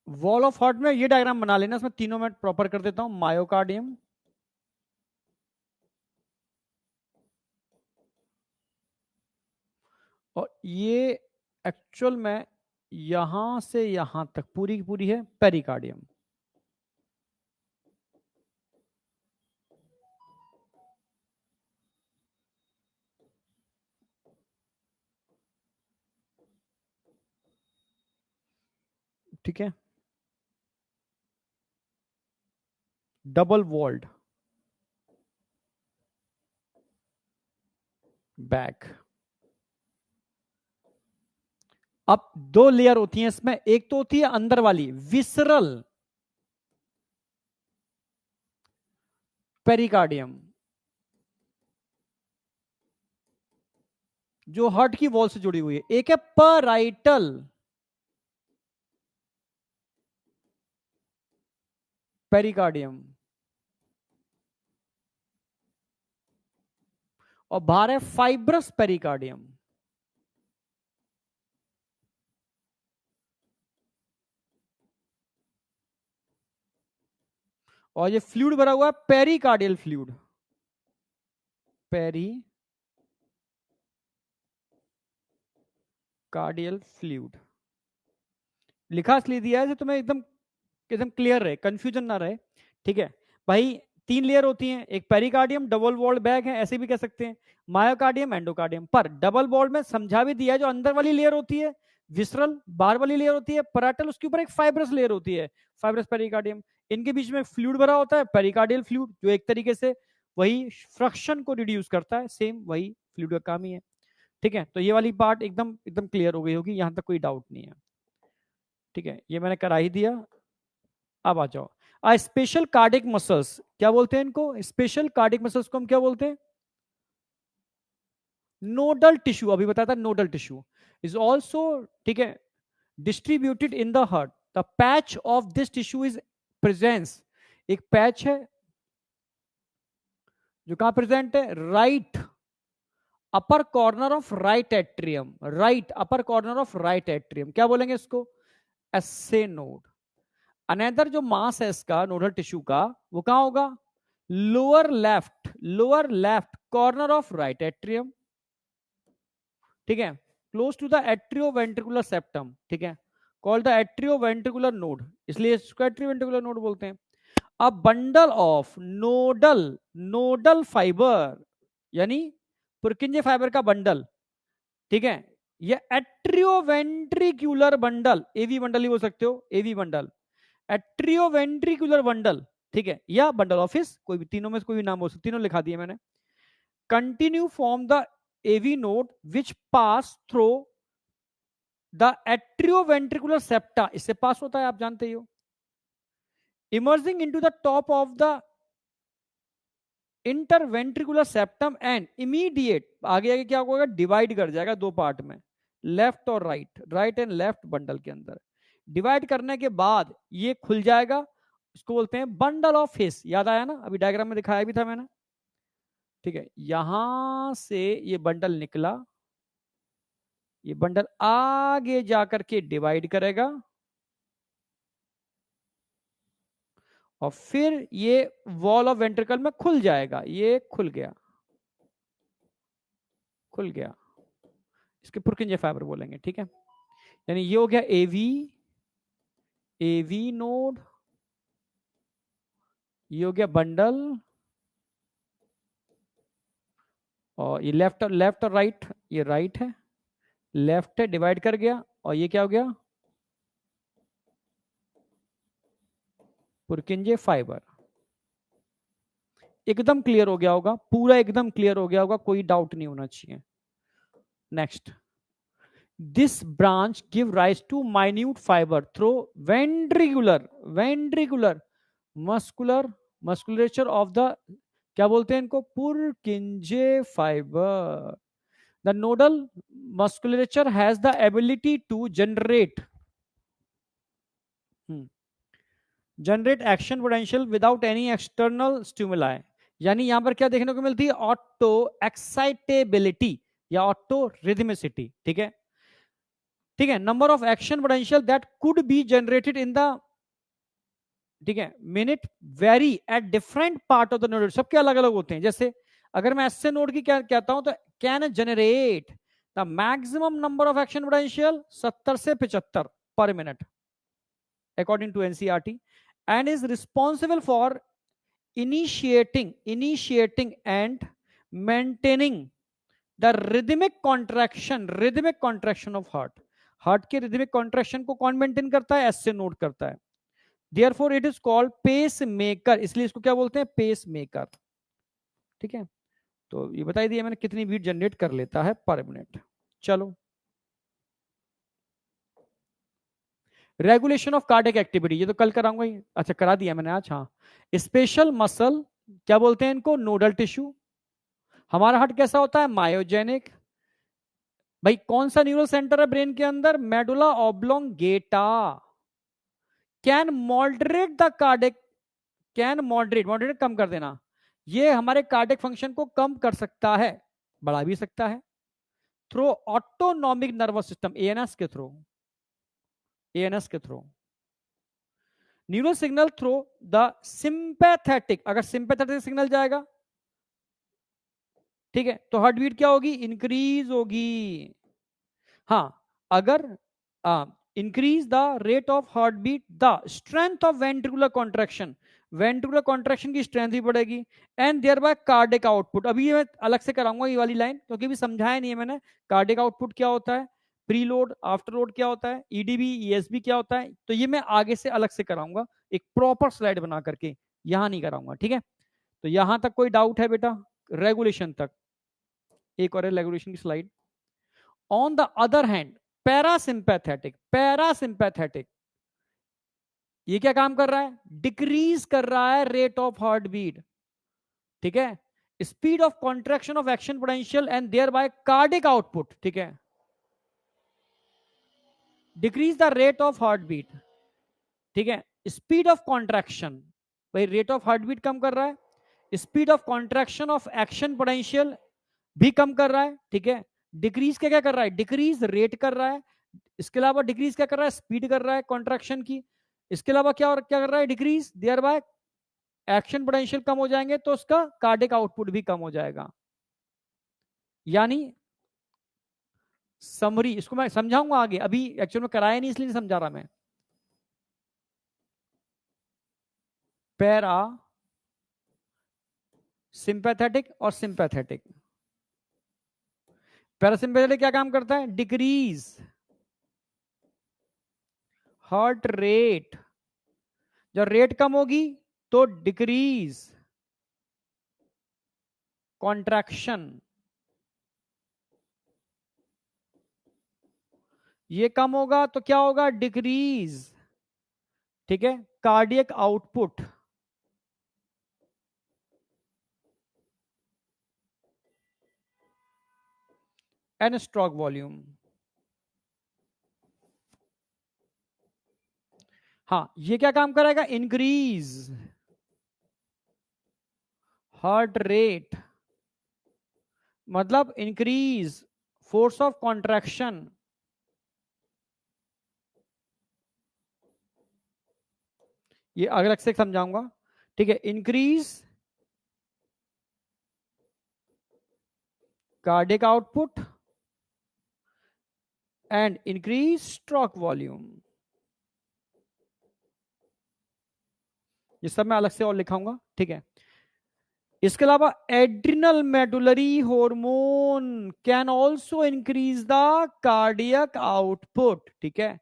वॉल ऑफ हार्ट में ये डायग्राम बना लेना, इसमें तीनों में प्रॉपर कर देता हूं। मायोकार्डियम, और ये एक्चुअल में यहां से यहां तक पूरी की पूरी है पेरिकार्डियम। ठीक है, डबल वॉल्ड बैक। अब दो लेयर होती हैं इसमें, एक तो होती है अंदर वाली विसरल पेरिकार्डियम, जो हार्ट की वॉल से जुड़ी हुई है। एक है पराइटल पेरिकार्डियम, और बाहर है फाइब्रस पेरिकार्डियम। और ये फ्लूइड भरा हुआ है पेरिकार्डियल फ्लूइड, पेरी कार्डियल फ्लूइड। लिखा इसलिए दिया है तुम्हें एकदम एकदम क्लियर रहे, कंफ्यूजन ना रहे। ठीक है भाई, तीन लेयर होती हैं, एक पेरिकार्डियम, डबल वॉल्ड बैग है, ऐसे भी कह सकते हैं, मायोकार्डियम, एंडोकार्डियम। पर डबल वॉल्ड में समझा भी दिया है, जो अंदर वाली लेयर होती है विसरल, बाहर वाली लेयर होती है पराटल, उसके ऊपर एक फाइब्रस लेयर होती है फाइब्रस पेरिकार्डियम। इनके बीच में फ्लूइड भरा होता है पेरिकार्डियल फ्लूइड, जो एक तरीके से वही फ्रक्शन को रिड्यूस करता है, सेम वही फ्लूइड का काम ही है। ठीक है, तो ये वाली पार्ट एकदम एकदम क्लियर हो गई होगी, यहां तक कोई डाउट नहीं है। ठीक है, ये मैंने करा ही दिया। अब आ जाओ, स्पेशल कार्डिक मसल्स, क्या बोलते हैं इनको? स्पेशल कार्डिक मसल्स को हम क्या बोलते हैं? नोडल टिश्यू, अभी बताया था नोडल टिश्यू इज ऑल्सो, ठीक है, distributed in the heart. The patch of this tissue is presence, एक पैच है जो कहां प्रेजेंट है? Right upper corner of right atrium, right upper corner of right atrium, क्या बोलेंगे इसको? एसे नोड। अनदर जो मास है इसका नोडल टिश्यू का, वो कहां होगा? Lower left corner of right atrium. ठीक है, close to the atrioventricular septum. ठीक है, कॉल्ड द एट्रियोवेंट्रिकुलर नोड, इसलिए इसको एट्रियोवेंट्रिकुलर नोड बोलते हैं। A bundle of nodal fibre, यानी पुरकिंजे फाइबर का बंडल। ठीक है, ये एट्रियोवेंट्रिकुलर बंडल, एवी बंडल ही बोल सकते हो, एवी बंडल, एट्रियोवेंट्रिकुलर बंडल। ठीक है, या बंडल ऑफिस, कोई भी, तीनों में से कोई भी नाम हो सकता, तीनों लिखा दिए मैंने। Continue form the AV node which pass through the atrioventricular septa, इससे पास होता है, आप जानते ही हो। Emerging into the top of the interventricular septum and immediate, आगे आगे क्या होगा? डिवाइड कर जाएगा दो पार्ट में, लेफ्ट और right, right and left bundle के अंदर। डिवाइड करने के बाद ये खुल जाएगा, इसको बोलते हैं बंडल ऑफ हिस। याद आया ना, अभी डायग्राम में दिखाया भी था मैंने। ठीक है, यहां से ये बंडल निकला, ये बंडल आगे जाकर के डिवाइड करेगा, और फिर ये वॉल ऑफ वेंट्रिकल में खुल जाएगा। ये खुल गया, खुल गया, इसके पुरकिंजे फाइबर बोलेंगे। ठीक है, यानी ये हो गया एवी नोड, ये हो गया बंडल, और ये लेफ्ट और राइट, ये राइट है, लेफ्ट है, डिवाइड कर गया, और ये क्या हो गया? पुरकिंजे फाइबर। एकदम क्लियर हो गया होगा, पूरा एकदम क्लियर हो गया होगा, कोई डाउट नहीं होना चाहिए। Next, This branch give rise to minute fiber through ventricular musculature of the, क्या बोलते हैं इनको, पुरकिंजे fibre. The nodal musculature has the ability to generate action potential without any external stimuli. यानी यहां पर क्या देखने को मिलती है, ऑटो एक्साइटेबिलिटी या ऑटो रिदमिसिटी. ठीक है, ठीक है. Number of action potential that could be generated in the, ठीक है, minute very at different part of the node. सबके अलग अलग होते हैं. जैसे अगर मैं एसए नोड की क्या कहता हूं तो can generate the maximum number of action potential 70 से 75 per minute according to NCERT, and is responsible for initiating and maintaining the rhythmic contraction of heart के rhythmic contraction को कौन मेंटेन करता है, एस से नोट करता है. therefore it is called pacemaker, इसलिए इसको क्या बोलते हैं, पेसमेकर. ठीक है, तो ये बताई दिया मैंने कितनी बीट जनरेट कर लेता है पर मिनट. चलो, रेगुलेशन ऑफ कार्डियक एक्टिविटी, ये तो कल कराऊंगा ही. अच्छा, करा दिया मैंने आज. हाँ, स्पेशल मसल, क्या बोलते हैं इनको, नोडल टिश्यू. हमारा हार्ट कैसा होता है, मायोजेनिक. भाई कौन सा न्यूरल सेंटर है ब्रेन के अंदर, medulla oblongata. Can moderate the cardiac, can moderate कम कर देना, ये हमारे कार्डियक फंक्शन को कम कर सकता है, बढ़ा भी सकता है, through autonomic nervous system, ANS के थ्रू, एएनएस के through. Neural signal through the sympathetic, अगर सिंपैथेटिक सिग्नल जाएगा, ठीक है, तो हार्ट बीट क्या होगी, इंक्रीज होगी. हाँ, अगर increase the rate of heart beat, the strength of ventricular contraction, ventricular contraction की स्ट्रेंथ भी बढ़ेगी, and thereby cardiac output. अभी ये मैं अलग से कराऊंगा ये वाली लाइन, क्योंकि अभी समझाया नहीं है मैंने. कार्डियक आउटपुट क्या होता है, प्री लोड आफ्टर लोड क्या होता है, ईडीबी ईएसबी क्या होता है, तो ये मैं आगे से अलग से कराऊंगा एक प्रॉपर स्लाइड बना करके, यहां नहीं कराऊंगा. ठीक है, तो यहां तक कोई डाउट है बेटा, रेगुलेशन तक. एक और है रेगुलेशन की slide. On the other hand parasympathetic ये क्या काम कर रहा है, डिक्रीज कर रहा है रेट ऑफ हार्ट बीट. ठीक है, speed of contraction of action potential and thereby cardiac output. ठीक है, decrease the rate of heart beat. ठीक है, स्पीड ऑफ कॉन्ट्रैक्शन, भाई रेट ऑफ हार्ट बीट कम कर रहा है, speed of contraction of action potential भी कम कर रहा है. ठीक है, डिक्रीज क्या क्या कर रहा है, डिक्रीज रेट कर रहा है, इसके अलावा डिक्रीज क्या कर रहा है, स्पीड कर रहा है कॉन्ट्रैक्शन की, इसके अलावा क्या और क्या कर रहा है, decrease, thereby action potential कम हो जाएंगे तो उसका कार्डिक आउटपुट भी कम हो जाएगा. यानी समरी, इसको मैं समझाऊंगा आगे, अभी एक्चुअल में कराया नहीं इसलिए नहीं समझा रहा मैं. पैरा सिंपैथेटिक और सिंपैथेटिक. पैरासिम्पैथेटिक क्या काम करता है, डिक्रीज हार्ट रेट, जब रेट कम होगी तो डिक्रीज कॉन्ट्रैक्शन, ये कम होगा तो क्या होगा, डिक्रीज. ठीक है, cardiac output, and stroke volume. हाँ, ये क्या काम करेगा, इंक्रीज हार्ट रेट, मतलब इंक्रीज फोर्स ऑफ कॉन्ट्रैक्शन, ये अलग से समझाऊंगा. ठीक है, increase cardiac output and increase stroke volume. ये सब मैं अलग से और लिखाऊंगा. ठीक है, इसके अलावा adrenal medullary hormone can also increase the cardiac output. ठीक है,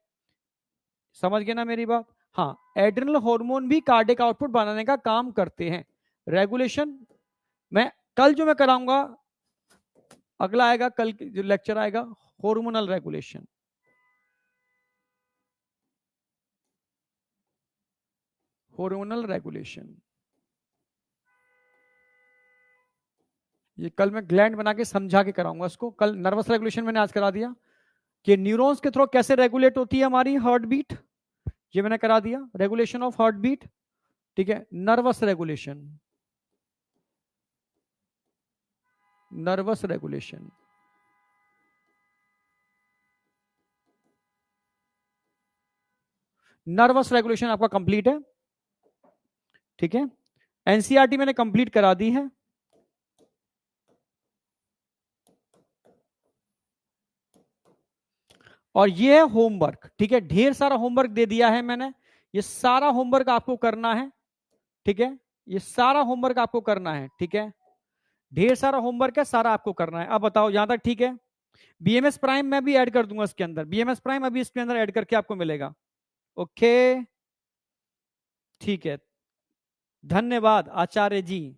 समझ गए ना मेरी बात. हाँ, एड्रिनल हार्मोन भी कार्डियक आउटपुट बनाने का काम करते हैं. रेगुलेशन मैं कल जो मैं कराऊंगा, अगला आएगा कल जो लेक्चर आएगा, hormonal regulation. hormonal regulation, ये कल मैं ग्लैंड बना के समझा के कराऊंगा इसको. कल नर्वस रेगुलेशन मैंने आज करा दिया कि न्यूरॉन्स के थ्रू कैसे रेगुलेट होती है हमारी हार्ट बीट, ये मैंने करा दिया. रेगुलेशन ऑफ हार्ट बीट, ठीक है. Nervous regulation, nervous regulation, nervous regulation आपका कंप्लीट है, ठीक है. एनसीईआरटी मैंने कंप्लीट करा दी है. और ये है होमवर्क, ठीक है. ढेर सारा होमवर्क दे दिया है मैंने, ये सारा होमवर्क आपको करना है, ठीक है. ये सारा होमवर्क आपको करना है, ठीक है. ढेर सारा होमवर्क है, सारा आपको करना है. अब बताओ यहां तक ठीक है. बीएमएस प्राइम मैं भी ऐड कर दूंगा इसके अंदर, बीएमएस प्राइम अभी इसके अंदर ऐड करके आपको मिलेगा. ओके, ठीक है. धन्यवाद आचार्य जी,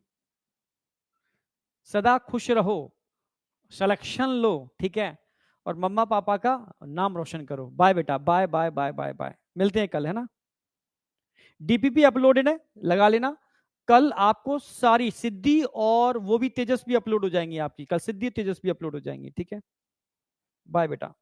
सदा खुश रहो, सिलेक्शन लो, ठीक है. और मम्मा पापा का नाम रोशन करो. बाय बेटा, bye bye bye bye bye. मिलते हैं कल, है ना. डीपीपी अपलोडेड है, लगा लेना. कल आपको सारी सिद्धि और वो भी तेजस भी अपलोड हो जाएंगी आपकी. कल सिद्धि तेजस भी अपलोड हो जाएंगी, ठीक है. बाय बेटा.